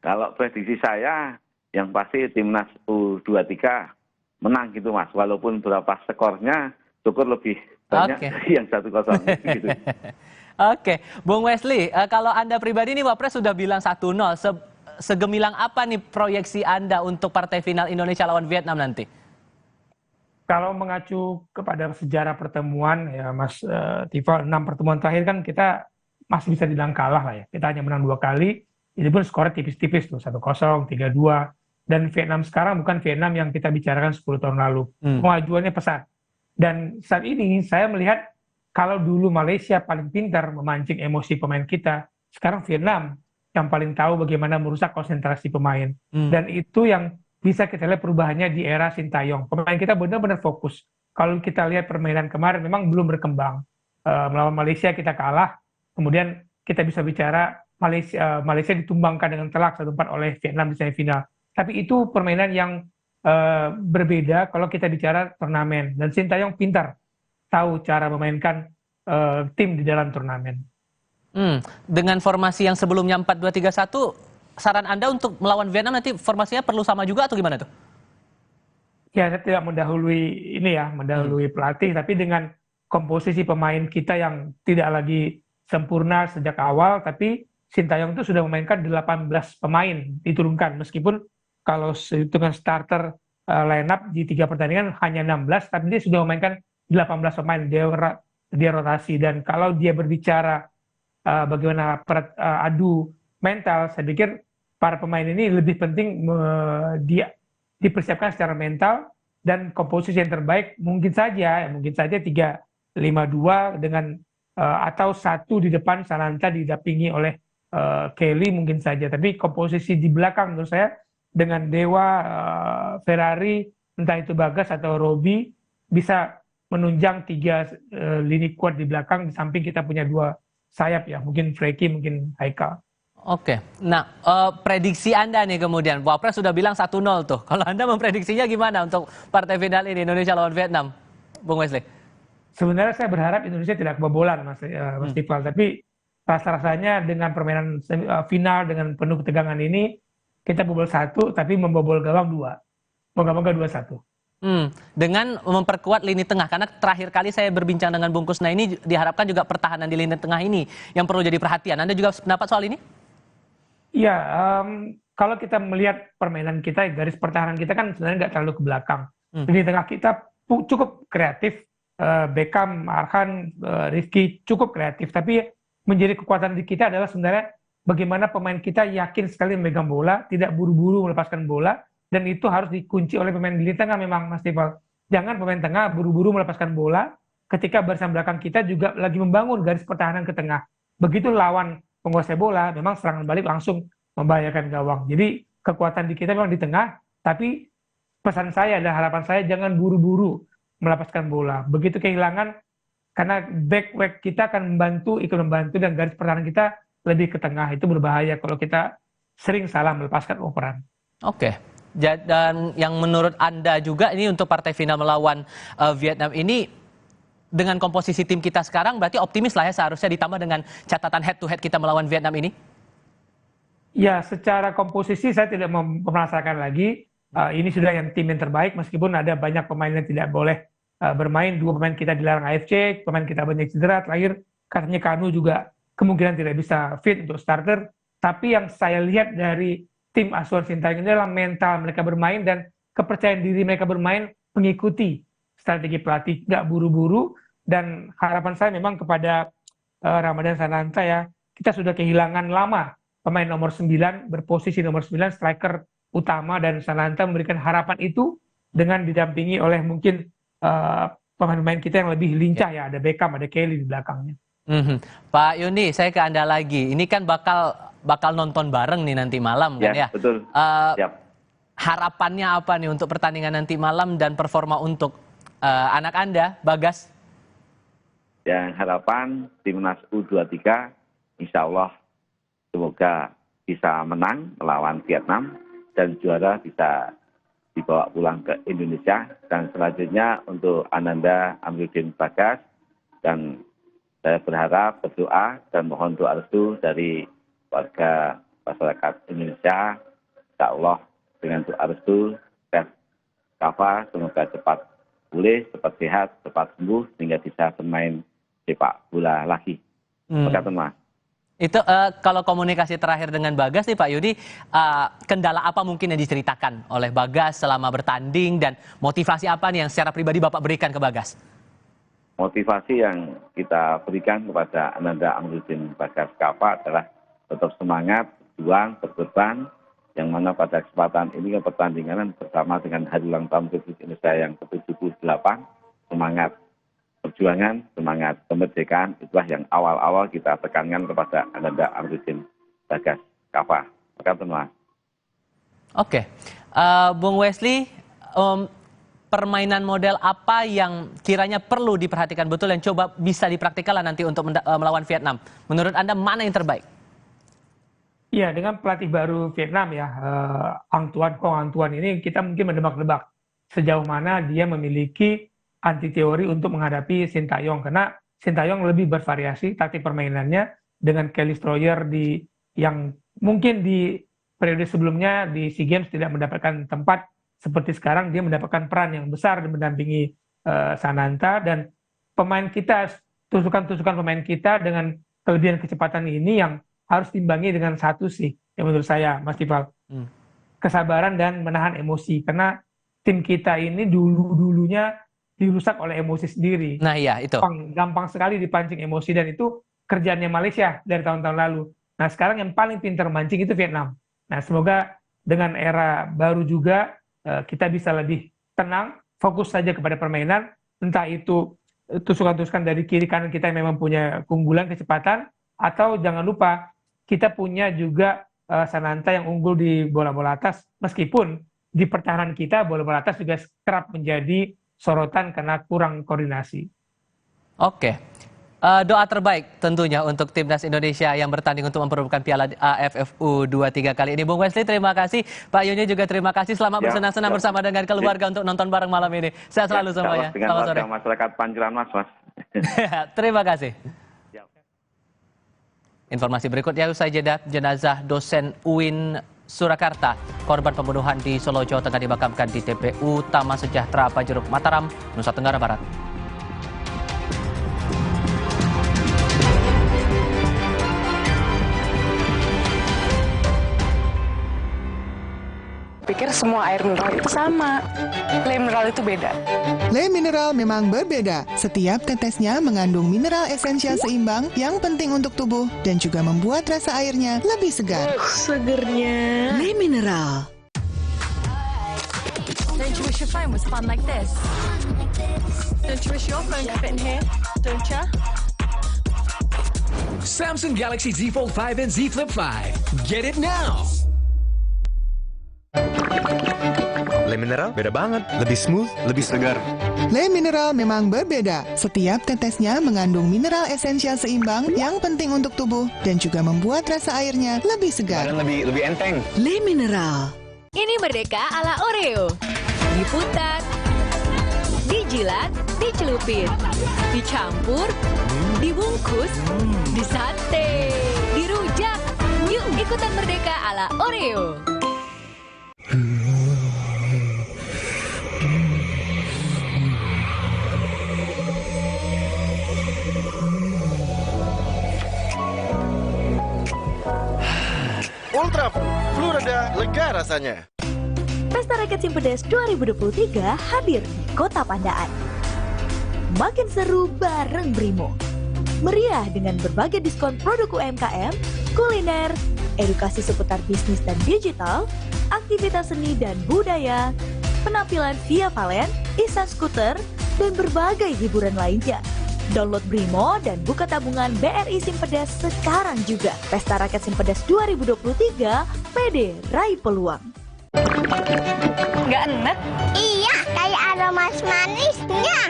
Kalau prediksi saya, yang pasti timnas U23 menang gitu Mas, walaupun berapa skornya syukur lebih banyak dari yang 1-0 gitu. Oke, Bung Wesley, kalau Anda pribadi nih Wapres sudah bilang 1-0, segemilang apa nih proyeksi Anda untuk partai final Indonesia lawan Vietnam nanti? Kalau mengacu kepada sejarah pertemuan ya Mas Tifal, 6 pertemuan terakhir kan kita masih bisa dibilang kalah lah ya. Kita hanya menang 2 kali, itu pun skornya tipis-tipis tuh, 1-0, 3-2. Dan Vietnam sekarang bukan Vietnam yang kita bicarakan 10 tahun lalu. Kemajuannya pesat. Dan saat ini saya melihat kalau dulu Malaysia paling pintar memancing emosi pemain kita, sekarang Vietnam yang paling tahu bagaimana merusak konsentrasi pemain. Dan itu yang bisa kita lihat perubahannya di era Sintayong. Pemain kita benar-benar fokus. Kalau kita lihat permainan kemarin memang belum berkembang. Melawan Malaysia kita kalah, kemudian kita bisa bicara Malaysia ditumbangkan dengan telak 1-4 oleh Vietnam di semifinal. Tapi itu permainan yang berbeda kalau kita bicara turnamen. Dan Sintayong pintar tahu cara memainkan tim di dalam turnamen. Dengan formasi yang sebelumnya 4-2-3-1, saran Anda untuk melawan Vietnam nanti formasinya perlu sama juga atau gimana tuh? Ya, saya tidak mendahului pelatih, tapi dengan komposisi pemain kita yang tidak lagi sempurna sejak awal, tapi Sintayong itu sudah memainkan 18 pemain diturunkan, meskipun kalau hitungan starter line up di 3 pertandingan hanya 16, tapi dia sudah memainkan 18 pemain, dia rotasi. Dan kalau dia berbicara bagaimana adu mental, saya pikir para pemain ini lebih penting dipersiapkan secara mental, dan komposisi yang terbaik mungkin saja 3-5-2 dengan atau 1 di depan Sananta didampingi oleh Kelly mungkin saja. Tapi komposisi di belakang menurut saya dengan Dewa, Ferrari, entah itu Bagas atau Robi, bisa menunjang 3 lini kuat di belakang, di samping kita punya 2 sayap ya, mungkin Frankie, mungkin Haikal. Oke, nah prediksi Anda nih kemudian, Wapres sudah bilang 1-0 tuh. Kalau Anda memprediksinya gimana untuk partai final ini Indonesia lawan Vietnam, Bung Wesley? Sebenarnya saya berharap Indonesia tidak kebobolan, Mas Tifal. Tapi rasa-rasanya dengan permainan final dengan penuh ketegangan ini, kita bobol 1, tapi membobol gawang 2. Moga-moga 2-1. Dengan memperkuat lini tengah, karena terakhir kali saya berbincang dengan Bung Kusna ini diharapkan juga pertahanan di lini tengah ini yang perlu jadi perhatian. Anda juga pendapat soal ini? Iya, kalau kita melihat permainan kita, garis pertahanan kita kan sebenarnya nggak terlalu ke belakang. Lini tengah kita cukup kreatif, Beckham, Arhan, Rifki cukup kreatif. Tapi menjadi kekuatan di kita adalah sebenarnya bagaimana pemain kita yakin sekali memegang bola, tidak buru-buru melepaskan bola, dan itu harus dikunci oleh pemain lini tengah memang, Mas Tifal. Jangan pemain tengah buru-buru melepaskan bola ketika barisan belakang kita juga lagi membangun garis pertahanan ke tengah. Begitu lawan penguasai bola, memang serangan balik langsung membahayakan gawang. Jadi kekuatan di kita memang di tengah, tapi pesan saya dan harapan saya jangan buru-buru melepaskan bola. Begitu kehilangan, karena back kita akan ikut membantu, dan garis pertahanan kita lebih ke tengah. Itu berbahaya kalau kita sering salah melepaskan operan. Oke. Dan yang menurut Anda juga ini untuk partai final melawan Vietnam ini, dengan komposisi tim kita sekarang berarti optimis lah ya seharusnya, ditambah dengan catatan head to head kita melawan Vietnam ini? Ya, secara komposisi saya tidak mempermasalahkan lagi. Ini sudah yang tim yang terbaik, meskipun ada banyak pemain yang tidak boleh bermain. 2 pemain kita dilarang AFC, pemain kita banyak cedera. Terakhir katanya Kanu juga kemungkinan tidak bisa fit untuk starter. Tapi yang saya lihat dari tim asuhan Sintayong ini adalah mental mereka bermain dan kepercayaan diri mereka bermain mengikuti strategi pelatih, nggak buru-buru. Dan harapan saya memang kepada Ramadan Sananta ya, kita sudah kehilangan lama pemain nomor 9, berposisi nomor 9, striker utama, dan Sananta memberikan harapan itu dengan didampingi oleh mungkin pemain-pemain kita yang lebih lincah ya, ada Beckham, ada Kelly di belakangnya. Pak Yuni, saya ke Anda lagi. Ini kan bakal nonton bareng nih nanti malam kan ya? Betul. Harapannya apa nih untuk pertandingan nanti malam dan performa untuk anak Anda, Bagas? Yang harapan Timnas U23 insya Allah semoga bisa menang melawan Vietnam dan juara bisa dibawa pulang ke Indonesia. Dan selanjutnya untuk Ananda Amiruddin Bagas, dan saya berharap berdoa dan mohon doa restu dari warga masyarakat Indonesia. Insya Allah dengan doa restu, Kafa semoga cepat pulih, cepat sehat, cepat sembuh sehingga bisa bermain sepak bola lagi. Terima kasih, Mas. Itu kalau komunikasi terakhir dengan Bagas nih Pak Yudi, kendala apa mungkin yang diceritakan oleh Bagas selama bertanding dan motivasi apa nih yang secara pribadi Bapak berikan ke Bagas? Motivasi yang kita berikan kepada Ananda Amiruddin Bagas Kafa adalah tetap semangat, berjuang, berkorban, yang mana pada kesempatan ini pertandingan bersama dengan hari ulang tahun Republik Indonesia yang ke-78, semangat perjuangan, semangat kemerdekaan, itulah yang awal-awal kita tekankan kepada Ananda Amiruddin Bagas Kafa. Terima kasih, Mas. Oke, Bung Wesley, permainan model apa yang kiranya perlu diperhatikan betul yang coba bisa dipraktikkan nanti untuk melawan Vietnam? Menurut Anda mana yang terbaik? Iya, dengan pelatih baru Vietnam ya, Kong Antuan ini kita mungkin menebak-nebak sejauh mana dia memiliki anti teori untuk menghadapi Sintayong, karena Sintayong lebih bervariasi taktik permainannya dengan Kelly Stroyer yang mungkin di periode sebelumnya di SEA Games tidak mendapatkan tempat. Seperti sekarang dia mendapatkan peran yang besar mendampingi Sananta, dan pemain kita, tusukan-tusukan pemain kita dengan kelebihan kecepatan ini yang harus dimbangi dengan satu sih, yang menurut saya Mas Tifal, kesabaran dan menahan emosi, karena tim kita ini dulunya dirusak oleh emosi sendiri. Nah iya itu. Gampang sekali dipancing emosi, dan itu kerjaannya Malaysia dari tahun-tahun lalu. Nah sekarang yang paling pintar mancing itu Vietnam. Nah semoga dengan era baru juga kita bisa lebih tenang, fokus saja kepada permainan, entah itu tusukan-tusukan dari kiri kanan kita yang memang punya keunggulan kecepatan, atau jangan lupa kita punya juga Sananta yang unggul di bola-bola atas, meskipun di pertahanan kita bola-bola atas juga kerap menjadi sorotan karena kurang koordinasi. Oke. Doa terbaik tentunya untuk timnas Indonesia yang bertanding untuk memperebutkan Piala AFF U23 kali ini. Bung Wesley terima kasih, Pak Yuni juga terima kasih. Selamat bersenang-senang bersama dengan keluarga untuk nonton bareng malam ini. Sehat selalu semuanya. Selamat sore. Masyarakat Pancoran Mas. Terima kasih. Informasi berikutnya usai jeda, jenazah dosen UIN Surakarta, korban pembunuhan di Solo, Jawa Tengah dimakamkan di TPU Taman Sejahtera Pajeruk, Mataram, Nusa Tenggara Barat. Pikir semua air mineral itu sama. Le mineral itu beda. Le mineral memang berbeda. Setiap tetesnya mengandung mineral esensial seimbang yang penting untuk tubuh dan juga membuat rasa airnya lebih segar. Segernya. Le mineral. Don't you wish your phone was fun like this? Don't you wish your phone could fit in here? Don't you? Samsung Galaxy Z Fold 5 and Z Flip 5. Get it now. Le mineral beda banget, lebih smooth, lebih segar. Le mineral memang berbeda. Setiap tetesnya mengandung mineral esensial seimbang yang penting untuk tubuh dan juga membuat rasa airnya lebih segar. Dan lebih enteng. Le mineral. Ini Merdeka ala Oreo. Diputar, dijilat, dicelupin, dicampur, dibungkus, disate, dirujak. Yuk ikutan Merdeka ala Oreo. Ultra Flu reda lega rasanya. Pesta Rakyat Simpedes 2023 hadir di Kota Pandaan. Makin seru bareng Brimo. Meriah dengan berbagai diskon produk UMKM, kuliner, edukasi seputar bisnis dan digital, aktivitas seni dan budaya, penampilan via Valen, Ihsan Skuter, dan berbagai hiburan lainnya. Download Brimo dan buka tabungan BRI Simpedes sekarang juga. Pesta Rakyat Simpedes 2023, pede raih peluang. Nggak enak? Iya, kayak ada manisnya.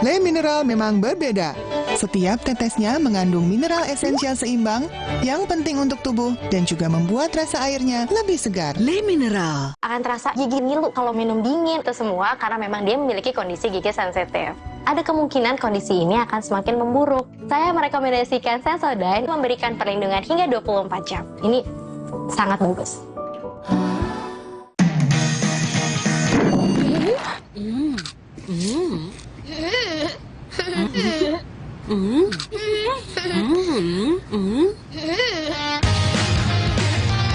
Le Mineral memang berbeda. Setiap tetesnya mengandung mineral esensial seimbang yang penting untuk tubuh dan juga membuat rasa airnya lebih segar. Le Mineral akan terasa gigi ngilu kalau minum dingin. Itu semua karena memang dia memiliki kondisi gigi sensitif. Ada kemungkinan kondisi ini akan semakin memburuk. Saya merekomendasikan Sensodyne memberikan perlindungan hingga 24 jam. Ini sangat bagus.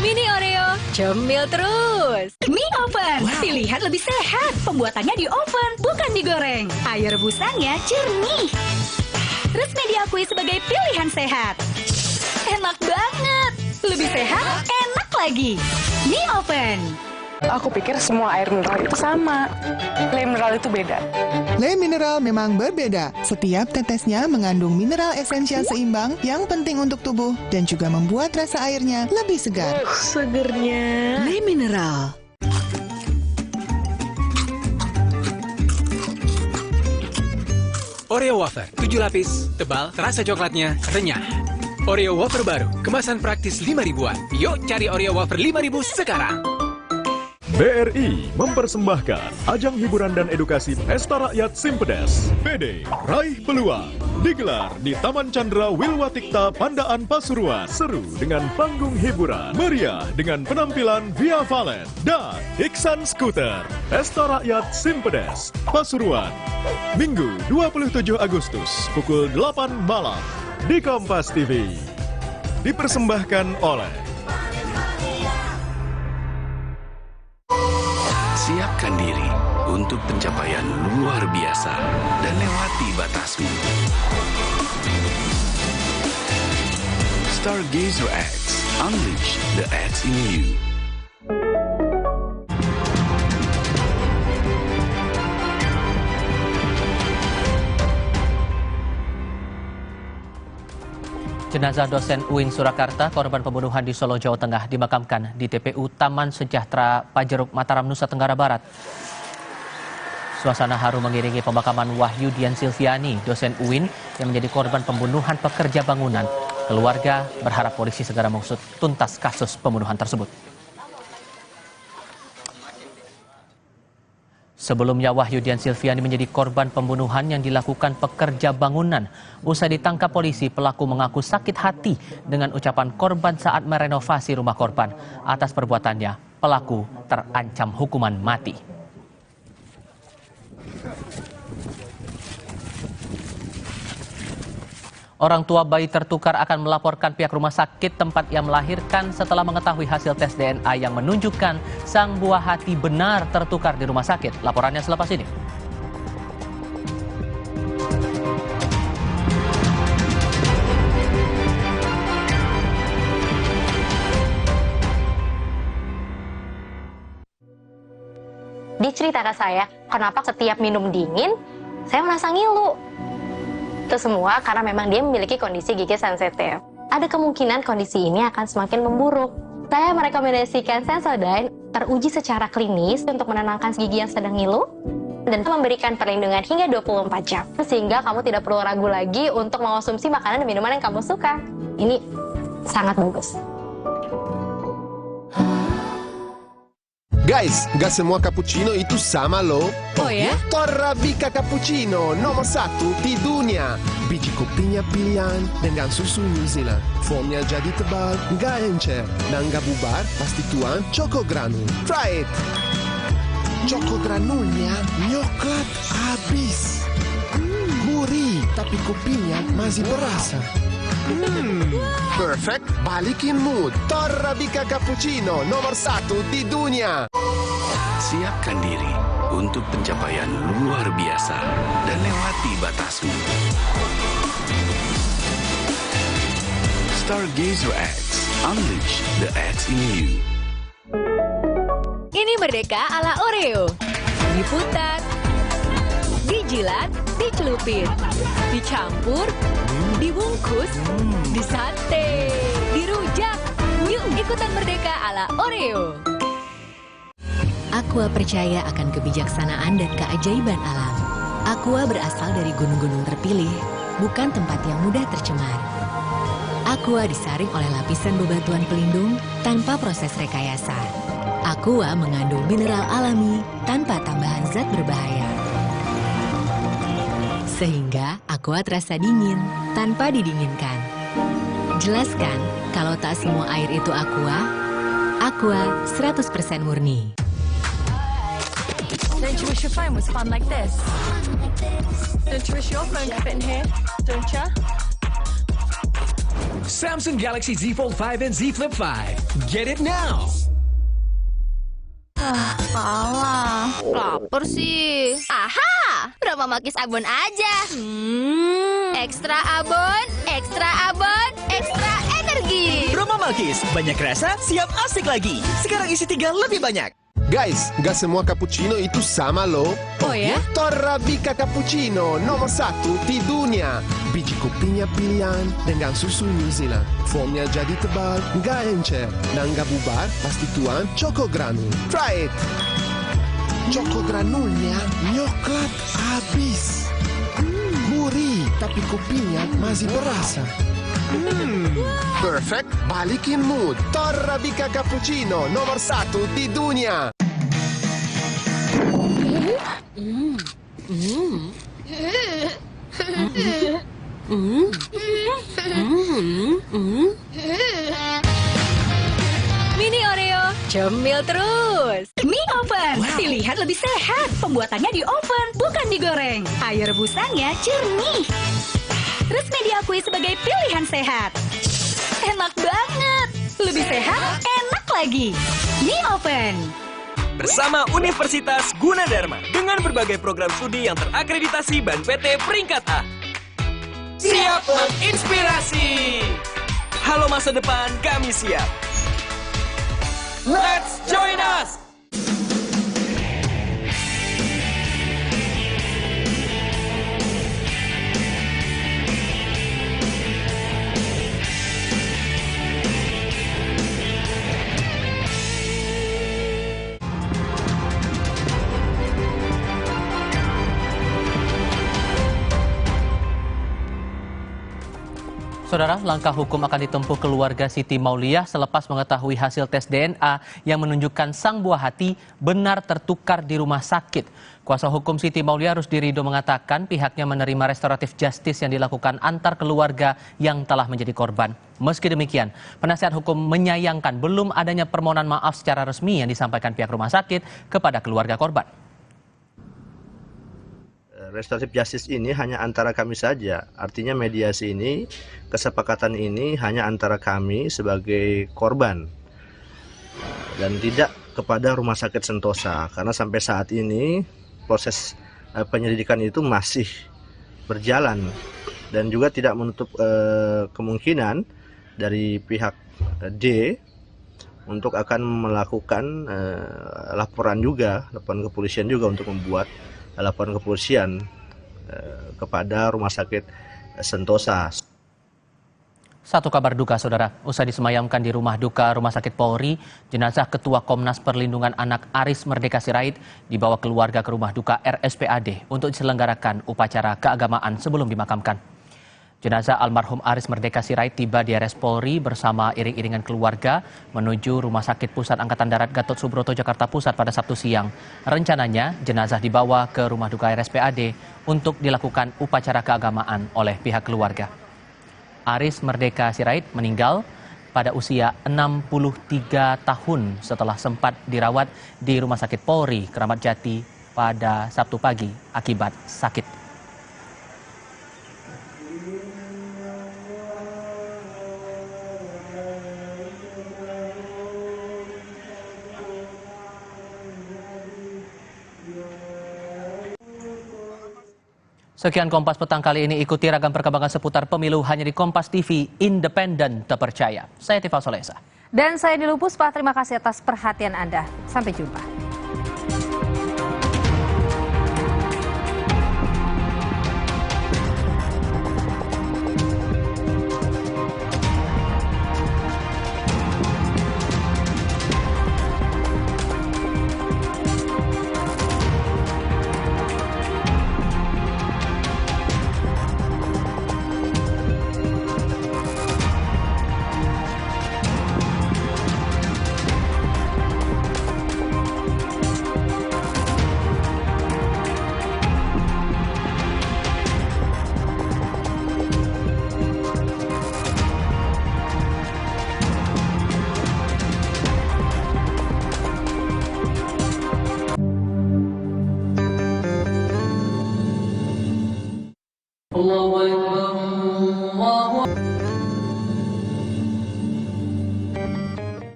Mini Oreo, cemil terus. Mie oven, pilihan lebih sehat. Pembuatannya di oven, bukan digoreng. Air rebusannya jernih. Resmi diakui sebagai pilihan sehat. Enak banget. Lebih sehat, enak lagi. Mie oven. Aku pikir semua air mineral itu sama. Le Mineral itu beda. Le Mineral memang berbeda. Setiap tetesnya mengandung mineral esensial seimbang yang penting untuk tubuh dan juga membuat rasa airnya lebih segar. Segernya. Le Mineral. Oreo Wafer, 7 lapis, tebal, terasa coklatnya, renyah. Oreo Wafer baru, kemasan praktis 5 ribuan. Yuk cari Oreo Wafer 5.000 sekarang. BRI mempersembahkan ajang hiburan dan edukasi Pesta Rakyat Simpedes. PD Raih Peluang digelar di Taman Chandra Wilwatikta Pandaan Pasuruan. Seru dengan panggung hiburan, meriah dengan penampilan Via Valen dan Iksan Scooter. Pesta Rakyat Simpedes Pasuruan, Minggu 27 Agustus pukul 8 malam di Kompas TV. Dipersembahkan oleh Siapkan diri untuk pencapaian luar biasa dan lewati batasmu. Stargazer X, unleash the X in you. Jenazah dosen UIN Surakarta, korban pembunuhan di Solo, Jawa Tengah, dimakamkan di TPU Taman Sejahtera Pajeruk, Mataram, Nusa Tenggara Barat. Suasana haru mengiringi pemakaman Wahyu Dian Silviani, dosen UIN yang menjadi korban pembunuhan pekerja bangunan. Keluarga berharap polisi segera mengusut tuntas kasus pembunuhan tersebut. Sebelumnya Wahyu Dian Silviani menjadi korban pembunuhan yang dilakukan pekerja bangunan. Usai ditangkap polisi, pelaku mengaku sakit hati dengan ucapan korban saat merenovasi rumah korban. Atas perbuatannya, pelaku terancam hukuman mati. Orang tua bayi tertukar akan melaporkan pihak rumah sakit tempat ia melahirkan setelah mengetahui hasil tes DNA yang menunjukkan sang buah hati benar tertukar di rumah sakit. Laporannya selepas ini. Diceritakan saya, kenapa setiap minum dingin, saya merasa ngilu. Itu semua karena memang dia memiliki kondisi gigi sensitif. Ada kemungkinan kondisi ini akan semakin memburuk. Saya merekomendasikan Sensodyne teruji secara klinis untuk menenangkan gigi yang sedang ngilu dan memberikan perlindungan hingga 24 jam. Sehingga kamu tidak perlu ragu lagi untuk mengonsumsi makanan dan minuman yang kamu suka. Ini sangat bagus. Guys, gak semua cappuccino itu sama loh. Oh ya? Torabika Cappuccino nomor 1 di dunia. Biji kopinya pilihan dengan susu New Zealand. Formnya jadi tebal, gak encer, dan gak bubar, pasti tuang Choco Granul. Try it! Choco Granulnya nyoklat habis. Gurih, tapi kopinya masih berasa. Perfect, balikin mood. Torabika Cappuccino nomor 1 di dunia. Siapkan diri untuk pencapaian luar biasa dan lewati batasmu. Stargazer X, unleash the X in you. Ini Merdeka ala Oreo. Diputar, dijilat, dicelupin, dicampur, dibungkus, disate, dirujak. Yuk ikutan merdeka ala Oreo. Aqua percaya akan kebijaksanaan dan keajaiban alam. Aqua berasal dari gunung-gunung terpilih, bukan tempat yang mudah tercemar. Aqua disaring oleh lapisan bebatuan pelindung tanpa proses rekayasa. Aqua mengandung mineral alami tanpa tambahan zat berbahaya. Sehingga Aqua terasa dingin tanpa didinginkan. Jelaskan kalau tak semua air itu Aqua. Aqua 100% murni. Don't you wish your phone was fun like this? Don't you wish your phone could fit in here? Don't you? Samsung Galaxy Z Fold 5 and Z Flip 5. Get it now! Kalah. Lapar sih. Aha! Roma Malkis Abon aja. Ekstra abon, ekstra abon, ekstra energi. Roma Malkis, banyak rasa, siap asik lagi. Sekarang isi 3 lebih banyak. Guys, gak semua cappuccino itu sama loh. Oh ya? Torabika Cappuccino nomor 1 di dunia. Biji kopinya pilihan dengan susu New Zealand. Foamnya jadi tebal, gak encer. Dan gak bubar, pasti tuan Choco Granul. Try it! Choco Granulnya nyoklat habis. Gurih, tapi kopinya masih berasa. Perfect, balikin mood. Torabika Cappuccino nomor 1 di dunia. Mini Oreo, cemil terus. Mie oven, pilihan lebih sehat. Pembuatannya di oven, bukan digoreng. Air rebusannya jernih. Resmi diakui sebagai pilihan sehat. Enak banget. Lebih sehat, enak lagi. Mie oven. Bersama Universitas Gunadarma dengan berbagai program studi yang terakreditasi BAN PT peringkat A. Siap menginspirasi. Halo masa depan, kami siap. Let's join us. Saudara, langkah hukum akan ditempuh keluarga Siti Mauliah selepas mengetahui hasil tes DNA yang menunjukkan sang buah hati benar tertukar di rumah sakit. Kuasa hukum Siti Mauliah Rusdi Ridho mengatakan pihaknya menerima restoratif justice yang dilakukan antar keluarga yang telah menjadi korban. Meski demikian, penasihat hukum menyayangkan belum adanya permohonan maaf secara resmi yang disampaikan pihak rumah sakit kepada keluarga korban. Restoratif justice ini hanya antara kami saja, artinya mediasi ini, kesepakatan ini hanya antara kami sebagai korban dan tidak kepada Rumah Sakit Sentosa, karena sampai saat ini proses penyelidikan itu masih berjalan dan juga tidak menutup kemungkinan dari pihak D untuk akan melakukan laporan kepolisian juga untuk membuat laporan kepolisian kepada Rumah Sakit Sentosa. Satu kabar duka, saudara. Usai disemayamkan di rumah duka Rumah Sakit Polri, jenazah Ketua Komnas Perlindungan Anak Aris Merdeka Sirait dibawa keluarga ke rumah duka RSPAD untuk diselenggarakan upacara keagamaan sebelum dimakamkan. Jenazah almarhum Aris Merdeka Sirait tiba di RS Polri bersama iring-iringan keluarga menuju Rumah Sakit Pusat Angkatan Darat Gatot Subroto Jakarta Pusat pada Sabtu siang. Rencananya jenazah dibawa ke rumah duka RSPAD untuk dilakukan upacara keagamaan oleh pihak keluarga. Aris Merdeka Sirait meninggal pada usia 63 tahun setelah sempat dirawat di Rumah Sakit Polri Kramat Jati pada Sabtu pagi akibat sakit. Sekian Kompas Petang kali ini, ikuti ragam perkembangan seputar pemilu hanya di Kompas TV, independen, terpercaya. Saya Tifal Solesa. Dan saya Nilu Puspa, terima kasih atas perhatian Anda. Sampai jumpa.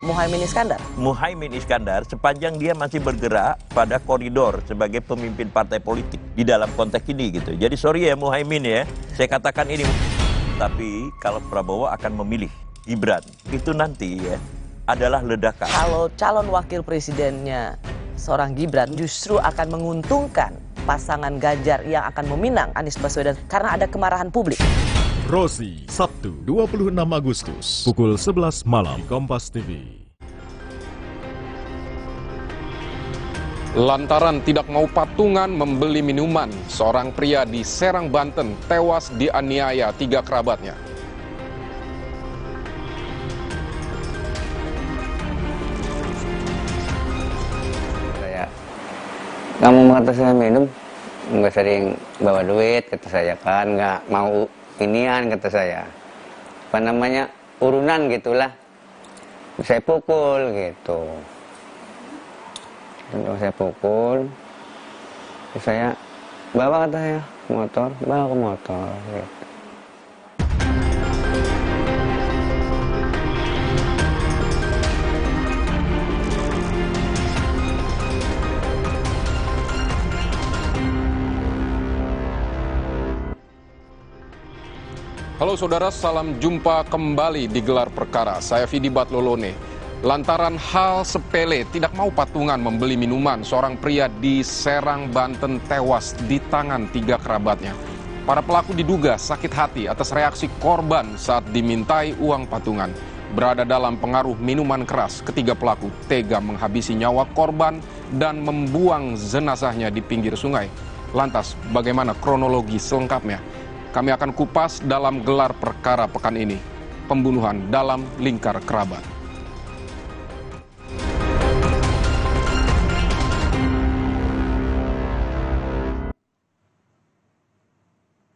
Muhaimin Iskandar? Muhaimin Iskandar sepanjang dia masih bergerak pada koridor sebagai pemimpin partai politik di dalam konteks ini gitu. Jadi sorry ya Muhaimin ya, saya katakan ini. Tapi kalau Prabowo akan memilih Gibran, itu nanti ya adalah ledakan. Kalau calon wakil presidennya seorang Gibran justru akan menguntungkan pasangan Ganjar yang akan meminang Anies Baswedan karena ada kemarahan publik. Rosi, Sabtu 26 Agustus, pukul 11 malam, Kompas TV. Lantaran tidak mau patungan membeli minuman, seorang pria di Serang, Banten tewas dianiaya 3 kerabatnya. Nggak mau kata saya minum, nggak sering bawa duit, kata saya kan, nggak mau inian, kata saya. Apa namanya, urunan gitulah. Saya pukul gitu. Lalu saya pukul, saya bawa, kata saya, motor, bawa ke motor gitu. Halo saudara, salam jumpa kembali di Gelar Perkara. Saya Vidi Batlolone. Lantaran hal sepele tidak mau patungan membeli minuman, seorang pria di Serang, Banten tewas di tangan 3 kerabatnya. Para pelaku diduga sakit hati atas reaksi korban saat dimintai uang patungan. Berada dalam pengaruh minuman keras, ketiga pelaku tega menghabisi nyawa korban dan membuang jenazahnya di pinggir sungai. Lantas, bagaimana kronologi selengkapnya? Kami akan kupas dalam Gelar Perkara pekan ini, pembunuhan dalam lingkar kerabat.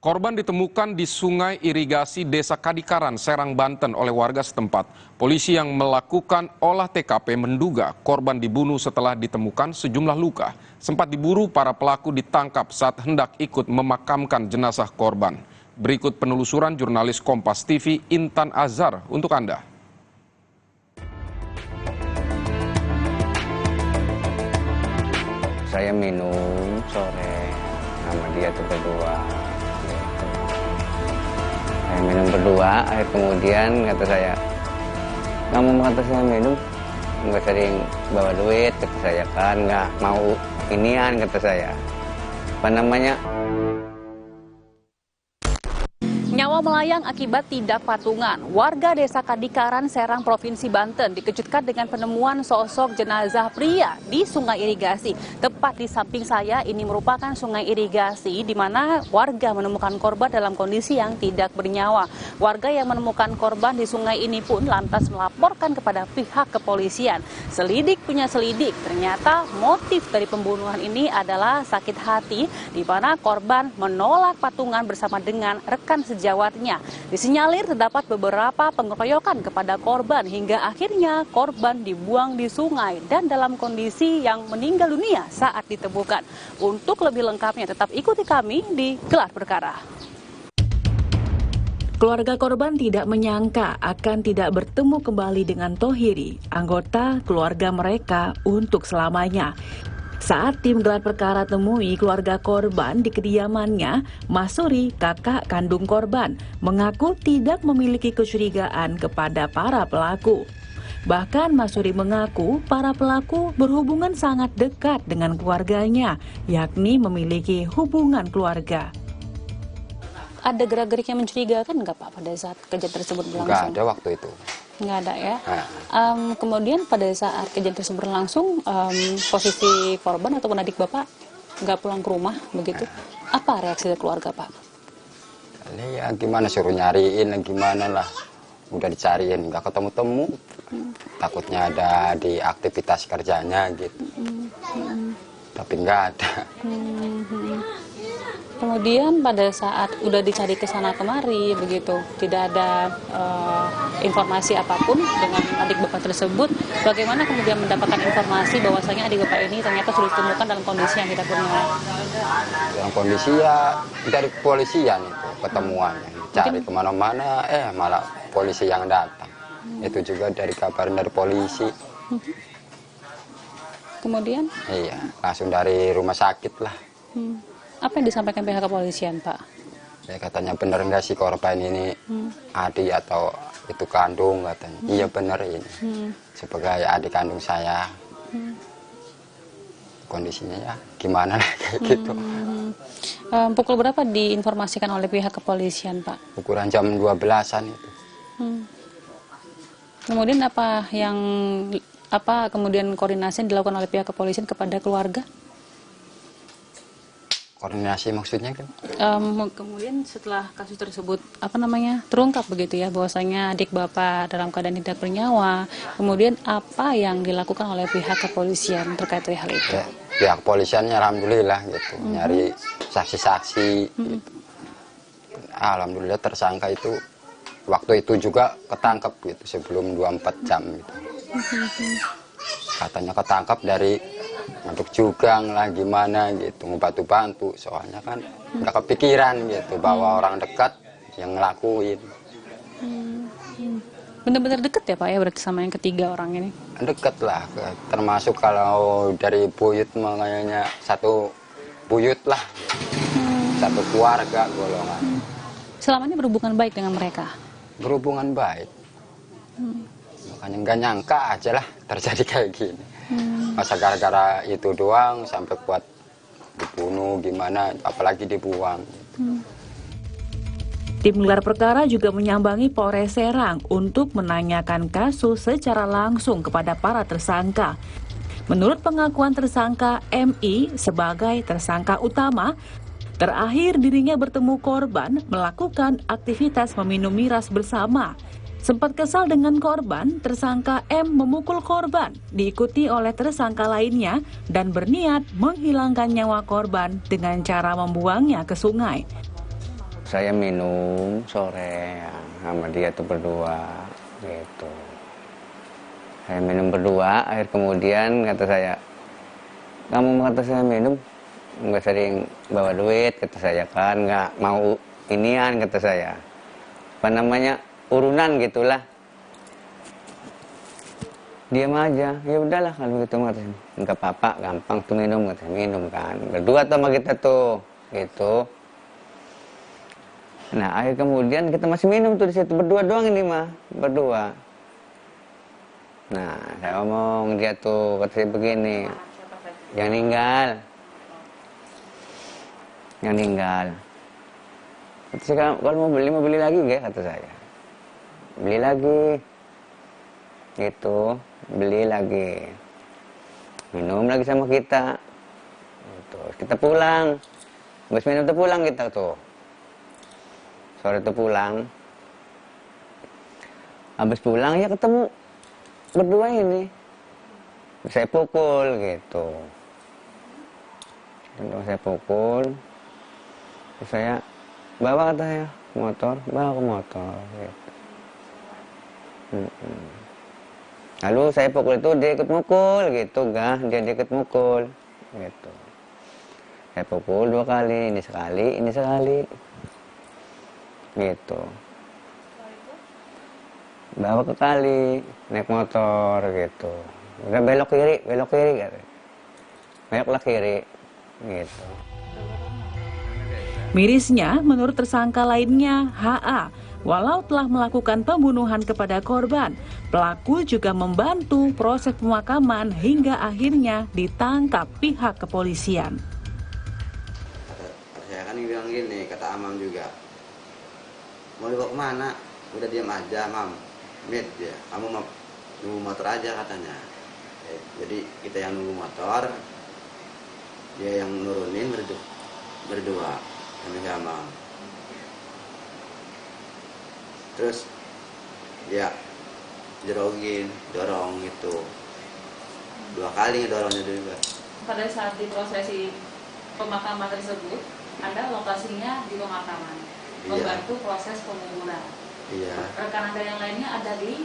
Korban ditemukan di sungai irigasi Desa Kadikaran, Serang, Banten oleh warga setempat. Polisi yang melakukan olah TKP menduga korban dibunuh setelah ditemukan sejumlah luka. Sempat diburu, para pelaku ditangkap saat hendak ikut memakamkan jenazah korban. Berikut penelusuran jurnalis Kompas TV Intan Azhar untuk Anda. Saya minum sore sama dia tuh berdua. Gitu. Saya minum berdua, kemudian kata saya, kamu kata saya minum, nggak sering bawa duit, kata saya kan, nggak mau inian, kata saya. Apa namanya? Nyawa melayang akibat tidak patungan. Warga Desa Kadikaran, Serang, Provinsi Banten dikejutkan dengan penemuan sosok jenazah pria di sungai irigasi. Tepat di samping saya, ini merupakan sungai irigasi di mana warga menemukan korban dalam kondisi yang tidak bernyawa. Warga yang menemukan korban di sungai ini pun lantas melaporkan kepada pihak kepolisian. Selidik punya selidik, ternyata motif dari pembunuhan ini adalah sakit hati, di mana korban menolak patungan bersama dengan rekan sejawatnya. Disinyalir terdapat beberapa pengeroyokan kepada korban hingga akhirnya korban dibuang di sungai dan dalam kondisi yang meninggal dunia saat ditemukan. Untuk lebih lengkapnya tetap ikuti kami di Gelar Perkara. Keluarga korban tidak menyangka akan tidak bertemu kembali dengan Tohiri, anggota keluarga mereka untuk selamanya. Saat tim Gelar Perkara temui keluarga korban di kediamannya, Masuri, kakak kandung korban, mengaku tidak memiliki kecurigaan kepada para pelaku. Bahkan Masuri mengaku para pelaku berhubungan sangat dekat dengan keluarganya, yakni memiliki hubungan keluarga. Ada gerak-gerik yang mencurigakan nggak Pak pada saat kejadian tersebut berlangsung? Nggak ada waktu itu. Nggak ada ya. Kemudian pada saat kejadian tersebut berlangsung, posisi korban ataupun adik Bapak nggak pulang ke rumah begitu. Apa reaksi dari keluarga Pak? Ini ya gimana, suruh nyariin, gimana lah. Udah dicariin, nggak ketemu-temu. Takutnya ada di aktivitas kerjanya gitu. Tapi nggak ada. Kemudian pada saat udah dicari ke sana kemari begitu, tidak ada informasi apapun dengan adik Bapak tersebut. Bagaimana kemudian mendapatkan informasi bahwasanya adik Bapak ini ternyata sudah ditemukan dalam kondisi yang tidak bernyawa? Dalam kondisi ya dari kepolisian itu ketemuannya. Cari kemana-mana, malah polisi yang datang. Itu juga dari kabar dari polisi. Kemudian? Iya, langsung dari rumah sakit lah. Apa yang disampaikan pihak kepolisian, Pak? Ya katanya bener nggak sih korban ini adik atau itu kandung katanya. Iya bener ini. Sebagai adik kandung saya. Kondisinya ya gimana lah kayak gitu. Pukul berapa diinformasikan oleh pihak kepolisian, Pak? Ukuran jam 12-an itu. Kemudian apa kemudian koordinasi yang dilakukan oleh pihak kepolisian kepada keluarga? Koordinasi maksudnya kan? Kemudian setelah kasus tersebut terungkap begitu ya bahwasanya adik Bapak dalam keadaan tidak bernyawa, kemudian apa yang dilakukan oleh pihak kepolisian terkait hal itu? Ya, pihak kepolisian alhamdulillah gitu, nyari saksi-saksi. Gitu. Alhamdulillah tersangka itu waktu itu juga ketangkep gitu sebelum 24 jam gitu. Katanya ketangkap dari ngaduk jugang lah gimana gitu, ngebantu-bantu, soalnya kan nggak kepikiran gitu bahwa orang dekat yang ngelakuin. Benar-benar deket ya Pak ya berarti sama yang ketiga orang ini? Deket lah, termasuk kalau dari buyut makanya satu buyut lah, satu keluarga golongan. Selama ini berhubungan baik dengan mereka? Berhubungan baik. Makanya nggak nyangka aja lah terjadi kayak gini. Masa gara-gara itu doang sampai buat dibunuh gimana, apalagi dibuang. Tim gelar perkara juga menyambangi Polres Serang untuk menanyakan kasus secara langsung kepada para tersangka. Menurut pengakuan tersangka MI sebagai tersangka utama, terakhir dirinya bertemu korban melakukan aktivitas meminum miras bersama. Sempat kesal dengan korban, tersangka M memukul korban, diikuti oleh tersangka lainnya dan berniat menghilangkan nyawa korban dengan cara membuangnya ke sungai. Saya minum sore sama dia tuh berdua gitu. Saya minum berdua, akhir kemudian kata saya, kamu kata saya minum, nggak sering bawa duit, kata saya kan, nggak mau inian, kata saya. Apa namanya? Urunan gitulah. Diam aja, ya udahlah kalau gitu katanya. Enggak apa-apa, gampang tuh minum, katanya minum kan. Berdua tuh sama kita tuh, gitu. Nah, akhir kemudian kita masih minum tuh di situ berdua doang ini mah, berdua. Nah, saya ngomong dia tuh kata saya begini, yang ninggal. Kata saya kalau mau beli lagi nggak, kata saya. Beli lagi gitu, beli lagi, minum lagi sama kita gitu. Kita pulang, habis minum tuh pulang kita tuh sore tuh pulang, habis pulang ya ketemu berdua ini, saya pukul gitu, saya pukul, terus saya bawa katanya motor, bawa ke motor gitu. Lalu saya pukul itu dia ikut mukul gitu, dia ikut mukul gitu. Saya pukul 2 kali, ini sekali gitu. Bawa ke kali, naik motor gitu. Udah belok kiri gitu. Beloklah kiri gitu. Mirisnya, menurut tersangka lainnya, HA, walau telah melakukan pembunuhan kepada korban, pelaku juga membantu proses pemakaman hingga akhirnya ditangkap pihak kepolisian. Saya kan bilang gini, kata Amam juga, mau dibawa kemana? Udah diam aja, Mam. Mit ya, kamu nunggu motor aja katanya. Jadi kita yang nunggu motor, dia yang nurunin berdua, kami sama. Terus dia dorong gitu 2 kali dorongnya juga. Pada saat diprosesi pemakaman tersebut, Anda lokasinya di pemakaman, membantu proses penguburan. Iya. Rekan Anda yang lainnya ada di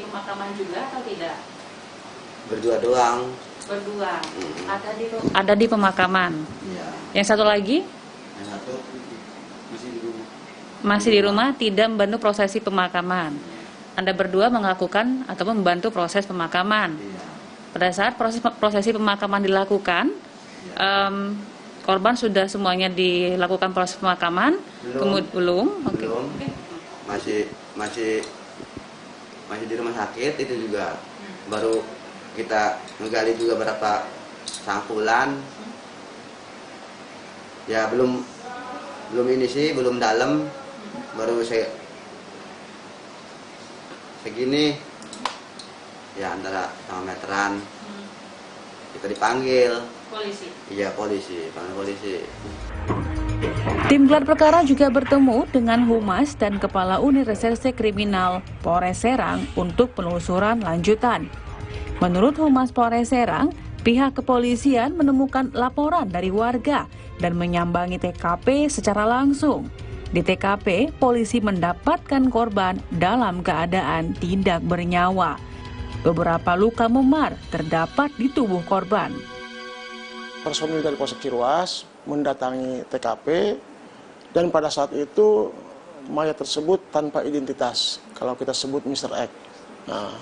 pemakaman juga atau tidak? Berdua doang. Berdua. Ada di pemakaman. Iya. Yang satu lagi? Yang satu masih di rumah. Masih di rumah, tidak membantu prosesi pemakaman. Anda berdua melakukan atau membantu proses pemakaman. Pada saat prosesi pemakaman dilakukan, korban sudah semuanya dilakukan proses pemakaman? Belum. Belum. Masih di rumah sakit itu juga. Baru kita menggali juga beberapa sangkulan. Ya belum ini sih, belum dalam. Baru segini. Ya antara sama meteran. Kita dipanggil. Polisi? Iya, panggil polisi. Tim gelar perkara juga bertemu dengan Humas dan Kepala Unit Reserse Kriminal Polres Serang untuk penelusuran lanjutan. Menurut Humas Polres Serang, pihak kepolisian menemukan laporan dari warga dan menyambangi TKP secara langsung. Di TKP, polisi mendapatkan korban dalam keadaan tidak bernyawa. Beberapa luka memar terdapat di tubuh korban. Personil dari Polsek Ciruas mendatangi TKP dan pada saat itu mayat tersebut tanpa identitas, kalau kita sebut Mr. X. Nah,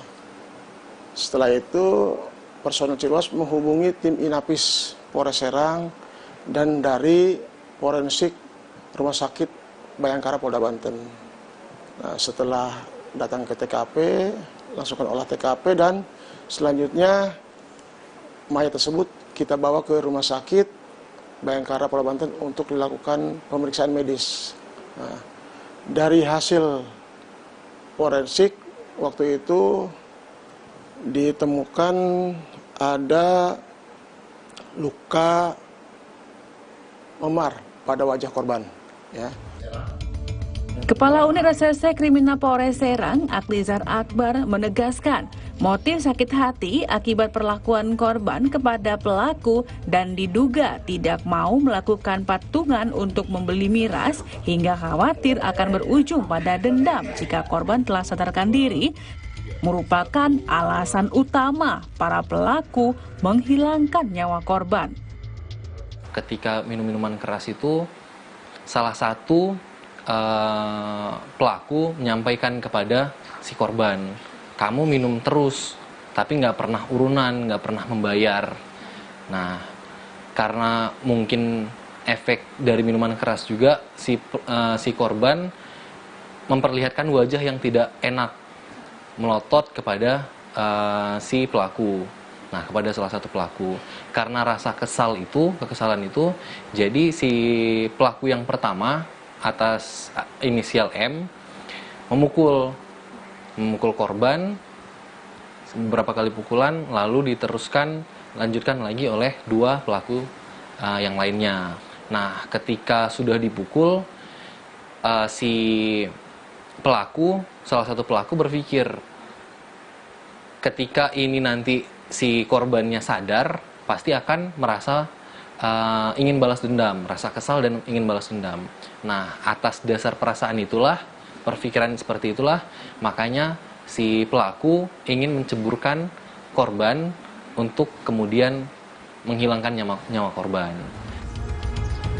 setelah itu personil Ciruas menghubungi tim Inapis Polres Serang dan dari forensik Rumah Sakit Bayangkara Polda Banten. Nah, setelah datang ke TKP, langsungkan olah TKP dan selanjutnya mayat tersebut kita bawa ke Rumah Sakit Bayangkara Polda Banten untuk dilakukan pemeriksaan medis. Nah, dari hasil forensik waktu itu ditemukan ada luka memar pada wajah korban. Ya. Kepala Unit Reserse Kriminal Polres Serang, Aklizar Akbar, menegaskan motif sakit hati akibat perlakuan korban kepada pelaku dan diduga tidak mau melakukan patungan untuk membeli miras hingga khawatir akan berujung pada dendam jika korban telah sadarkan diri, merupakan alasan utama para pelaku menghilangkan nyawa korban. Ketika minum minuman keras itu, salah satu pelaku menyampaikan kepada si korban, kamu minum terus, tapi nggak pernah urunan, nggak pernah membayar. Nah, karena mungkin efek dari minuman keras juga, si korban memperlihatkan wajah yang tidak enak, melotot kepada si pelaku. Nah, kepada salah satu pelaku. Karena rasa kekesalan itu, jadi si pelaku yang pertama atas inisial M memukul korban beberapa kali pukulan, lalu lanjutkan lagi oleh dua pelaku yang lainnya. Nah, ketika sudah dipukul, si salah satu pelaku berpikir, ketika ini nanti si korbannya sadar, pasti akan merasa ingin balas dendam, rasa kesal dan ingin balas dendam. Nah, atas dasar perasaan itulah, perpikiran seperti itulah, makanya si pelaku ingin menceburkan korban untuk kemudian menghilangkan nyawa korban.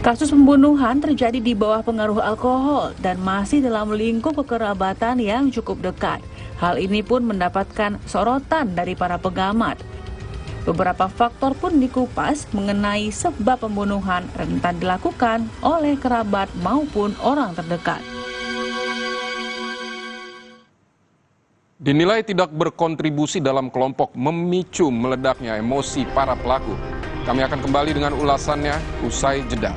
Kasus pembunuhan terjadi di bawah pengaruh alkohol dan masih dalam lingkup kekerabatan yang cukup dekat. Hal ini pun mendapatkan sorotan dari para pengamat. Beberapa faktor pun dikupas mengenai sebab pembunuhan rentan dilakukan oleh kerabat maupun orang terdekat. Dinilai tidak berkontribusi dalam kelompok memicu meledaknya emosi para pelaku. Kami akan kembali dengan ulasannya usai jeda.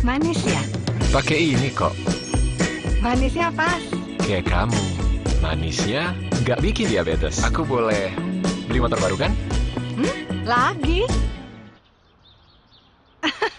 Manis ya? Pakai ini kok. Manisnya pas. Kayak kamu. Manisnya nggak bikin diabetes. Aku boleh beli motor baru kan? Lagi?